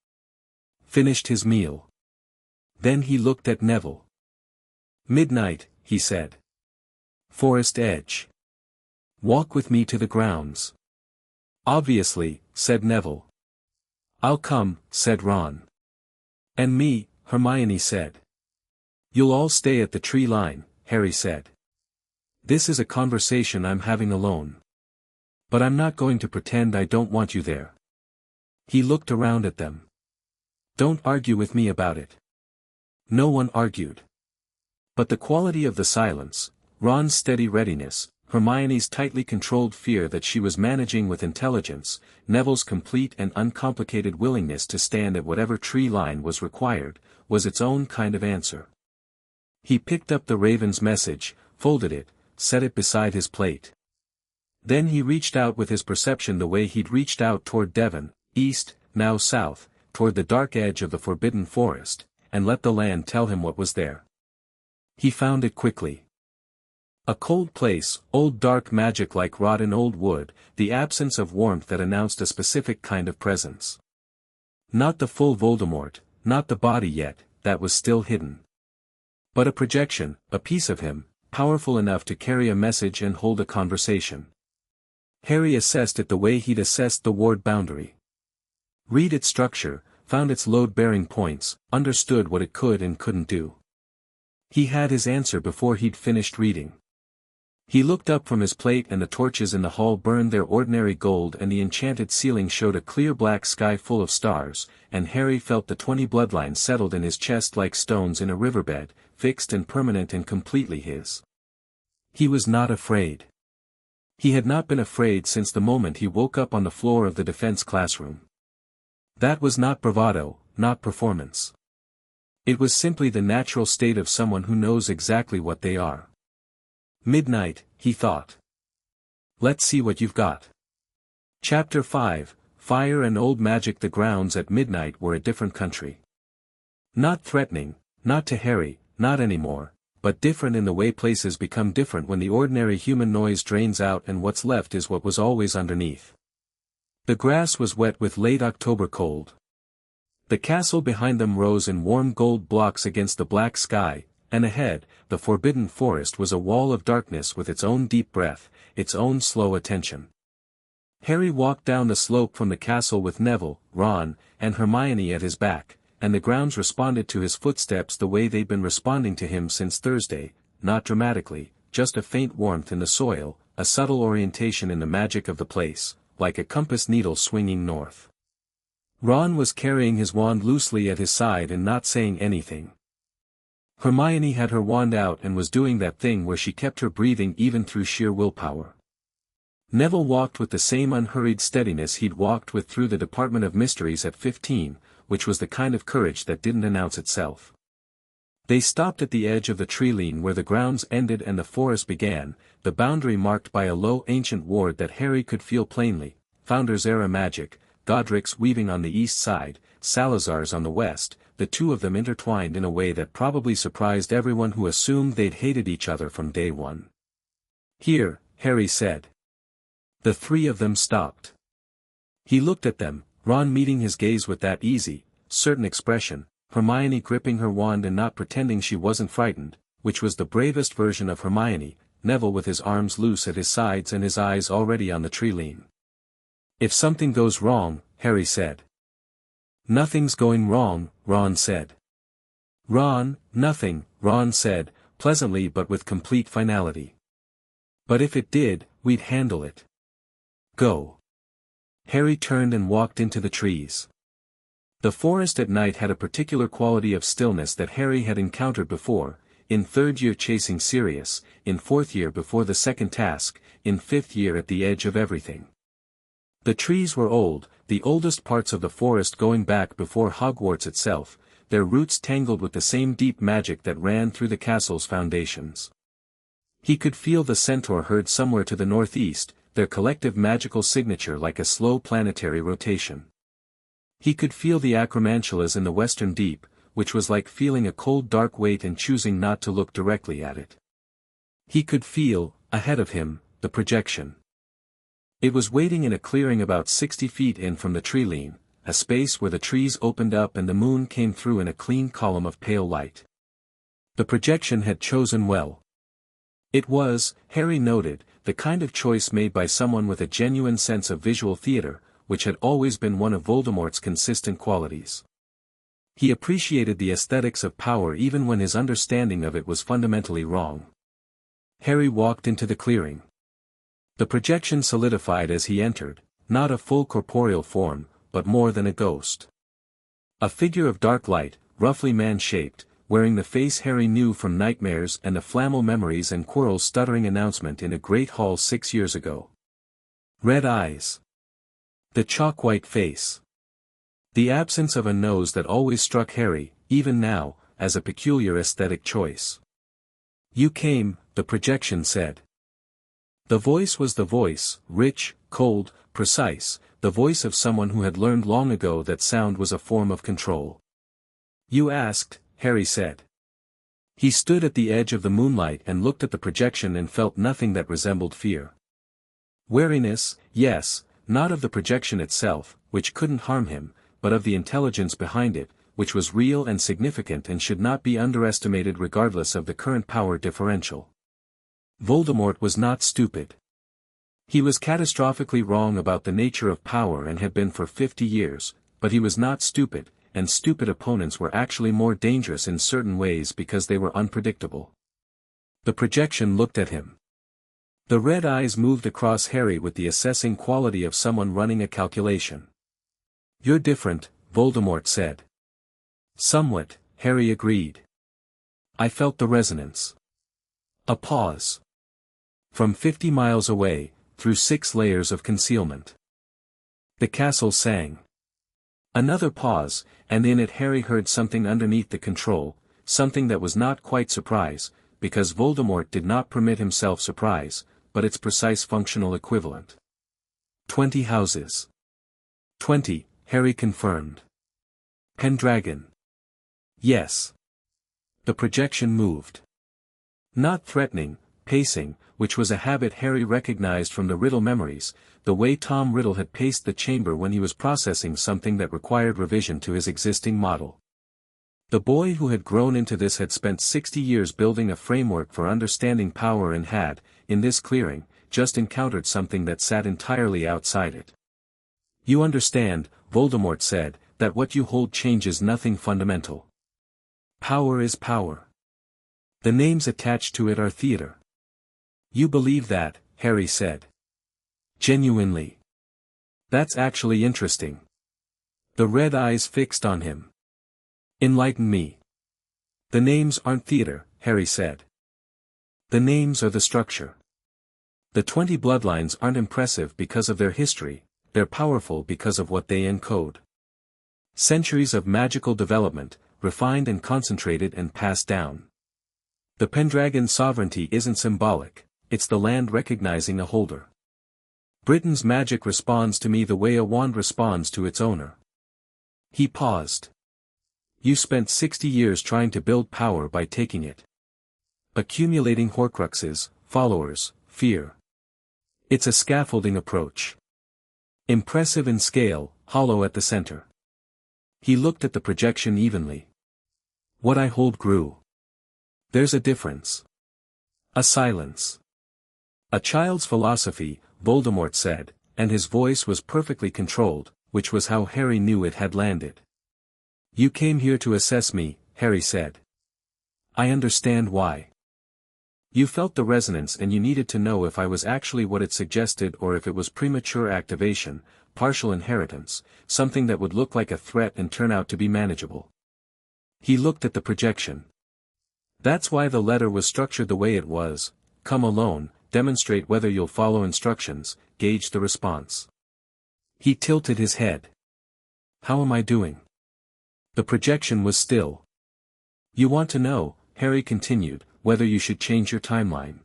[SPEAKER 1] Finished his meal. Then he looked at Neville. Midnight, he said. Forest edge. Walk with me to the grounds. Obviously, said Neville. I'll come, said Ron. And me, Hermione said. You'll all stay at the tree line, Harry said. This is a conversation I'm having alone. But I'm not going to pretend I don't want you there. He looked around at them. Don't argue with me about it. No one argued. But the quality of the silence, Ron's steady readiness, Hermione's tightly controlled fear that she was managing with intelligence, Neville's complete and uncomplicated willingness to stand at whatever tree line was required, was its own kind of answer. He picked up the Raven's message, folded it, set it beside his plate. Then he reached out with his perception the way he'd reached out toward Devon, east, now south, toward the dark edge of the forbidden forest, and let the land tell him what was there. He found it quickly. A cold place, old dark magic like rotten old wood, the absence of warmth that announced a specific kind of presence. Not the full Voldemort, not the body yet, that was still hidden. But a projection, a piece of him, powerful enough to carry a message and hold a conversation. Harry assessed it the way he'd assessed the ward boundary. Read its structure, found its load-bearing points, understood what it could and couldn't do. He had his answer before he'd finished reading. He looked up from his plate and the torches in the hall burned their ordinary gold and the enchanted ceiling showed a clear black sky full of stars, and Harry felt the 20 bloodlines settled in his chest like stones in a riverbed, fixed and permanent and completely his. He was not afraid. He had not been afraid since the moment he woke up on the floor of the defense classroom. That was not bravado, not performance. It was simply the natural state of someone who knows exactly what they are. Midnight, he thought. Let's see what you've got. Chapter 5, Fire and Old Magic. The grounds at midnight were a different country. Not threatening, not to Harry, not anymore, but different in the way places become different when the ordinary human noise drains out and what's left is what was always underneath. The grass was wet with late October cold. The castle behind them rose in warm gold blocks against the black sky, and ahead, the forbidden forest was a wall of darkness with its own deep breath, its own slow attention. Harry walked down the slope from the castle with Neville, Ron, and Hermione at his back, and the grounds responded to his footsteps the way they'd been responding to him since Thursday, not dramatically, just a faint warmth in the soil, a subtle orientation in the magic of the place, like a compass needle swinging north. Ron was carrying his wand loosely at his side and not saying anything. Hermione had her wand out and was doing that thing where she kept her breathing even through sheer willpower. Neville walked with the same unhurried steadiness he'd walked with through the Department of Mysteries at 15, which was the kind of courage that didn't announce itself. They stopped at the edge of the tree line where the grounds ended and the forest began, the boundary marked by a low ancient ward that Harry could feel plainly, Founders-era magic, Godric's weaving on the east side, Salazar's on the west, the two of them intertwined in a way that probably surprised everyone who assumed they'd hated each other from day one. Here, Harry said. The three of them stopped. He looked at them, Ron meeting his gaze with that easy, certain expression, Hermione gripping her wand and not pretending she wasn't frightened, which was the bravest version of Hermione, Neville with his arms loose at his sides and his eyes already on the tree line. If something goes wrong, Harry said. Nothing's going wrong, Ron said. Ron, nothing, Ron said, pleasantly but with complete finality. But if it did, we'd handle it. Go. Harry turned and walked into the trees. The forest at night had a particular quality of stillness that Harry had encountered before, in third year chasing Sirius, in fourth year before the second task, in fifth year at the edge of everything. The trees were old, the oldest parts of the forest going back before Hogwarts itself, their roots tangled with the same deep magic that ran through the castle's foundations. He could feel the centaur herd somewhere to the northeast, their collective magical signature like a slow planetary rotation. He could feel the acromantulas in the western deep, which was like feeling a cold dark weight and choosing not to look directly at it. He could feel, ahead of him, the projection. It was waiting in a clearing about 60 feet in from the tree line, a space where the trees opened up and the moon came through in a clean column of pale light. The projection had chosen well. It was, Harry noted, the kind of choice made by someone with a genuine sense of visual theater, which had always been one of Voldemort's consistent qualities. He appreciated the aesthetics of power even when his understanding of it was fundamentally wrong. Harry walked into the clearing. The projection solidified as he entered, not a full corporeal form, but more than a ghost. A figure of dark light, roughly man-shaped, wearing the face Harry knew from nightmares and the Flammel memories and Quirrell's stuttering announcement in a great hall 6 years ago. Red eyes. The chalk-white face. The absence of a nose that always struck Harry, even now, as a peculiar aesthetic choice. You came, the projection said. The voice was the voice, rich, cold, precise, the voice of someone who had learned long ago that sound was a form of control. "You asked," Harry said. He stood at the edge of the moonlight and looked at the projection and felt nothing that resembled fear. Wariness, yes, not of the projection itself, which couldn't harm him, but of the intelligence behind it, which was real and significant and should not be underestimated regardless of the current power differential. Voldemort was not stupid. He was catastrophically wrong about the nature of power and had been for 50 years, but he was not stupid, and stupid opponents were actually more dangerous in certain ways because they were unpredictable. The projection looked at him. The red eyes moved across Harry with the assessing quality of someone running a calculation. "You're different," Voldemort said. "Somewhat," Harry agreed. "I felt the resonance." A pause. From 50 miles away, through 6 layers of concealment. The castle sang. Another pause, and in it Harry heard something underneath the control, something that was not quite surprise, because Voldemort did not permit himself surprise, but its precise functional equivalent. 20 houses. 20, Harry confirmed. Pendragon. Yes. The projection moved. Not threatening, pacing, which was a habit Harry recognized from the Riddle memories, the way Tom Riddle had paced the chamber when he was processing something that required revision to his existing model. The boy who had grown into this had spent 60 years building a framework for understanding power and had, in this clearing, just encountered something that sat entirely outside it. "You understand," Voldemort said, "that what you hold changes nothing fundamental. Power is power. The names attached to it are theater." "You believe that," Harry said. "Genuinely. That's actually interesting." The red eyes fixed on him. "Enlighten me." "The names aren't theater," Harry said. "The names are the structure. The 20 bloodlines aren't impressive because of their history, they're powerful because of what they encode. Centuries of magical development, refined and concentrated and passed down. The Pendragon sovereignty isn't symbolic, it's the land recognizing a holder. Britain's magic responds to me the way a wand responds to its owner." He paused. "You spent 60 years trying to build power by taking it. Accumulating Horcruxes, followers, fear. It's a scaffolding approach. Impressive in scale, hollow at the center." He looked at the projection evenly. "What I hold grew. There's a difference." A silence. "A child's philosophy," Voldemort said, and his voice was perfectly controlled, which was how Harry knew it had landed. "You came here to assess me," Harry said. "I understand why. You felt the resonance and you needed to know if I was actually what it suggested or if it was premature activation, partial inheritance, something that would look like a threat and turn out to be manageable." He looked at the projection. "That's why the letter was structured the way it was: come alone, demonstrate whether you'll follow instructions, gauge the response." He tilted his head. "How am I doing?" The projection was still. "You want to know," Harry continued, "whether you should change your timeline.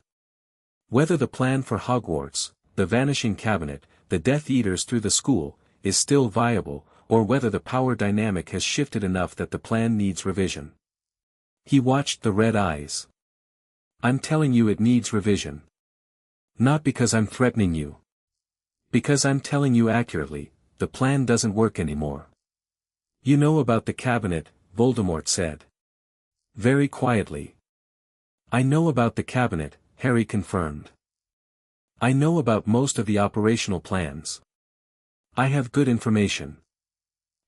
[SPEAKER 1] Whether the plan for Hogwarts, the Vanishing Cabinet, the Death Eaters through the school, is still viable, or whether the power dynamic has shifted enough that the plan needs revision." He watched the red eyes. "I'm telling you it needs revision. Not because I'm threatening you. Because I'm telling you accurately, the plan doesn't work anymore." "You know about the cabinet," Voldemort said. Very quietly. "I know about the cabinet," Harry confirmed. "I know about most of the operational plans. I have good information."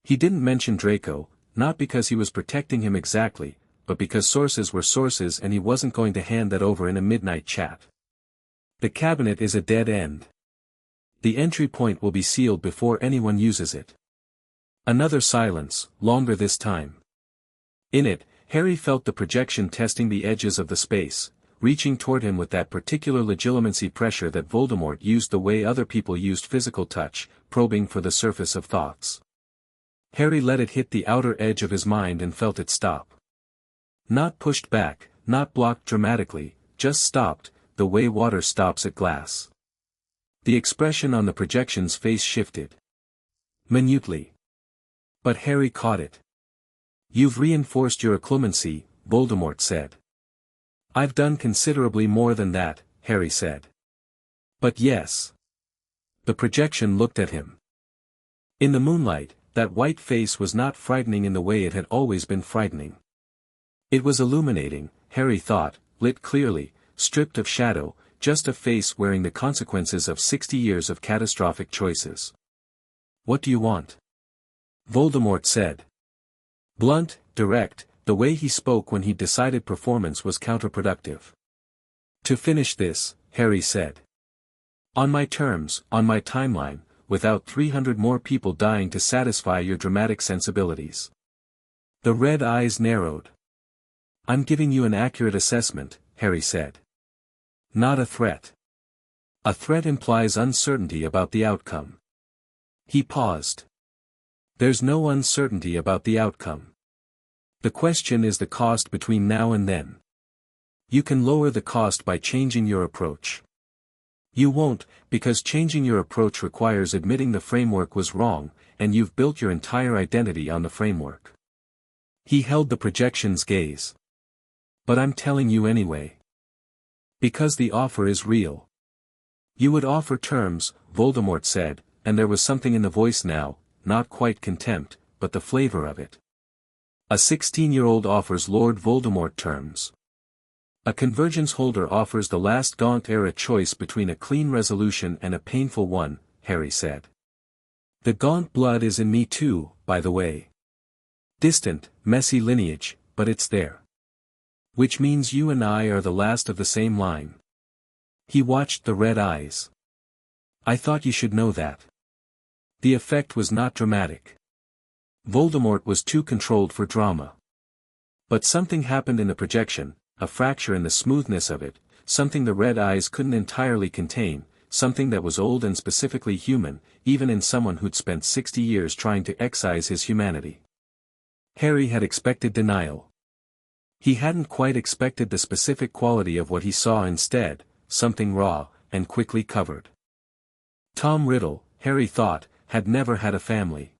[SPEAKER 1] He didn't mention Draco, not because he was protecting him exactly, but because sources were sources and he wasn't going to hand that over in a midnight chat. "The cabinet is a dead end. The entry point will be sealed before anyone uses it." Another silence, longer this time. In it, Harry felt the projection testing the edges of the space, reaching toward him with that particular legitimacy pressure that Voldemort used the way other people used physical touch, probing for the surface of thoughts. Harry let it hit the outer edge of his mind and felt it stop. Not pushed back, not blocked dramatically, just stopped, the way water stops at glass. The expression on the projection's face shifted minutely. But Harry caught it. "You've reinforced your occlumency," Voldemort said. "I've done considerably more than that," Harry said. "But yes." The projection looked at him. In the moonlight, that white face was not frightening in the way it had always been frightening. It was illuminating, Harry thought, lit clearly, stripped of shadow, just a face wearing the consequences of 60 years of catastrophic choices. "What do you want?" Voldemort said. Blunt, direct, the way he spoke when he decided performance was counterproductive. "To finish this," Harry said. "On my terms, on my timeline, without 300 more people dying to satisfy your dramatic sensibilities." The red eyes narrowed. "I'm giving you an accurate assessment," Harry said. "Not a threat. A threat implies uncertainty about the outcome." He paused. "There's no uncertainty about the outcome. The question is the cost between now and then. You can lower the cost by changing your approach. You won't, because changing your approach requires admitting the framework was wrong, and you've built your entire identity on the framework." He held the projection's gaze. "But I'm telling you anyway. Because the offer is real." "You would offer terms," Voldemort said, and there was something in the voice now, not quite contempt, but the flavor of it. "A 16-year-old offers Lord Voldemort terms. A convergence holder offers the last Gaunt-era choice between a clean resolution and a painful one," Harry said. "The Gaunt blood is in me too, by the way. Distant, messy lineage, but it's there. Which means you and I are the last of the same line." He watched the red eyes. "I thought you should know that." The effect was not dramatic. Voldemort was too controlled for drama. But something happened in the projection, a fracture in the smoothness of it, something the red eyes couldn't entirely contain, something that was old and specifically human, even in someone who'd spent 60 years trying to excise his humanity. Harry had expected denial. He hadn't quite expected the specific quality of what he saw instead, something raw, and quickly covered. Tom Riddle, Harry thought, had never had a family.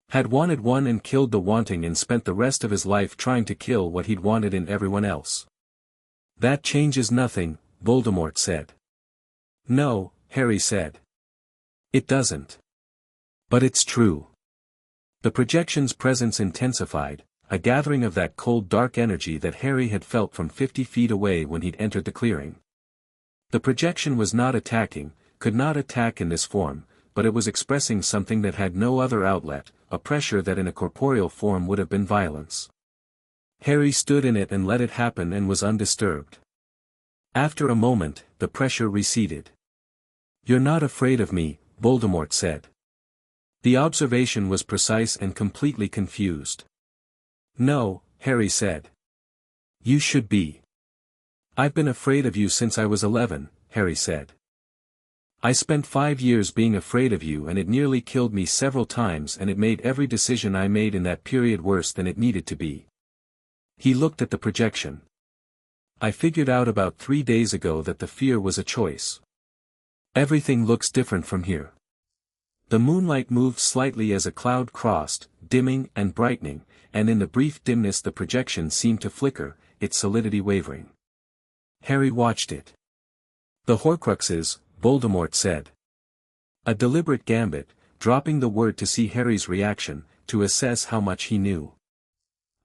[SPEAKER 1] Had wanted one and killed the wanting and spent the rest of his life trying to kill what he'd wanted in everyone else. "That changes nothing," Voldemort said. "No," Harry said. "It doesn't. But it's true." The projection's presence intensified, a gathering of that cold dark energy that Harry had felt from 50 feet away when he'd entered the clearing. The projection was not attacking, could not attack in this form, but it was expressing something that had no other outlet, a pressure that in a corporeal form would have been violence. Harry stood in it and let it happen and was undisturbed. After a moment, the pressure receded. "You're not afraid of me," Voldemort said. The observation was precise and completely confused. "No," Harry said. "You should be." "I've been afraid of you since I was 11, Harry said. "I spent 5 years being afraid of you and it nearly killed me several times and it made every decision I made in that period worse than it needed to be." He looked at the projection. "I figured out about 3 days ago that the fear was a choice. Everything looks different from here." The moonlight moved slightly as a cloud crossed, dimming and brightening, and in the brief dimness the projection seemed to flicker, its solidity wavering. Harry watched it. "The Horcruxes," Voldemort said. A deliberate gambit, dropping the word to see Harry's reaction, to assess how much he knew.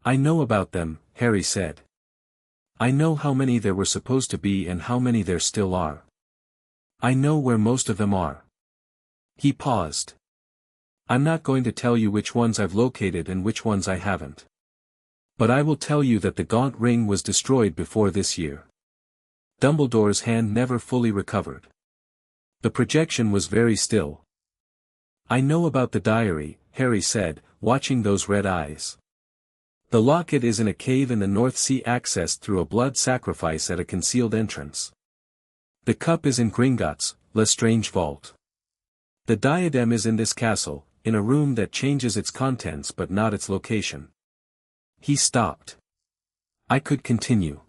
[SPEAKER 1] "I know about them," Harry said. "I know how many there were supposed to be and how many there still are. I know where most of them are." He paused. "I'm not going to tell you which ones I've located and which ones I haven't. But I will tell you that the Gaunt Ring was destroyed before this year. Dumbledore's hand never fully recovered." The projection was very still. "I know about the diary," Harry said, watching those red eyes. "The locket is in a cave in the North Sea accessed through a blood sacrifice at a concealed entrance. The cup is in Gringotts, Lestrange vault. The diadem is in this castle, in a room that changes its contents but not its location." He stopped. I could continue.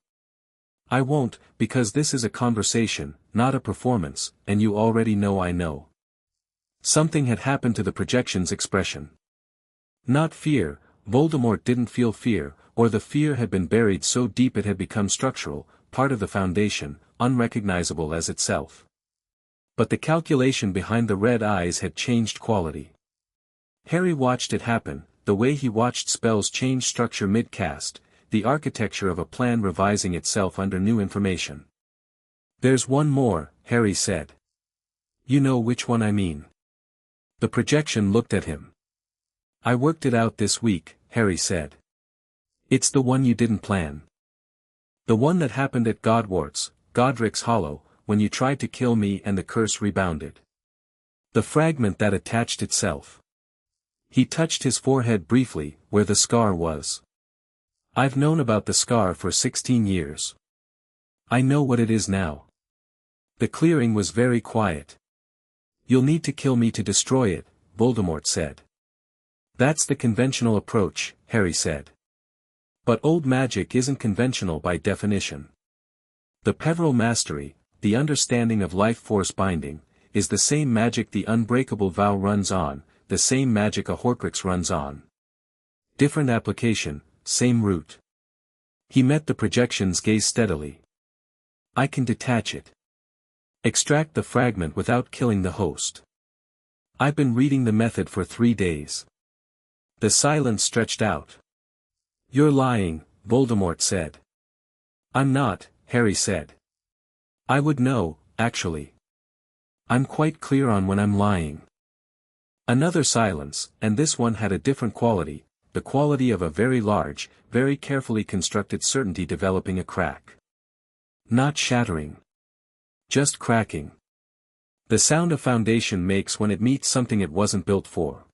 [SPEAKER 1] I won't, because this is a conversation, not a performance, and you already know I know. Something had happened to the projection's expression. Not fear, Voldemort didn't feel fear, or the fear had been buried so deep it had become structural, part of the foundation, unrecognizable as itself. But the calculation behind the red eyes had changed quality. Harry watched it happen, the way he watched spells change structure mid-cast, the architecture of a plan revising itself under new information. There's one more, Harry said. You know which one I mean. The projection looked at him. I worked it out this week, Harry said. It's the one you didn't plan. The one that happened at Godric's Hollow, when you tried to kill me and the curse rebounded. The fragment that attached itself. He touched his forehead briefly, where the scar was. I've known about the scar for 16 years. I know what it is now. The clearing was very quiet. You'll need to kill me to destroy it, Voldemort said. That's the conventional approach, Harry said. But old magic isn't conventional by definition. The Peveril mastery, the understanding of life force binding, is the same magic the unbreakable vow runs on, the same magic a Horcrux runs on. Different application, same root. He met the projection's gaze steadily. I can detach it. Extract the fragment without killing the host. I've been reading the method for 3 days. The silence stretched out. You're lying, Voldemort said. I'm not, Harry said. I would know, actually. I'm quite clear on when I'm lying. Another silence, and this one had a different quality, the quality of a very large, very carefully constructed certainty developing a crack. Not shattering. Just cracking. The sound a foundation makes when it meets something it wasn't built for.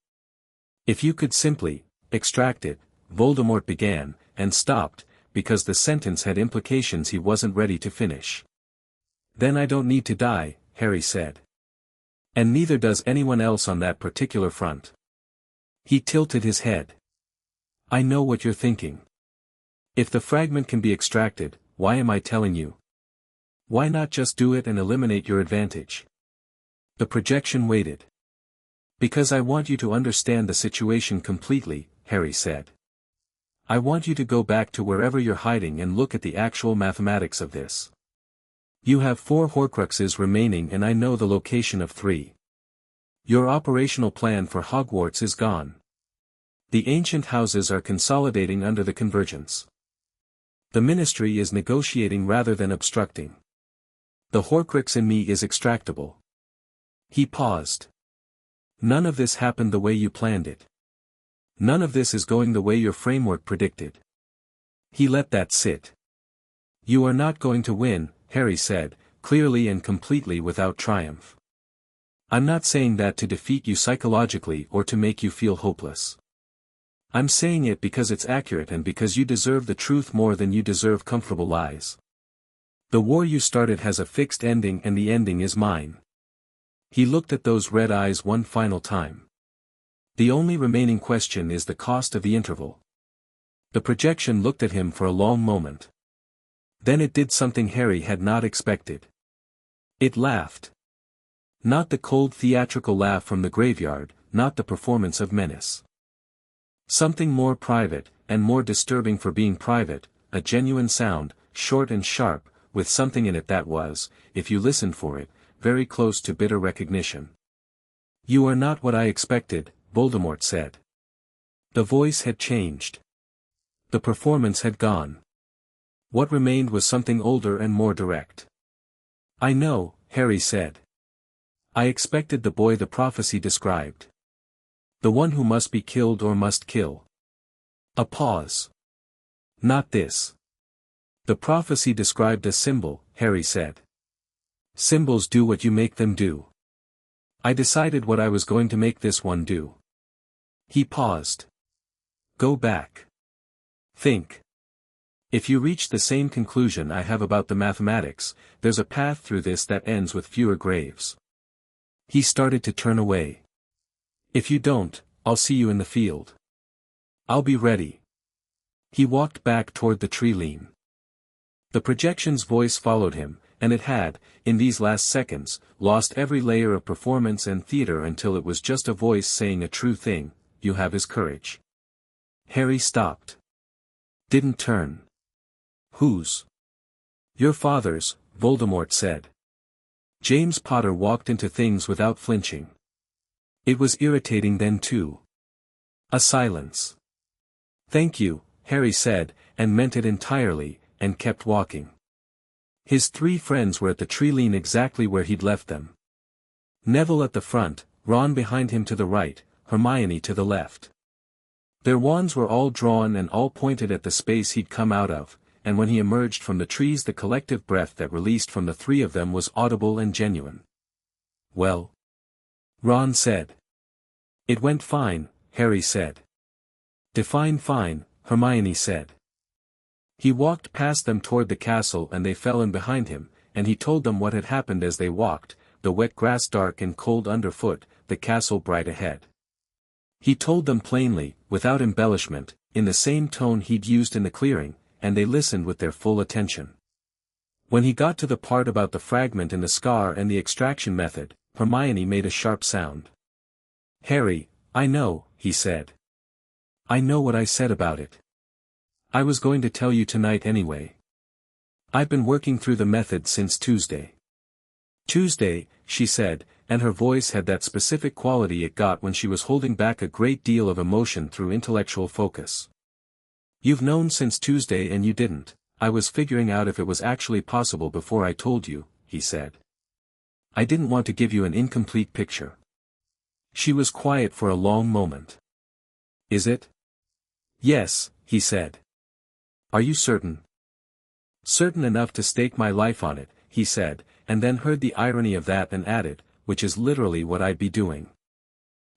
[SPEAKER 1] If you could simply extract it, Voldemort began, and stopped, because the sentence had implications he wasn't ready to finish. Then I don't need to die, Harry said. And neither does anyone else on that particular front. He tilted his head. I know what you're thinking. If the fragment can be extracted, why am I telling you? Why not just do it and eliminate your advantage? The projection waited. Because I want you to understand the situation completely, Harry said. I want you to go back to wherever you're hiding and look at the actual mathematics of this. You have 4 Horcruxes remaining and I know the location of 3. Your operational plan for Hogwarts is gone. The ancient houses are consolidating under the convergence. The ministry is negotiating rather than obstructing. The Horcrux in me is extractable. He paused. None of this happened the way you planned it. None of this is going the way your framework predicted. He let that sit. You are not going to win, Harry said, clearly and completely without triumph. I'm not saying that to defeat you psychologically or to make you feel hopeless. I'm saying it because it's accurate and because you deserve the truth more than you deserve comfortable lies. The war you started has a fixed ending and the ending is mine. He looked at those red eyes one final time. The only remaining question is the cost of the interval. The projection looked at him for a long moment. Then it did something Harry had not expected. It laughed. Not the cold theatrical laugh from the graveyard, not the performance of menace. Something more private, and more disturbing for being private, a genuine sound, short and sharp, with something in it that was, if you listened for it, very close to bitter recognition. You are not what I expected, Voldemort said. The voice had changed. The performance had gone. What remained was something older and more direct. I know, Harry said. I expected the boy the prophecy described. The one who must be killed or must kill. A pause. Not this. The prophecy described a symbol, Harry said. Symbols do what you make them do. I decided what I was going to make this one do. He paused. Go back. Think. If you reach the same conclusion I have about the mathematics, there's a path through this that ends with fewer graves. He started to turn away. If you don't, I'll see you in the field. I'll be ready. He walked back toward the tree line. The projection's voice followed him, and it had, in these last seconds, lost every layer of performance and theater until it was just a voice saying a true thing: you have his courage. Harry stopped. Didn't turn. Whose? Your father's, Voldemort said. James Potter walked into things without flinching. It was irritating then too. A silence. Thank you, Harry said, and meant it entirely, and kept walking. His three friends were at the tree-line exactly where he'd left them. Neville at the front, Ron behind him to the right, Hermione to the left. Their wands were all drawn and all pointed at the space he'd come out of, and when he emerged from the trees the collective breath that released from the three of them was audible and genuine. Well? Ron said. It went fine, Harry said. Define fine, Hermione said. He walked past them toward the castle and they fell in behind him, and he told them what had happened as they walked, the wet grass dark and cold underfoot, the castle bright ahead. He told them plainly, without embellishment, in the same tone he'd used in the clearing, and they listened with their full attention. When he got to the part about the fragment in the scar and the extraction method, Hermione made a sharp sound. Harry, I know, he said. I know what I said about it. I was going to tell you tonight anyway. I've been working through the method since Tuesday. Tuesday, she said, and her voice had that specific quality it got when she was holding back a great deal of emotion through intellectual focus. You've known since Tuesday and you didn't. I was figuring out if it was actually possible before I told you, he said. I didn't want to give you an incomplete picture. She was quiet for a long moment. Is it? Yes, he said. Are you certain? Certain enough to stake my life on it, he said, and then heard the irony of that and added, which is literally what I'd be doing.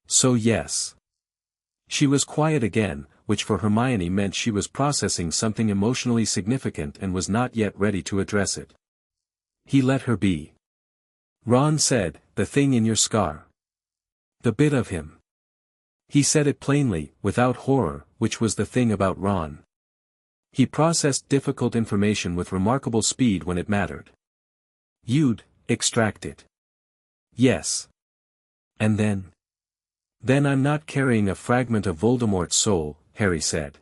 [SPEAKER 1] So yes. She was quiet again, which for Hermione meant she was processing something emotionally significant and was not yet ready to address it. He let her be. Ron said, the thing in your scar. The bit of him. He said it plainly, without horror, which was the thing about Ron. He processed difficult information with remarkable speed when it mattered. You'd extract it. Yes. And then? Then I'm not carrying a fragment of Voldemort's soul, Harry said.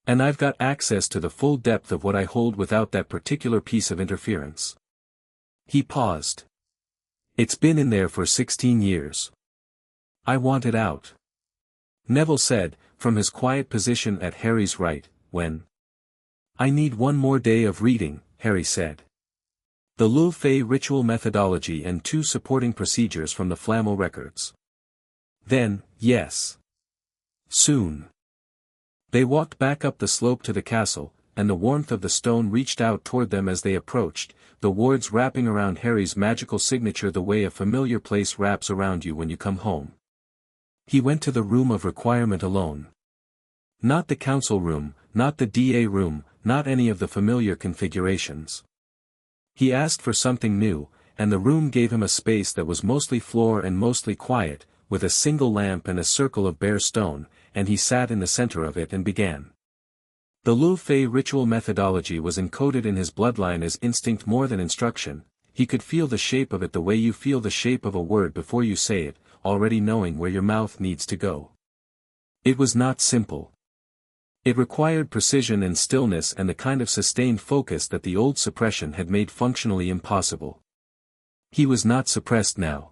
[SPEAKER 1] And I've got access to the full depth of what I hold without that particular piece of interference. He paused. It's been in there for 16 years. I want it out. Neville said, from his quiet position at Harry's right, when? I need one more day of reading, Harry said. The Lulfey ritual methodology and 2 supporting procedures from the Flamel records. Then, yes. Soon. They walked back up the slope to the castle, and the warmth of the stone reached out toward them as they approached, the wards wrapping around Harry's magical signature the way a familiar place wraps around you when you come home. He went to the room of requirement alone. Not the council room, not the DA room, not any of the familiar configurations. He asked for something new, and the room gave him a space that was mostly floor and mostly quiet, with a single lamp and a circle of bare stone, and he sat in the center of it and began. The Lulfey ritual methodology was encoded in his bloodline as instinct more than instruction. He could feel the shape of it the way you feel the shape of a word before you say it, already knowing where your mouth needs to go. It was not simple. It required precision and stillness and the kind of sustained focus that the old suppression had made functionally impossible. He was not suppressed now.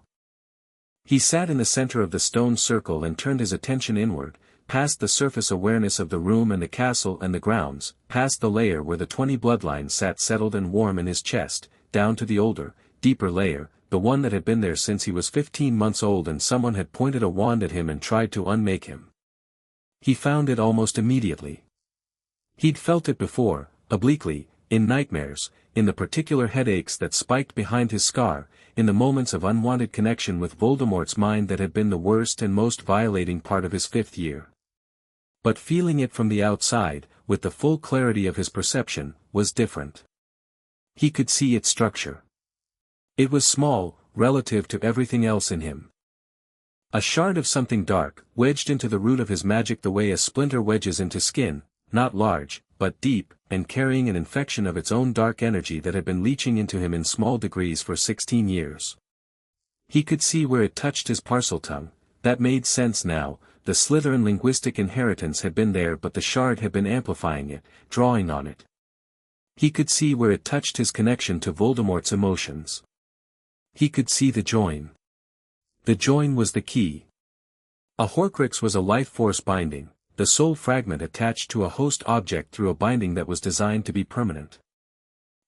[SPEAKER 1] He sat in the center of the stone circle and turned his attention inward, past the surface awareness of the room and the castle and the grounds, past the layer where the 20 bloodlines sat settled and warm in his chest, down to the older, deeper layer, the one that had been there since he was 15 months old and someone had pointed a wand at him and tried to unmake him. He found it almost immediately. He'd felt it before, obliquely, in nightmares, in the particular headaches that spiked behind his scar, in the moments of unwanted connection with Voldemort's mind that had been the worst and most violating part of his 5th year. But feeling it from the outside, with the full clarity of his perception, was different. He could see its structure. It was small, relative to everything else in him. A shard of something dark, wedged into the root of his magic the way a splinter wedges into skin, not large, but deep, and carrying an infection of its own dark energy that had been leaching into him in small degrees for 16 years. He could see where it touched his Parseltongue. That made sense now. The Slytherin linguistic inheritance had been there, but the shard had been amplifying it, drawing on it. He could see where it touched his connection to Voldemort's emotions. He could see the join. The join was the key. A Horcrux was a life force binding, the soul fragment attached to a host object through a binding that was designed to be permanent.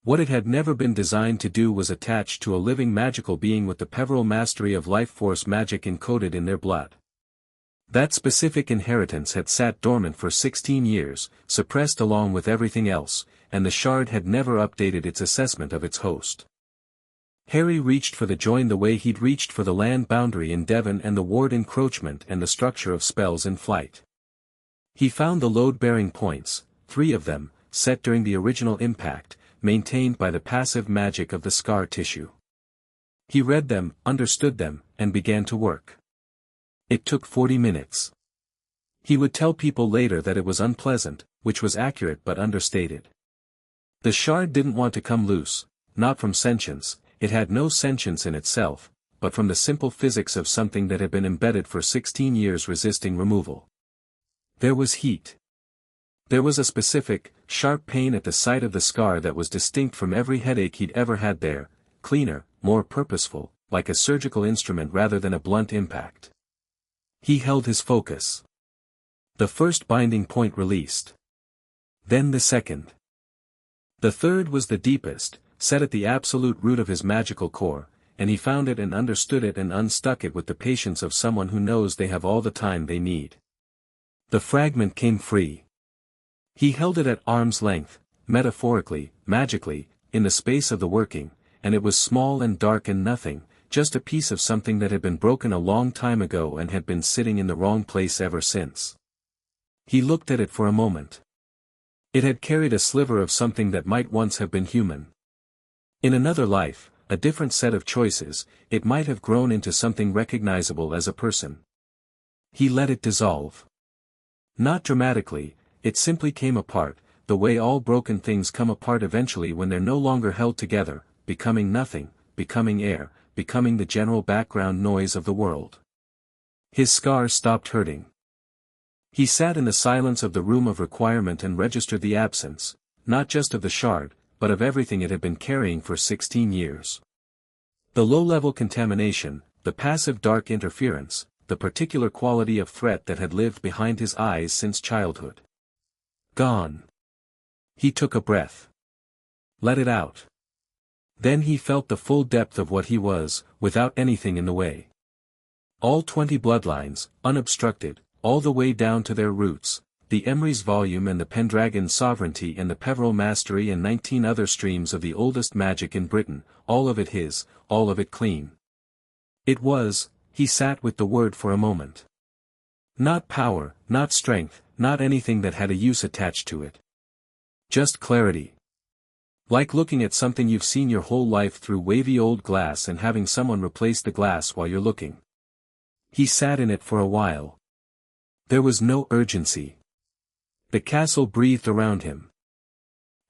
[SPEAKER 1] What it had never been designed to do was attach to a living magical being with the peveril mastery of life force magic encoded in their blood. That specific inheritance had sat dormant for 16 years, suppressed along with everything else, and the shard had never updated its assessment of its host. Harry reached for the join the way he'd reached for the land boundary in Devon and the ward encroachment and the structure of spells in flight. He found the load-bearing points, 3 of them, set during the original impact, maintained by the passive magic of the scar tissue. He read them, understood them, and began to work. It took 40 minutes. He would tell people later that it was unpleasant, which was accurate but understated. The shard didn't want to come loose, not from sentience, it had no sentience in itself, but from the simple physics of something that had been embedded for 16 years resisting removal. There was heat. There was a specific, sharp pain at the site of the scar that was distinct from every headache he'd ever had there, cleaner, more purposeful, like a surgical instrument rather than a blunt impact. He held his focus. The first binding point released. Then the second. The third was the deepest, set at the absolute root of his magical core, and he found it and understood it and unstuck it with the patience of someone who knows they have all the time they need. The fragment came free. He held it at arm's length, metaphorically, magically, in the space of the working, and it was small and dark and nothing, just a piece of something that had been broken a long time ago and had been sitting in the wrong place ever since. He looked at it for a moment. It had carried a sliver of something that might once have been human. In another life, a different set of choices, it might have grown into something recognizable as a person. He let it dissolve. Not dramatically, it simply came apart, the way all broken things come apart eventually when they're no longer held together, becoming nothing, becoming air, becoming the general background noise of the world. His scar stopped hurting. He sat in the silence of the room of requirement and registered the absence, not just of the shard, but of everything it had been carrying for 16 years. The low-level contamination, the passive dark interference, the particular quality of threat that had lived behind his eyes since childhood. Gone. He took a breath. Let it out. Then he felt the full depth of what he was, without anything in the way. All 20 bloodlines, unobstructed, all the way down to their roots, the Emrys volume and the Pendragon sovereignty and the Peveril mastery and 19 other streams of the oldest magic in Britain, all of it his, all of it clean. It was, he sat with the word for a moment. Not power, not strength, not anything that had a use attached to it. Just clarity. Like looking at something you've seen your whole life through wavy old glass and having someone replace the glass while you're looking. He sat in it for a while. There was no urgency. The castle breathed around him.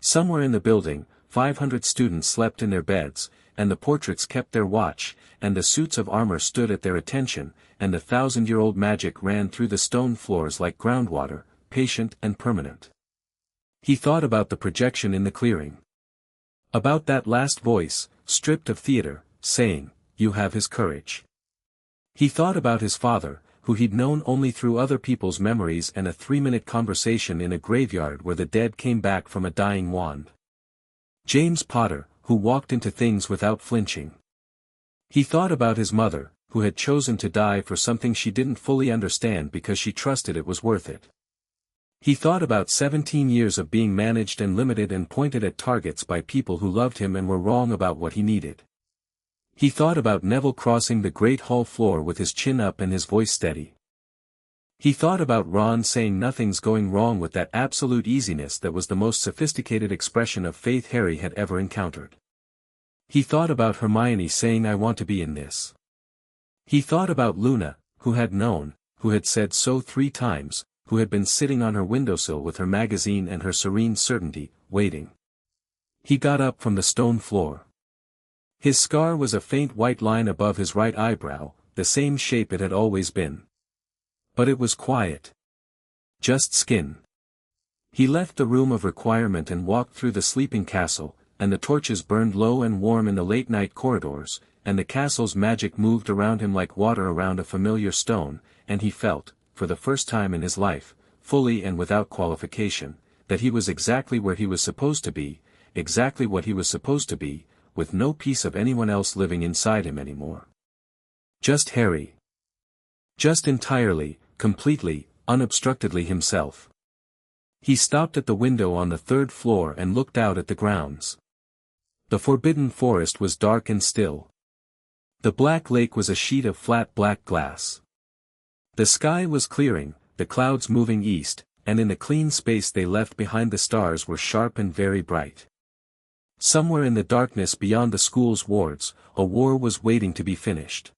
[SPEAKER 1] Somewhere in the building, 500 students slept in their beds, and the portraits kept their watch, and the suits of armor stood at their attention, and the 1,000-year-old magic ran through the stone floors like groundwater, patient and permanent. He thought about the projection in the clearing. About that last voice, stripped of theater, saying, "You have his courage." He thought about his father, who he'd known only through other people's memories and a 3-minute conversation in a graveyard where the dead came back from a dying wand. James Potter, who walked into things without flinching. He thought about his mother, who had chosen to die for something she didn't fully understand because she trusted it was worth it. He thought about 17 years of being managed and limited and pointed at targets by people who loved him and were wrong about what he needed. He thought about Neville crossing the great hall floor with his chin up and his voice steady. He thought about Ron saying nothing's going wrong with that absolute easiness that was the most sophisticated expression of faith Harry had ever encountered. He thought about Hermione saying, "I want to be in this." He thought about Luna, who had known, who had said so 3 times, who had been sitting on her windowsill with her magazine and her serene certainty, waiting. He got up from the stone floor. His scar was a faint white line above his right eyebrow, the same shape it had always been. But it was quiet. Just skin. He left the room of requirement and walked through the sleeping castle, and the torches burned low and warm in the late-night corridors, and the castle's magic moved around him like water around a familiar stone, and he felt, for the first time in his life, fully and without qualification, that he was exactly where he was supposed to be, exactly what he was supposed to be, with no piece of anyone else living inside him anymore. Just Harry. Just entirely, completely, unobstructedly himself. He stopped at the window on the third floor and looked out at the grounds. The forbidden forest was dark and still. The black lake was a sheet of flat black glass. The sky was clearing, the clouds moving east, and in the clean space they left behind the stars were sharp and very bright. Somewhere in the darkness beyond the school's wards, a war was waiting to be finished.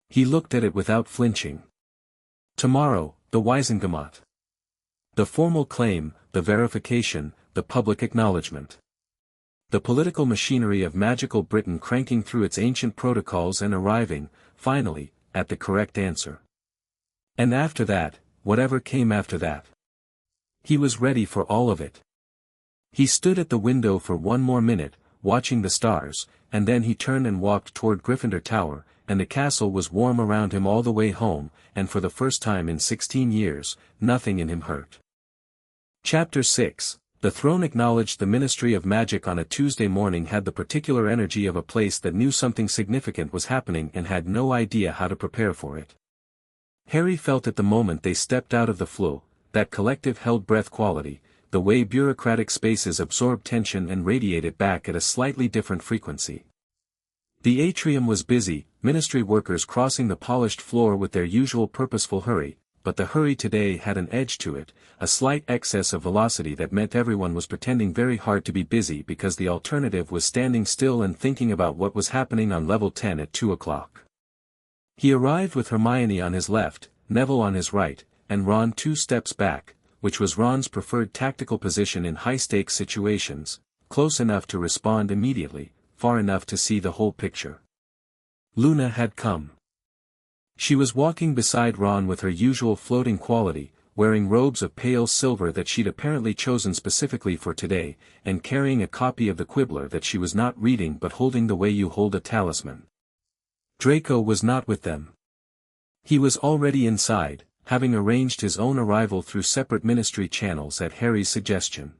[SPEAKER 1] He looked at it without flinching. Tomorrow, the Wiesengemot. The formal claim, the verification, the public acknowledgement. The political machinery of magical Britain cranking through its ancient protocols and arriving, finally, at the correct answer. And after that, whatever came after that. He was ready for all of it. He stood at the window for one more minute, watching the stars, and then he turned and walked toward Gryffindor Tower, and the castle was warm around him all the way home, and for the first time in 16 years, nothing in him hurt. Chapter 6. The throne acknowledged the Ministry of Magic on a Tuesday morning had the particular energy of a place that knew something significant was happening and had no idea how to prepare for it. Harry felt at the moment they stepped out of the flow, that collective held breath quality, the way bureaucratic spaces absorb tension and radiate it back at a slightly different frequency. The atrium was busy, ministry workers crossing the polished floor with their usual purposeful hurry, but the hurry today had an edge to it, a slight excess of velocity that meant everyone was pretending very hard to be busy because the alternative was standing still and thinking about what was happening on level 10 at 2 o'clock. He arrived with Hermione on his left, Neville on his right, and Ron 2 steps back, which was Ron's preferred tactical position in high-stakes situations, close enough to respond immediately, far enough to see the whole picture. Luna had come. She was walking beside Ron with her usual floating quality, wearing robes of pale silver that she'd apparently chosen specifically for today, and carrying a copy of the Quibbler that she was not reading but holding the way you hold a talisman. Draco was not with them. He was already inside, having arranged his own arrival through separate ministry channels at Harry's suggestion.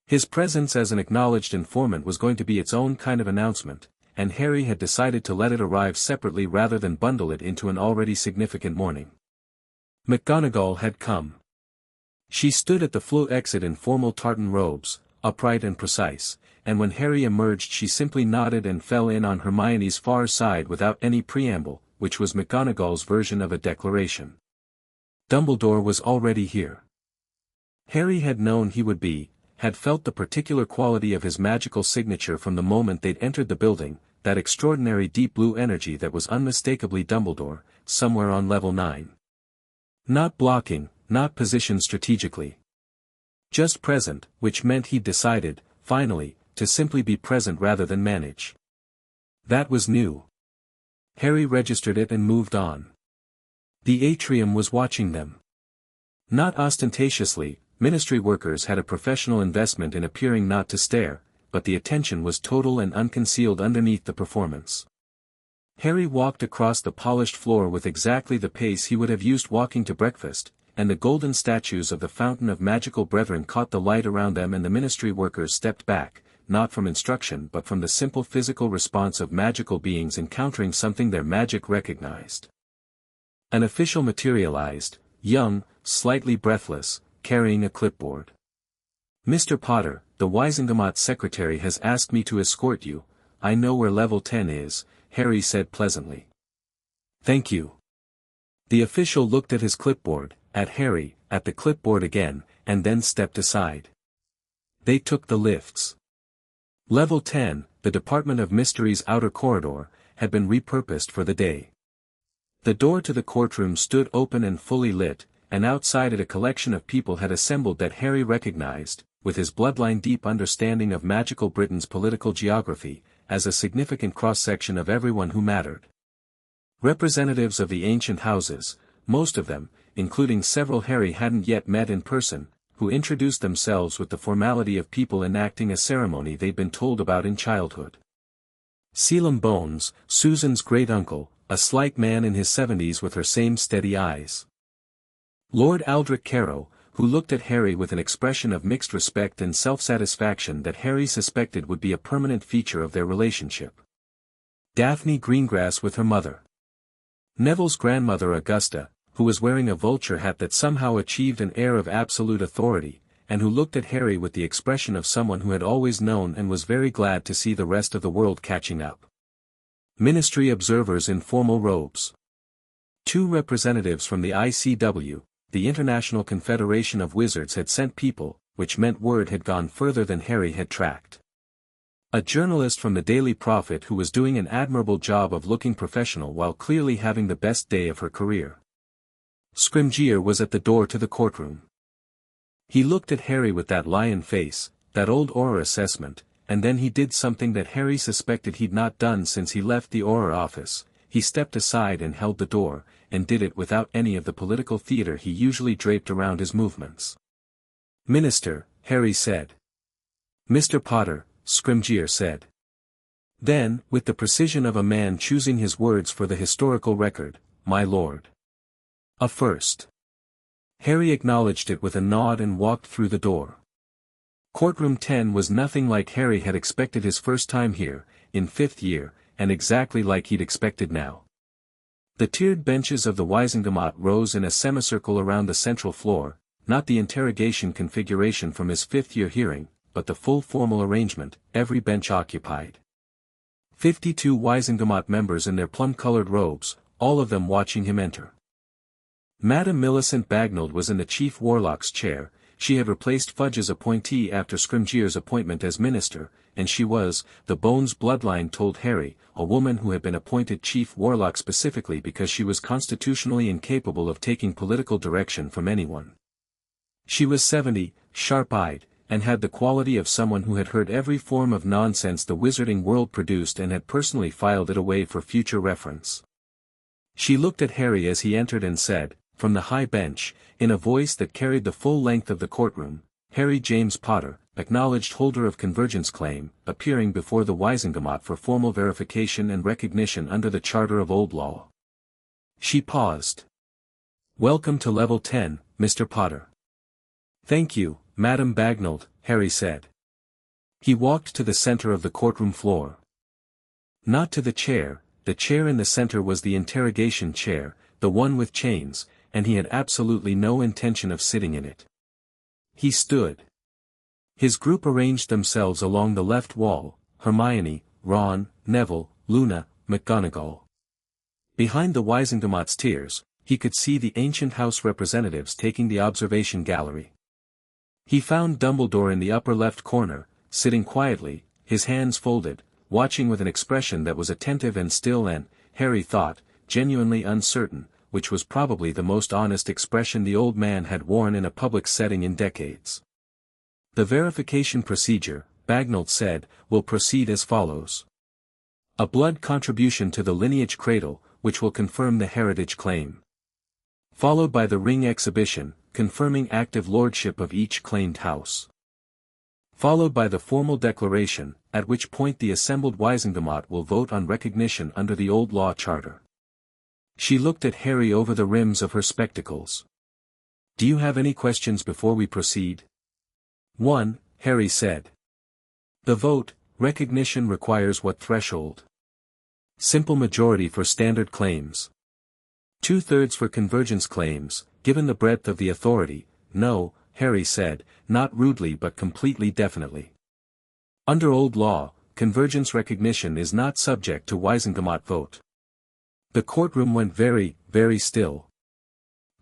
[SPEAKER 1] His presence as an acknowledged informant was going to be its own kind of announcement, and Harry had decided to let it arrive separately rather than bundle it into an already significant morning. McGonagall had come. She stood at the float exit in formal tartan robes, upright and precise, and when Harry emerged she simply nodded and fell in on Hermione's far side without any preamble, which was McGonagall's version of a declaration. Dumbledore was already here. Harry had known he would be, had felt the particular quality of his magical signature from the moment they'd entered the building, that extraordinary deep blue energy that was unmistakably Dumbledore, somewhere on level 9. Not blocking, not positioned strategically. Just present, which meant he'd decided, finally, to simply be present rather than manage. That was new. Harry registered it and moved on. The atrium was watching them. Not ostentatiously, ministry workers had a professional investment in appearing not to stare, but the attention was total and unconcealed underneath the performance. Harry walked across the polished floor with exactly the pace he would have used walking to breakfast, and the golden statues of the Fountain of Magical Brethren caught the light around them and the ministry workers stepped back, not from instruction but from the simple physical response of magical beings encountering something their magic recognized. An official materialized, young, slightly breathless, carrying a clipboard. "Mr. Potter, the Wiesengemot secretary has asked me to escort you. I know where level 10 is," Harry said pleasantly. "Thank you." The official looked at his clipboard, at Harry, at the clipboard again, and then stepped aside. They took the lifts. Level 10, the Department of Mysteries outer corridor, had been repurposed for the day. The door to the courtroom stood open and fully lit, and outside it a collection of people had assembled that Harry recognized, with his bloodline deep understanding of magical Britain's political geography, as a significant cross-section of everyone who mattered. Representatives of the ancient houses, most of them, including several Harry hadn't yet met in person, who introduced themselves with the formality of people enacting a ceremony they'd been told about in childhood. Selim Bones, Susan's great-uncle, a slight man in his 70s with her same steady eyes. Lord Aldrich Carrow, who looked at Harry with an expression of mixed respect and self-satisfaction that Harry suspected would be a permanent feature of their relationship. Daphne Greengrass with her mother. Neville's grandmother Augusta, who was wearing a vulture hat that somehow achieved an air of absolute authority, and who looked at Harry with the expression of someone who had always known and was very glad to see the rest of the world catching up. Ministry observers in formal robes. 2 representatives from the ICW, the International Confederation of Wizards, had sent people, which meant word had gone further than Harry had tracked. A journalist from the Daily Prophet who was doing an admirable job of looking professional while clearly having the best day of her career. Scrimgeour was at the door to the courtroom. He looked at Harry with that lion face, that old Auror assessment, and then he did something that Harry suspected he'd not done since he left the Auror office. He stepped aside and held the door, and did it without any of the political theater he usually draped around his movements. "Minister," Harry said. "Mr. Potter," Scrimgeour said. Then, with the precision of a man choosing his words for the historical record, "My lord." A first. Harry acknowledged it with a nod and walked through the door. Courtroom 10 was nothing like Harry had expected his first time here, in 5th year, and exactly like he'd expected now. The tiered benches of the Wisengamot rose in a semicircle around the central floor, not the interrogation configuration from his 5th-year hearing, but the full formal arrangement, every bench occupied. 52 Wisengamot members in their plum-colored robes, all of them watching him enter. Madame Millicent Bagnold was in the Chief Warlock's chair. She had replaced Fudge's appointee after Scrimgeour's appointment as minister, and she was, the Bones bloodline told Harry, a woman who had been appointed Chief Warlock specifically because she was constitutionally incapable of taking political direction from anyone. She was 70, sharp-eyed, and had the quality of someone who had heard every form of nonsense the wizarding world produced and had personally filed it away for future reference. She looked at Harry as he entered and said, from the high bench, in a voice that carried the full length of the courtroom, "Harry James Potter, acknowledged holder of convergence claim, appearing before the Wisengamot for formal verification and recognition under the Charter of Old Law." She paused. "Welcome to Level 10, Mr. Potter." "Thank you, Madame Bagnold," Harry said. He walked to the center of the courtroom floor. Not to the chair in the center was the interrogation chair, the one with chains, and he had absolutely no intention of sitting in it. He stood. His group arranged themselves along the left wall, Hermione, Ron, Neville, Luna, McGonagall. Behind the Wisengamot's tiers, he could see the ancient house representatives taking the observation gallery. He found Dumbledore in the upper left corner, sitting quietly, his hands folded, watching with an expression that was attentive and still and, Harry thought, genuinely uncertain, which was probably the most honest expression the old man had worn in a public setting in decades. "The verification procedure," Bagnold said, "will proceed as follows. A blood contribution to the lineage cradle, which will confirm the heritage claim. Followed by the ring exhibition, confirming active lordship of each claimed house. Followed by the formal declaration, at which point the assembled Wisengamot will vote on recognition under the Old Law Charter." She looked at Harry over the rims of her spectacles. "Do you have any questions before we proceed?" "One," Harry said. "The vote, recognition requires what threshold?" "Simple majority for standard claims." "2/3 for convergence claims, given the breadth of the authority." "No," Harry said, not rudely but completely definitely. "Under old law, convergence recognition is not subject to Wisengamot vote." The courtroom went very, very still.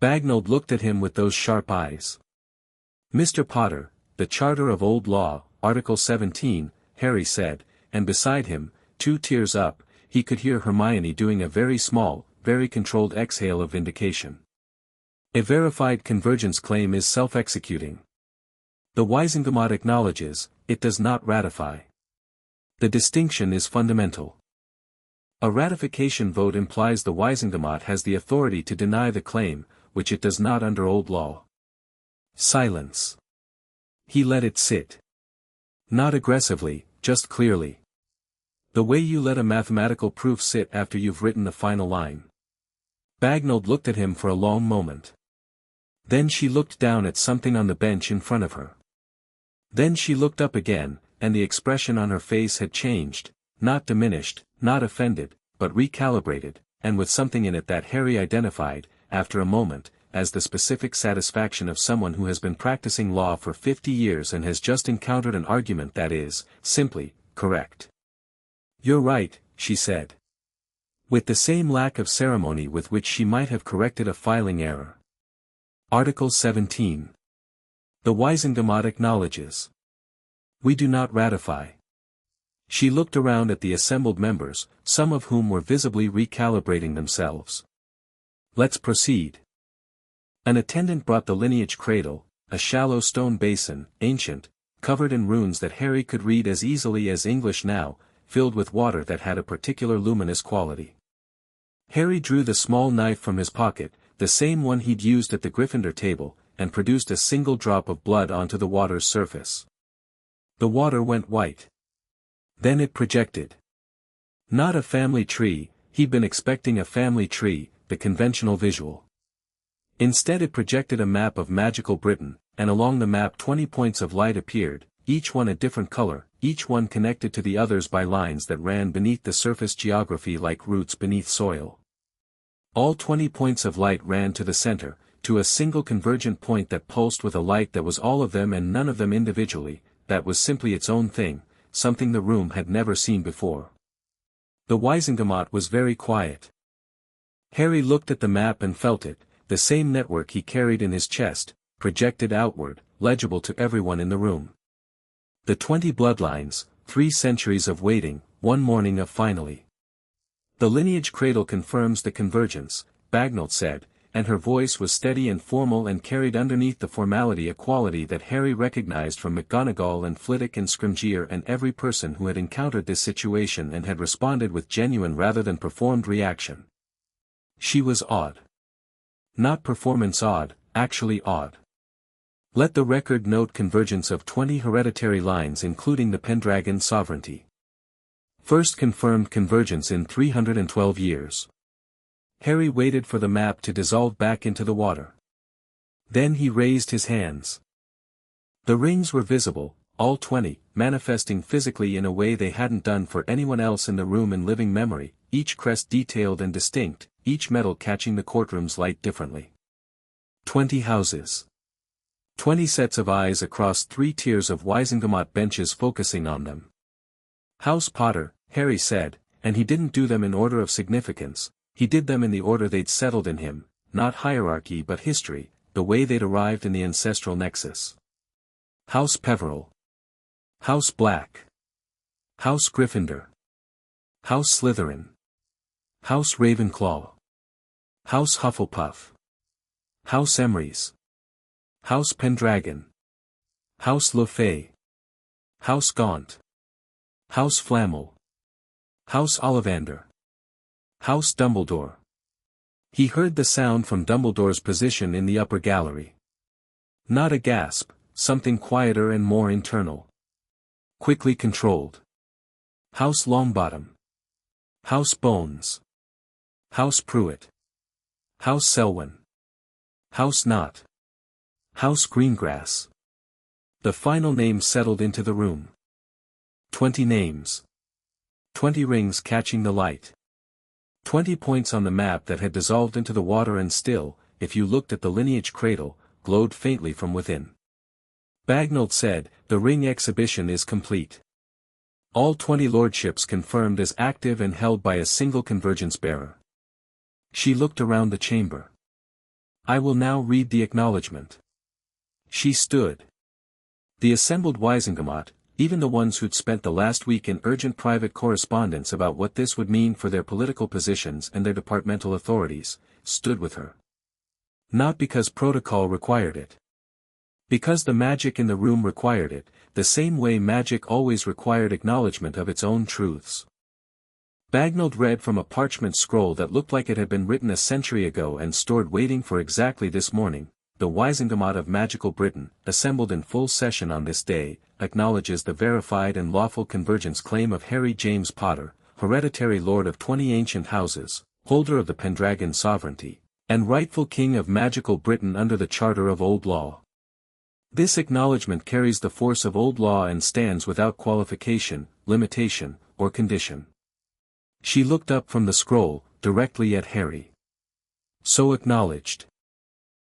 [SPEAKER 1] Bagnold looked at him with those sharp eyes. "Mr. Potter, the Charter of Old Law, Article 17, Harry said, and beside him, 2 tiers up, he could hear Hermione doing a very small, very controlled exhale of vindication. A verified convergence claim is self-executing. The Wisengamot acknowledges, it does not ratify. The distinction is fundamental. A ratification vote implies the Wisengamot has the authority to deny the claim, which it does not under old law. Silence. He let it sit. Not aggressively, just clearly. The way you let a mathematical proof sit after you've written the final line. Bagnold looked at him for a long moment. Then she looked down at something on the bench in front of her. Then she looked up again, and the expression on her face had changed, not diminished, not offended, but recalibrated, and with something in it that Harry identified, after a moment, as the specific satisfaction of someone who has been practicing law for 50 years and has just encountered an argument that is, simply, correct. "You're right," she said. With the same lack of ceremony with which she might have corrected a filing error. Article 17. The Wisengamot acknowledges. We do not ratify. She looked around at the assembled members, some of whom were visibly recalibrating themselves. Let's proceed. An attendant brought the lineage cradle, a shallow stone basin, ancient, covered in runes that Harry could read as easily as English now, filled with water that had a particular luminous quality. Harry drew the small knife from his pocket, the same one he'd used at the Gryffindor table, and produced a single drop of blood onto the water's surface. The water went white. Then it projected. Not a family tree, he'd been expecting a family tree, the conventional visual. Instead it projected a map of magical Britain, and along the map 20 points of light appeared, each one a different color, each one connected to the others by lines that ran beneath the surface geography like roots beneath soil. All 20 points of light ran to the center, to a single convergent point that pulsed with a light that was all of them and none of them individually, that was simply its own thing, something the room had never seen before. The Wisengamot was very quiet. Harry looked at the map and felt it, the same network he carried in his chest, projected outward, legible to everyone in the room. The 20 bloodlines, 3 centuries of waiting, 1 morning of finally. The lineage cradle confirms the convergence, Bagnold said, and her voice was steady and formal and carried underneath the formality a quality that Harry recognized from McGonagall and Flitwick and Scrimgeour and every person who had encountered this situation and had responded with genuine rather than performed reaction. She was awed. Not performance awed, actually awed. Let the record note convergence of 20 hereditary lines including the Pendragon sovereignty. First confirmed convergence in 312 years. Harry waited for the map to dissolve back into the water. Then he raised his hands. The rings were visible, all 20, manifesting physically in a way they hadn't done for anyone else in the room in living memory, each crest detailed and distinct, each metal catching the courtroom's light differently. 20 houses. 20 sets of eyes across 3 tiers of Wisengamot benches focusing on them. House Potter, Harry said, and he didn't do them in order of significance, he did them in the order they'd settled in him, not hierarchy but history, the way they'd arrived in the ancestral nexus. House Peveril. House Black. House Gryffindor. House Slytherin. House Ravenclaw. House Hufflepuff. House Emrys. House Pendragon. House Lefay. House Gaunt. House Flammel. House Ollivander. House Dumbledore. He heard the sound from Dumbledore's position in the upper gallery. Not a gasp, something quieter and more internal. Quickly controlled. House Longbottom. House Bones. House Pruitt. House Selwyn. House Knott. House Greengrass. The final name settled into the room. 20 names. 20 rings catching the light. 20 points on the map that had dissolved into the water and still, if you looked at the lineage cradle, glowed faintly from within. Bagnold said, the ring exhibition is complete. All 20 lordships confirmed as active and held by a single convergence bearer. She looked around the chamber. I will now read the acknowledgement. She stood. The assembled Wisengamot, even the ones who'd spent the last week in urgent private correspondence about what this would mean for their political positions and their departmental authorities, stood with her. Not because protocol required it. Because the magic in the room required it, the same way magic always required acknowledgement of its own truths. Bagnold read from a parchment scroll that looked like it had been written a century ago and stored waiting for exactly this morning. The Wisengamot of Magical Britain, assembled in full session on this day, acknowledges the verified and lawful convergence claim of Harry James Potter, hereditary lord of 20 ancient houses, holder of the Pendragon sovereignty, and rightful king of magical Britain under the charter of old law. This acknowledgement carries the force of old law and stands without qualification, limitation, or condition. She looked up from the scroll, directly at Harry. So acknowledged.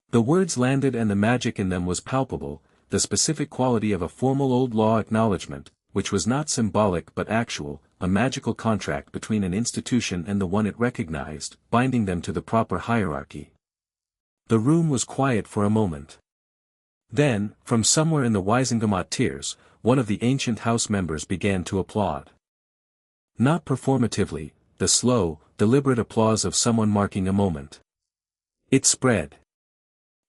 [SPEAKER 1] The words landed and the magic in them was palpable, the specific quality of a formal old law acknowledgement, which was not symbolic but actual, a magical contract between an institution and the one it recognized, binding them to the proper hierarchy. The room was quiet for a moment. Then, from somewhere in the Wisengamot tiers, one of the ancient house members began to applaud. Not performatively, the slow, deliberate applause of someone marking a moment. It spread.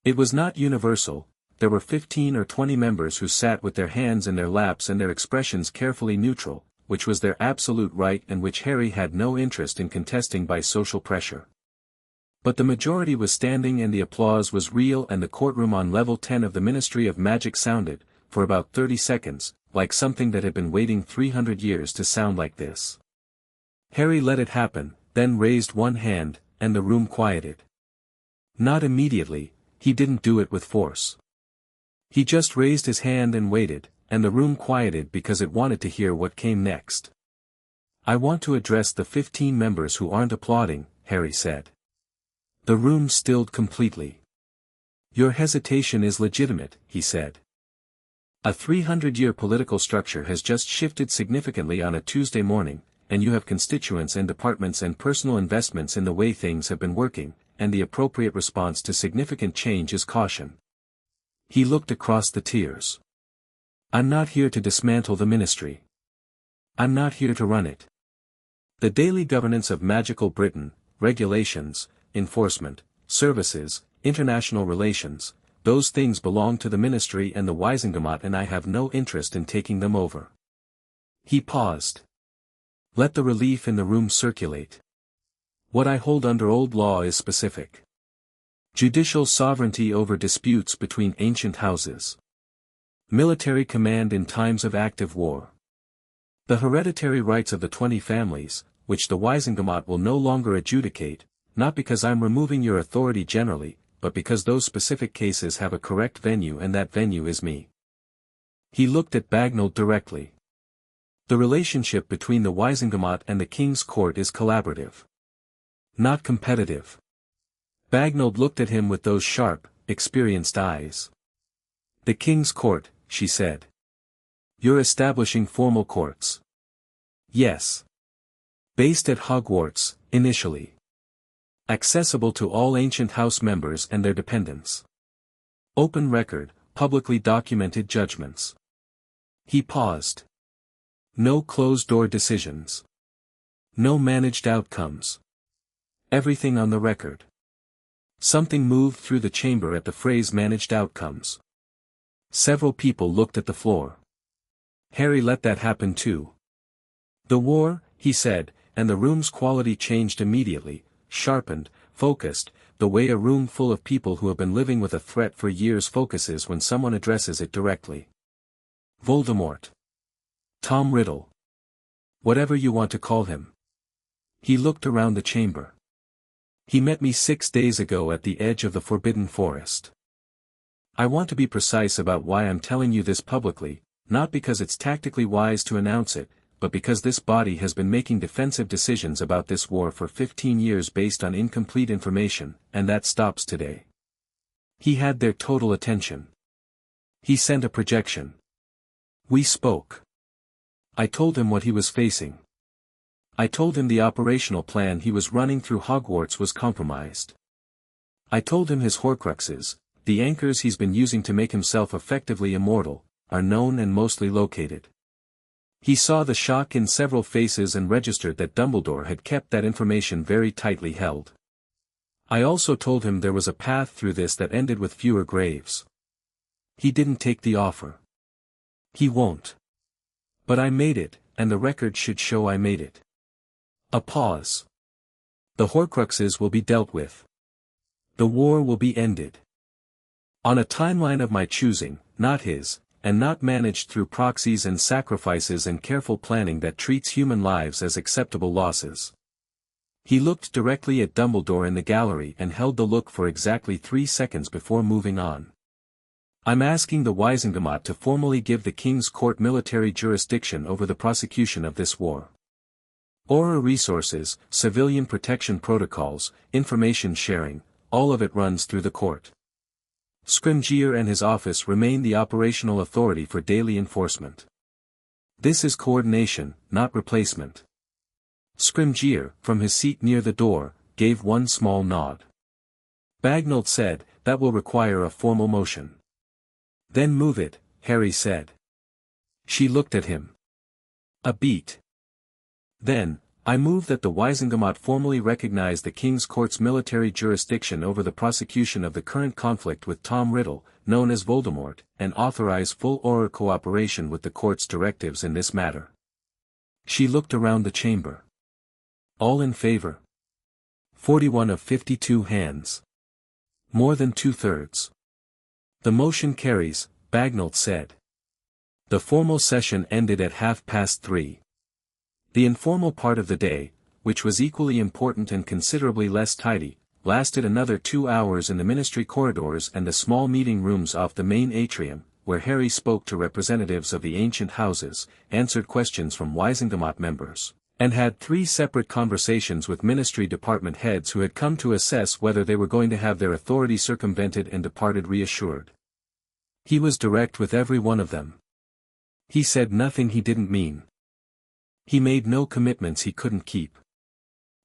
[SPEAKER 1] It was not universal. There were 15 or 20 members who sat with their hands in their laps and their expressions carefully neutral, which was their absolute right and which Harry had no interest in contesting by social pressure. But the majority was standing and the applause was real, and the courtroom on level 10 of the Ministry of Magic sounded, for about 30 seconds, like something that had been waiting 300 years to sound like this. Harry let it happen, then raised one hand, and the room quieted. Not immediately, he didn't do it with force. He just raised his hand and waited, and the room quieted because it wanted to hear what came next. "I want to address the 15 members who aren't applauding," Harry said. The room stilled completely. "Your hesitation is legitimate," he said. "A 300-year political structure has just shifted significantly on a Tuesday morning, and you have constituents and departments and personal investments in the way things have been working, and the appropriate response to significant change is caution." He looked across the tiers. "I'm not here to dismantle the ministry. I'm not here to run it. The daily governance of magical Britain, regulations, enforcement, services, international relations, those things belong to the ministry and the Wisengamot, and I have no interest in taking them over." He paused. "Let the relief in the room circulate. What I hold under old law is specific. Judicial sovereignty over disputes between ancient houses. Military command in times of active war. The hereditary rights of the 20 families, which the Wisengamot will no longer adjudicate, not because I'm removing your authority generally, but because those specific cases have a correct venue, and that venue is me." He looked at Bagnold directly. "The relationship between the Wisengamot and the King's Court is collaborative. Not competitive." Bagnold looked at him with those sharp, experienced eyes. "The King's Court," she said. "You're establishing formal courts." "Yes. Based at Hogwarts, initially. Accessible to all ancient house members and their dependents. Open record, publicly documented judgments." He paused. "No closed-door decisions. No managed outcomes. Everything on the record." Something moved through the chamber at the phrase managed outcomes. Several people looked at the floor. Harry let that happen too. "The war," he said, and the room's quality changed immediately, sharpened, focused, the way a room full of people who have been living with a threat for years focuses when someone addresses it directly. "Voldemort. Tom Riddle. Whatever you want to call him." He looked around the chamber. "He met me 6 days ago at the edge of the Forbidden Forest. I want to be precise about why I'm telling you this publicly, not because it's tactically wise to announce it, but because this body has been making defensive decisions about this war for 15 years based on incomplete information, and that stops today." He had their total attention. He sent a projection. "We spoke. I told him what he was facing. I told him the operational plan he was running through Hogwarts was compromised. I told him his Horcruxes, the anchors he's been using to make himself effectively immortal, are known and mostly located." He saw the shock in several faces and registered that Dumbledore had kept that information very tightly held. I also told him there was a path through this that ended with fewer graves. He didn't take the offer. He won't. But I made it, and the record should show I made it. A pause. The Horcruxes will be dealt with. The war will be ended. On a timeline of my choosing, not his, and not managed through proxies and sacrifices and careful planning that treats human lives as acceptable losses. He looked directly at Dumbledore in the gallery and held the look for exactly 3 seconds before moving on. I'm asking the Wisengamot to formally give the King's Court military jurisdiction over the prosecution of this war. Aura resources, civilian protection protocols, information sharing, all of it runs through the court. Scrimgeour and his office remain the operational authority for daily enforcement. This is coordination, not replacement. Scrimgeour, from his seat near the door, gave one small nod. Bagnold said, "That will require a formal motion." "Then move it," Harry said. She looked at him. "A beat." "Then, I move that the Wisengamot formally recognize the King's Court's military jurisdiction over the prosecution of the current conflict with Tom Riddle, known as Voldemort, and authorize full Auror cooperation with the Court's directives in this matter." She looked around the chamber. All in favor? 41 of 52 hands. More than 2/3. The motion carries, Bagnold said. The formal session ended at 3:30. The informal part of the day, which was equally important and considerably less tidy, lasted another 2 hours in the ministry corridors and the small meeting rooms off the main atrium, where Harry spoke to representatives of the ancient houses, answered questions from Wisengamot members, and had 3 separate conversations with ministry department heads who had come to assess whether they were going to have their authority circumvented and departed reassured. He was direct with every one of them. He said nothing he didn't mean. He made no commitments he couldn't keep.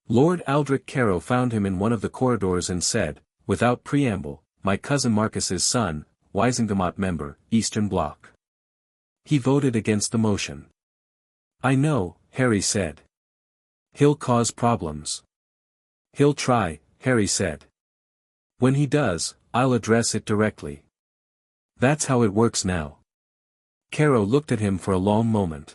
[SPEAKER 1] Lord Aldrich Carrow found him in one of the corridors and said, without preamble, "My cousin Marcus's son, Wisengamot member, Eastern Bloc." He voted against the motion. "I know," Harry said. "He'll cause problems." "He'll try," Harry said. "When he does, I'll address it directly. That's how it works now." Carrow looked at him for a long moment.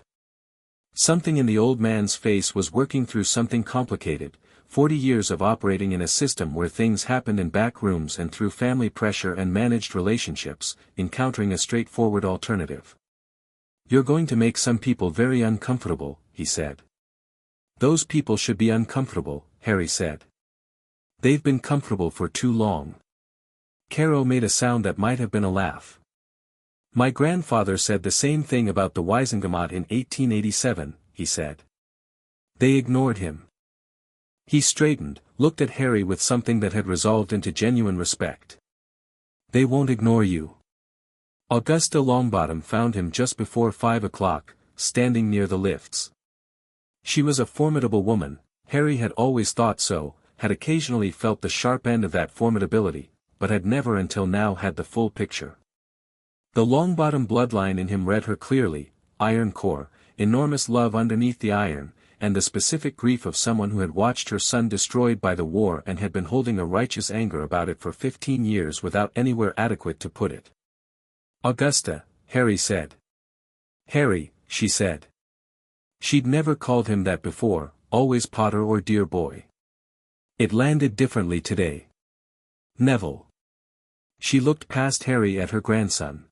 [SPEAKER 1] Something in the old man's face was working through something complicated, 40 years of operating in a system where things happened in back rooms and through family pressure and managed relationships, encountering a straightforward alternative. "You're going to make some people very uncomfortable," he said. "Those people should be uncomfortable," Harry said. "They've been comfortable for too long." Carrow made a sound that might have been a laugh. "My grandfather said the same thing about the Wisengamot in 1887, he said. They ignored him." He straightened, looked at Harry with something that had resolved into genuine respect. "They won't ignore you." Augusta Longbottom found him just before 5 o'clock, standing near the lifts. She was a formidable woman, Harry had always thought so, had occasionally felt the sharp end of that formidability, but had never until now had the full picture. The Longbottom bloodline in him read her clearly, iron core, enormous love underneath the iron, and the specific grief of someone who had watched her son destroyed by the war and had been holding a righteous anger about it for 15 years without anywhere adequate to put it. "Augusta," Harry said. "Harry," she said. She'd never called him that before, always Potter or dear boy. It landed differently today. "Neville." She looked past Harry at her grandson.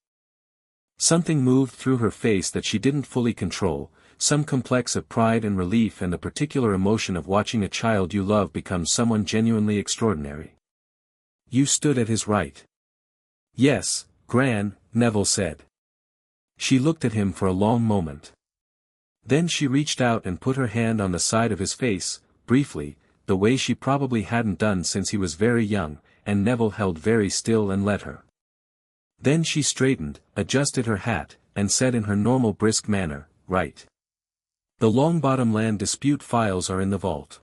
[SPEAKER 1] Something moved through her face that she didn't fully control, some complex of pride and relief and the particular emotion of watching a child you love become someone genuinely extraordinary. "You stood at his right." "Yes, Gran," Neville said. She looked at him for a long moment. Then she reached out and put her hand on the side of his face, briefly, the way she probably hadn't done since he was very young, and Neville held very still and let her. Then she straightened, adjusted her hat, and said in her normal brisk manner, "Right. The Longbottom land dispute files are in the vault.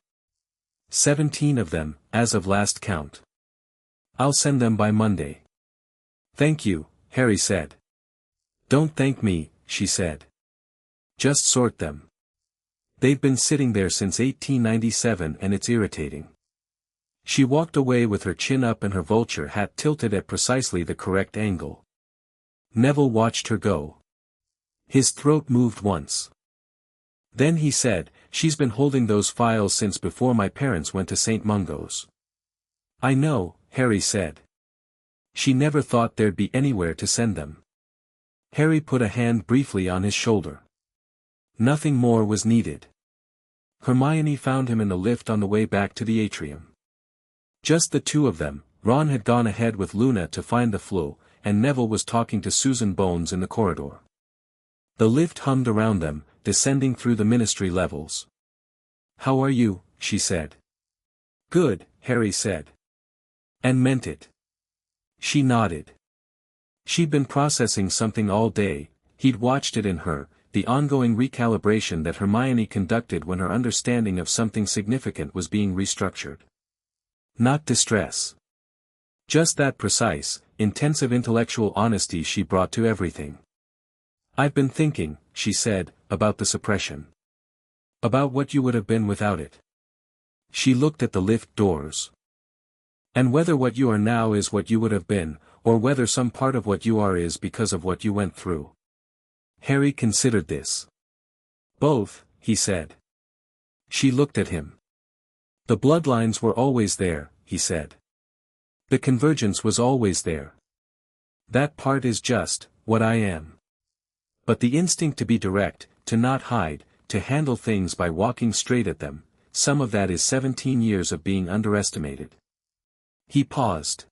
[SPEAKER 1] 17 of them, as of last count. I'll send them by Monday." "Thank you," Harry said. "Don't thank me," she said. "Just sort them. They've been sitting there since 1897 and it's irritating." She walked away with her chin up and her vulture hat tilted at precisely the correct angle. Neville watched her go. His throat moved once. Then he said, "She's been holding those files since before my parents went to St. Mungo's." "I know," Harry said. "She never thought there'd be anywhere to send them." Harry put a hand briefly on his shoulder. Nothing more was needed. Hermione found him in the lift on the way back to the atrium. Just the two of them. Ron had gone ahead with Luna to find the flu, and Neville was talking to Susan Bones in the corridor. The lift hummed around them, descending through the ministry levels. "How are you?" she said. "Good," Harry said. And meant it. She nodded. She'd been processing something all day. He'd watched it in her, the ongoing recalibration that Hermione conducted when her understanding of something significant was being restructured. Not distress. Just that precise, intensive intellectual honesty she brought to everything. "I've been thinking," she said, "about the suppression. About what you would have been without it." She looked at the lift doors. "And whether what you are now is what you would have been, or whether some part of what you are is because of what you went through." Harry considered this. "Both," he said. She looked at him. "The bloodlines were always there," he said. "The convergence was always there. That part is just what I am. But the instinct to be direct, to not hide, to handle things by walking straight at them, some of that is 17 years of being underestimated." He paused.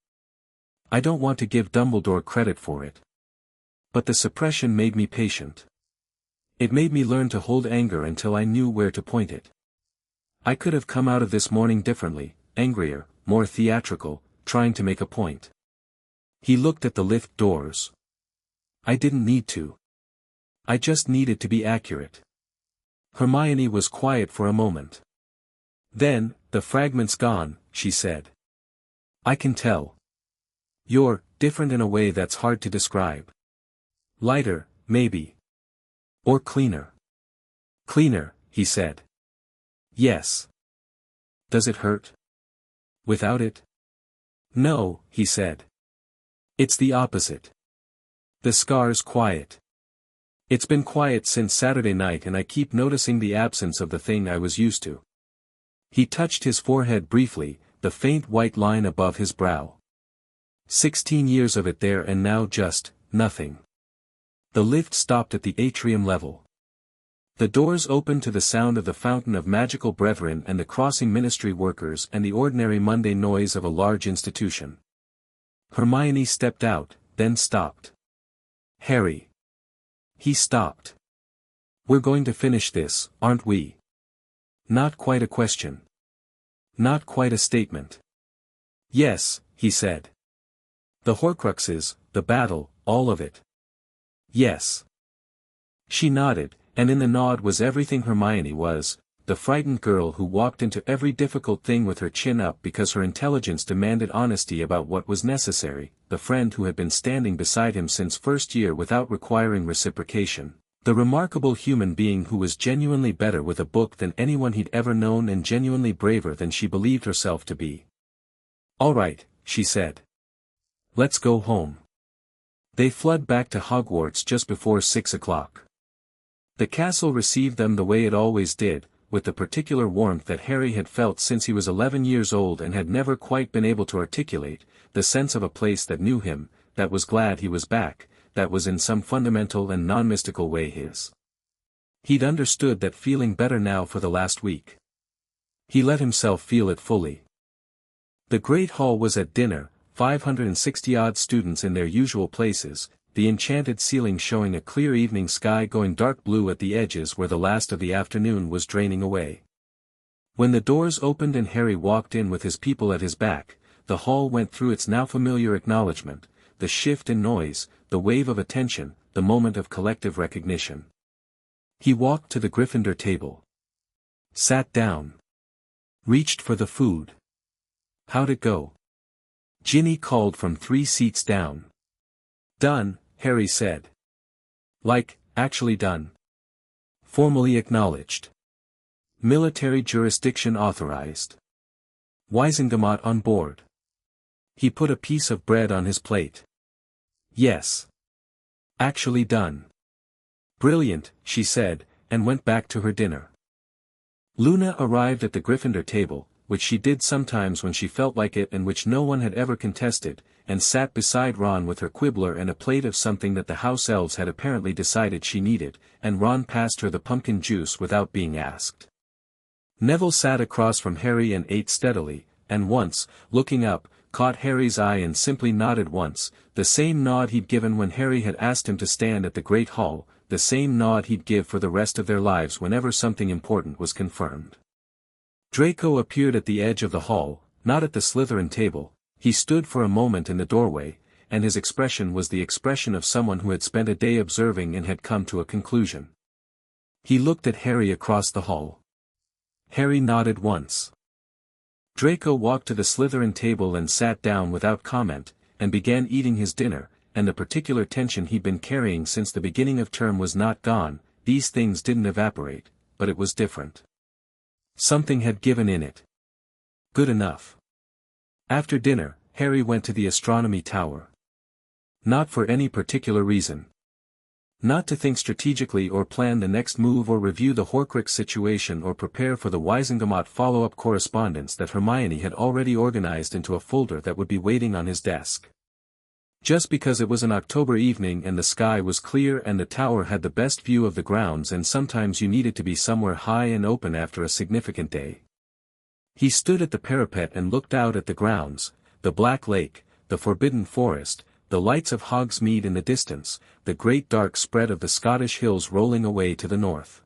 [SPEAKER 1] "I don't want to give Dumbledore credit for it. But the suppression made me patient. It made me learn to hold anger until I knew where to point it. I could have come out of this morning differently, angrier, more theatrical, trying to make a point." He looked at the lift doors. "I didn't need to. I just needed to be accurate." Hermione was quiet for a moment. Then, "The fragment's gone," she said. "I can tell. You're different in a way that's hard to describe. Lighter, maybe. Or cleaner." "Cleaner," he said. "Yes." "Does it hurt? Without it?" "No," he said. "It's the opposite. The scar's quiet. It's been quiet since Saturday night and I keep noticing the absence of the thing I was used to." He touched his forehead briefly, the faint white line above his brow. 16 years of it there and now just nothing. The lift stopped at the atrium level. The doors opened to the sound of the fountain of magical brethren and the crossing ministry workers and the ordinary mundane noise of a large institution. Hermione stepped out, then stopped. "Harry." He stopped. "We're going to finish this, aren't we?" Not quite a question. Not quite a statement. "Yes," he said. "The Horcruxes, the battle, all of it." "Yes." She nodded, and in the nod was everything Hermione was, the frightened girl who walked into every difficult thing with her chin up because her intelligence demanded honesty about what was necessary, the friend who had been standing beside him since first year without requiring reciprocation, the remarkable human being who was genuinely better with a book than anyone he'd ever known and genuinely braver than she believed herself to be. "All right," she said. "Let's go home." They fled back to Hogwarts just before 6 o'clock. The castle received them the way it always did, with the particular warmth that Harry had felt since he was 11 years old and had never quite been able to articulate, the sense of a place that knew him, that was glad he was back, that was in some fundamental and non-mystical way his. He'd understood that feeling better now for the last week. He let himself feel it fully. The Great Hall was at dinner, 560-odd students in their usual places, the enchanted ceiling showing a clear evening sky going dark blue at the edges where the last of the afternoon was draining away. When the doors opened and Harry walked in with his people at his back, the hall went through its now familiar acknowledgement, the shift in noise, the wave of attention, the moment of collective recognition. He walked to the Gryffindor table. Sat down. Reached for the food. "How'd it go?" Ginny called from 3 seats down. "Done," Harry said. "Like, actually done." "Formally acknowledged. Military jurisdiction authorized." Wizengamot on board. He put a piece of bread on his plate. Yes. Actually done. Brilliant, she said, and went back to her dinner. Luna arrived at the Gryffindor table, which she did sometimes when she felt like it and which no one had ever contested, and sat beside Ron with her quibbler and a plate of something that the house elves had apparently decided she needed, and Ron passed her the pumpkin juice without being asked. Neville sat across from Harry and ate steadily, and once, looking up, caught Harry's eye and simply nodded once, the same nod he'd given when Harry had asked him to stand at the Great Hall, the same nod he'd give for the rest of their lives whenever something important was confirmed. Draco appeared at the edge of the hall, not at the Slytherin table. He stood for a moment in the doorway, and his expression was the expression of someone who had spent a day observing and had come to a conclusion. He looked at Harry across the hall. Harry nodded once. Draco walked to the Slytherin table and sat down without comment, and began eating his dinner, and the particular tension he'd been carrying since the beginning of term was not gone. These things didn't evaporate, but it was different. Something had given in it. Good enough. After dinner, Harry went to the astronomy tower. Not for any particular reason. Not to think strategically or plan the next move or review the Horcrux situation or prepare for the Wizengamot follow-up correspondence that Hermione had already organized into a folder that would be waiting on his desk. Just because it was an October evening and the sky was clear and the tower had the best view of the grounds, and sometimes you needed to be somewhere high and open after a significant day. He stood at the parapet and looked out at the grounds, the Black Lake, the Forbidden Forest, the lights of Hogsmeade in the distance, the great dark spread of the Scottish hills rolling away to the north.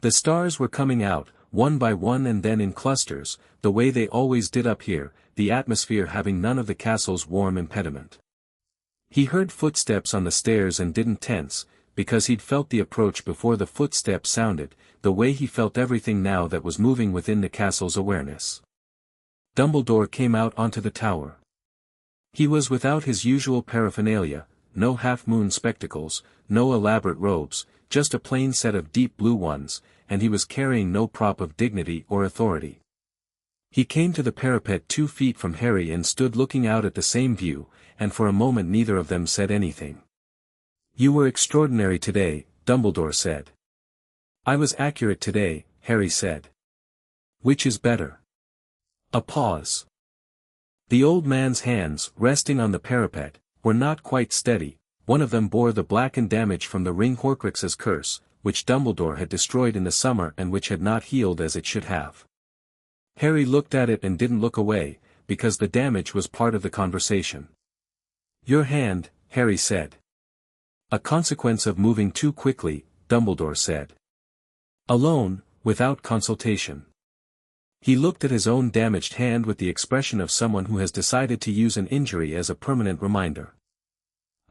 [SPEAKER 1] The stars were coming out, one by one and then in clusters, the way they always did up here, the atmosphere having none of the castle's warm impediment. He heard footsteps on the stairs and didn't tense, because he'd felt the approach before the footsteps sounded, the way he felt everything now that was moving within the castle's awareness. Dumbledore came out onto the tower. He was without his usual paraphernalia, no half-moon spectacles, no elaborate robes, just a plain set of deep blue ones, and he was carrying no prop of dignity or authority. He came to the parapet 2 feet from Harry and stood looking out at the same view, and for a moment neither of them said anything. "You were extraordinary today," Dumbledore said. "I was accurate today," Harry said. "Which is better?" A pause. The old man's hands, resting on the parapet, were not quite steady. One of them bore the blackened damage from the ring Horcrux's curse, which Dumbledore had destroyed in the summer and which had not healed as it should have. Harry looked at it and didn't look away, because the damage was part of the conversation. "Your hand," Harry said. "A consequence of moving too quickly," Dumbledore said. "Alone, without consultation." He looked at his own damaged hand with the expression of someone who has decided to use an injury as a permanent reminder.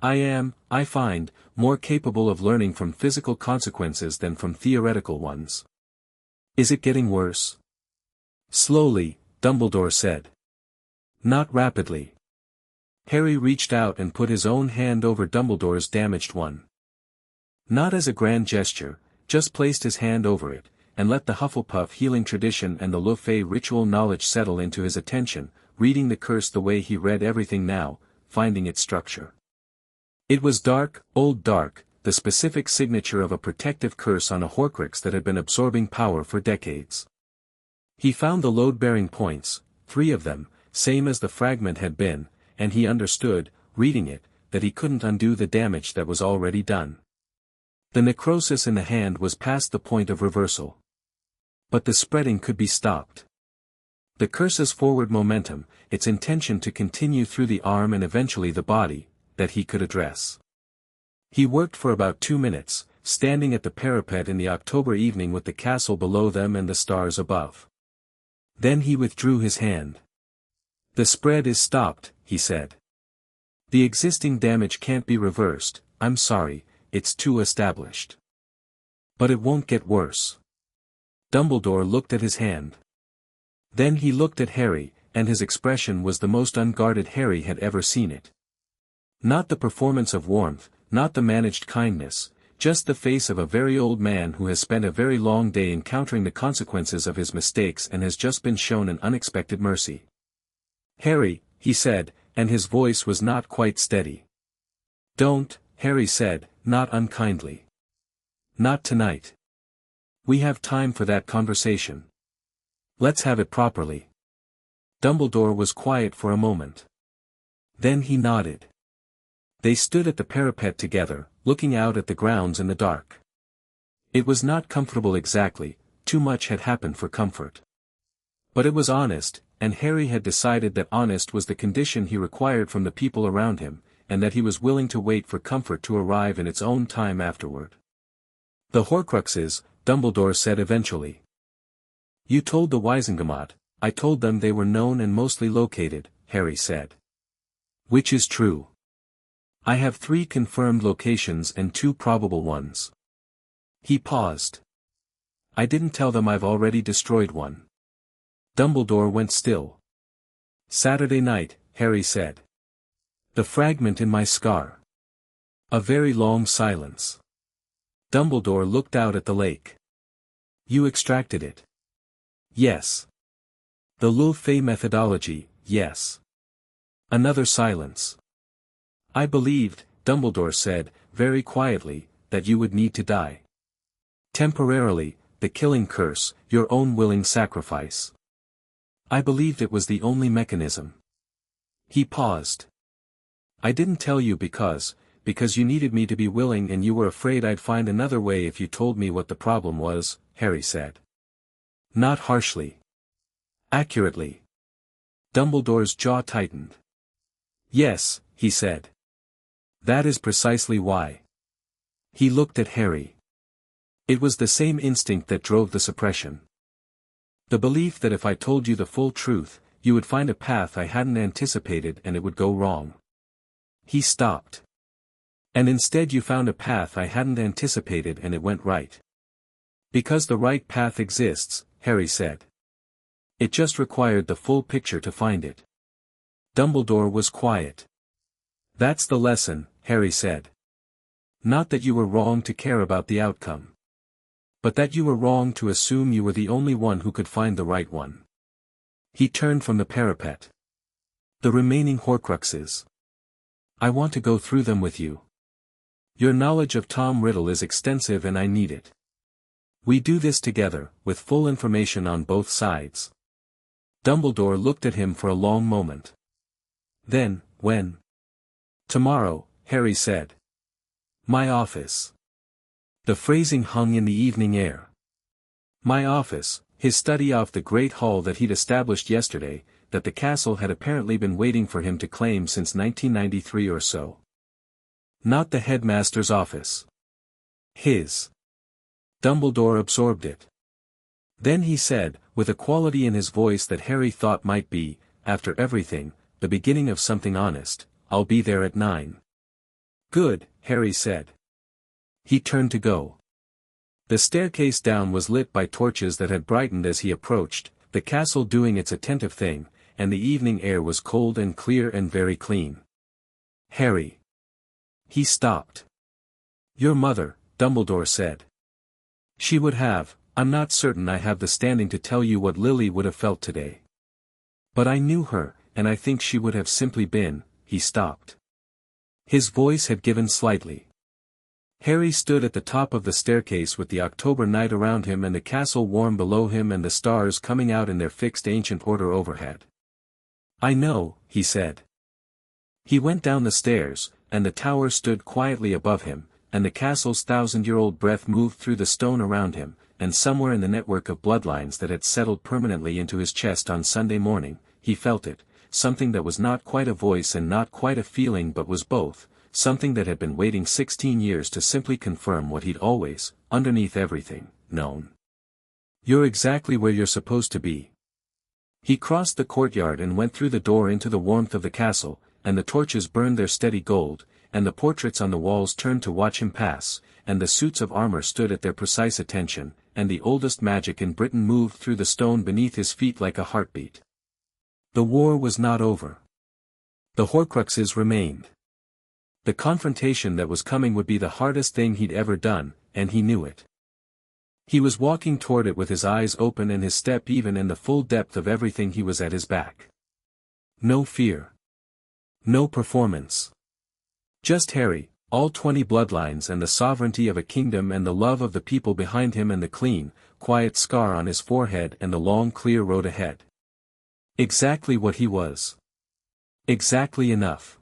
[SPEAKER 1] "I am, I find, more capable of learning from physical consequences than from theoretical ones." "Is it getting worse?" "Slowly," Dumbledore said. "Not rapidly." Harry reached out and put his own hand over Dumbledore's damaged one. Not as a grand gesture, just placed his hand over it, and let the Hufflepuff healing tradition and the Le Fay ritual knowledge settle into his attention, reading the curse the way he read everything now, finding its structure. It was dark, old dark, the specific signature of a protective curse on a Horcrux that had been absorbing power for decades. He found the load-bearing points, 3 of them, same as the fragment had been, and he understood, reading it, that he couldn't undo the damage that was already done. The necrosis in the hand was past the point of reversal. But the spreading could be stopped. The curse's forward momentum, its intention to continue through the arm and eventually the body, that he could address. He worked for about 2 minutes, standing at the parapet in the October evening with the castle below them and the stars above. Then he withdrew his hand. "The spread is stopped," he said. "The existing damage can't be reversed, I'm sorry, it's too established. But it won't get worse." Dumbledore looked at his hand. Then he looked at Harry, and his expression was the most unguarded Harry had ever seen it. Not the performance of warmth, not the managed kindness, Just the face of a very old man who has spent a very long day encountering the consequences of his mistakes and has just been shown an unexpected mercy. "Harry," he said, and his voice was not quite steady. "Don't," Harry said, not unkindly. "Not tonight. We have time for that conversation. Let's have it properly." Dumbledore was quiet for a moment. Then he nodded. They stood at the parapet together, looking out at the grounds in the dark. It was not comfortable exactly, too much had happened for comfort. But it was honest, and Harry had decided that honest was the condition he required from the people around him, and that he was willing to wait for comfort to arrive in its own time afterward. "The Horcruxes," Dumbledore said eventually. "You told the Wisengamot, I told them they were known and mostly located," Harry said. "Which is true. I have 3 confirmed locations and 2 probable ones." He paused. "I didn't tell them I've already destroyed one." Dumbledore went still. "Saturday night," Harry said. "The fragment in my scar." A very long silence. Dumbledore looked out at the lake. "You extracted it?" "Yes." "The Lul-Fey methodology, yes." Another silence. "I believed," Dumbledore said, very quietly, "that you would need to die. Temporarily, the killing curse, your own willing sacrifice. I believed it was the only mechanism." He paused. "I didn't tell you because you needed me to be willing and you were afraid I'd find another way if you told me what the problem was," Harry said. Not harshly. Accurately. Dumbledore's jaw tightened. "Yes," he said. "That is precisely why." He looked at Harry. It was the same instinct that drove the suppression. The belief that if I told you the full truth, you would find a path I hadn't anticipated and it would go wrong. He stopped. "And instead you found a path I hadn't anticipated and it went right." "Because the right path exists," Harry said. "It just required the full picture to find it." Dumbledore was quiet. "That's the lesson," Harry said. "Not that you were wrong to care about the outcome. But that you were wrong to assume you were the only one who could find the right one." He turned from the parapet. "The remaining Horcruxes. I want to go through them with you. Your knowledge of Tom Riddle is extensive and I need it. We do this together, with full information on both sides." Dumbledore looked at him for a long moment. Then, "When?" "Tomorrow," Harry said. "My office." The phrasing hung in the evening air. My office, his study off the great hall that he'd established yesterday, that the castle had apparently been waiting for him to claim since 1993 or so. Not the headmaster's office. His. Dumbledore absorbed it. Then he said, with a quality in his voice that Harry thought might be, after everything, the beginning of something honest, "I'll be there at 9. "Good," Harry said. He turned to go. The staircase down was lit by torches that had brightened as he approached, the castle doing its attentive thing, and the evening air was cold and clear and very clean. "Harry." He stopped. "Your mother," Dumbledore said. "She would have, I'm not certain I have the standing to tell you what Lily would have felt today. But I knew her, and I think she would have simply been," he stopped. His voice had given slightly. Harry stood at the top of the staircase with the October night around him and the castle warm below him and the stars coming out in their fixed ancient order overhead. "I know," he said. He went down the stairs, and the tower stood quietly above him, and the castle's thousand-year-old breath moved through the stone around him, and somewhere in the network of bloodlines that had settled permanently into his chest on Sunday morning, he felt it, something that was not quite a voice and not quite a feeling but was both, something that had been waiting 16 years to simply confirm what he'd always, underneath everything, known. "You're exactly where you're supposed to be." He crossed the courtyard and went through the door into the warmth of the castle, and the torches burned their steady gold, and the portraits on the walls turned to watch him pass, and the suits of armor stood at their precise attention, and the oldest magic in Britain moved through the stone beneath his feet like a heartbeat. The war was not over. The Horcruxes remained. The confrontation that was coming would be the hardest thing he'd ever done, and he knew it. He was walking toward it with his eyes open and his step even in the full depth of everything he was at his back. No fear. No performance. Just Harry, all 20 bloodlines and the sovereignty of a kingdom and the love of the people behind him and the clean, quiet scar on his forehead and the long clear road ahead. Exactly what he was. Exactly enough.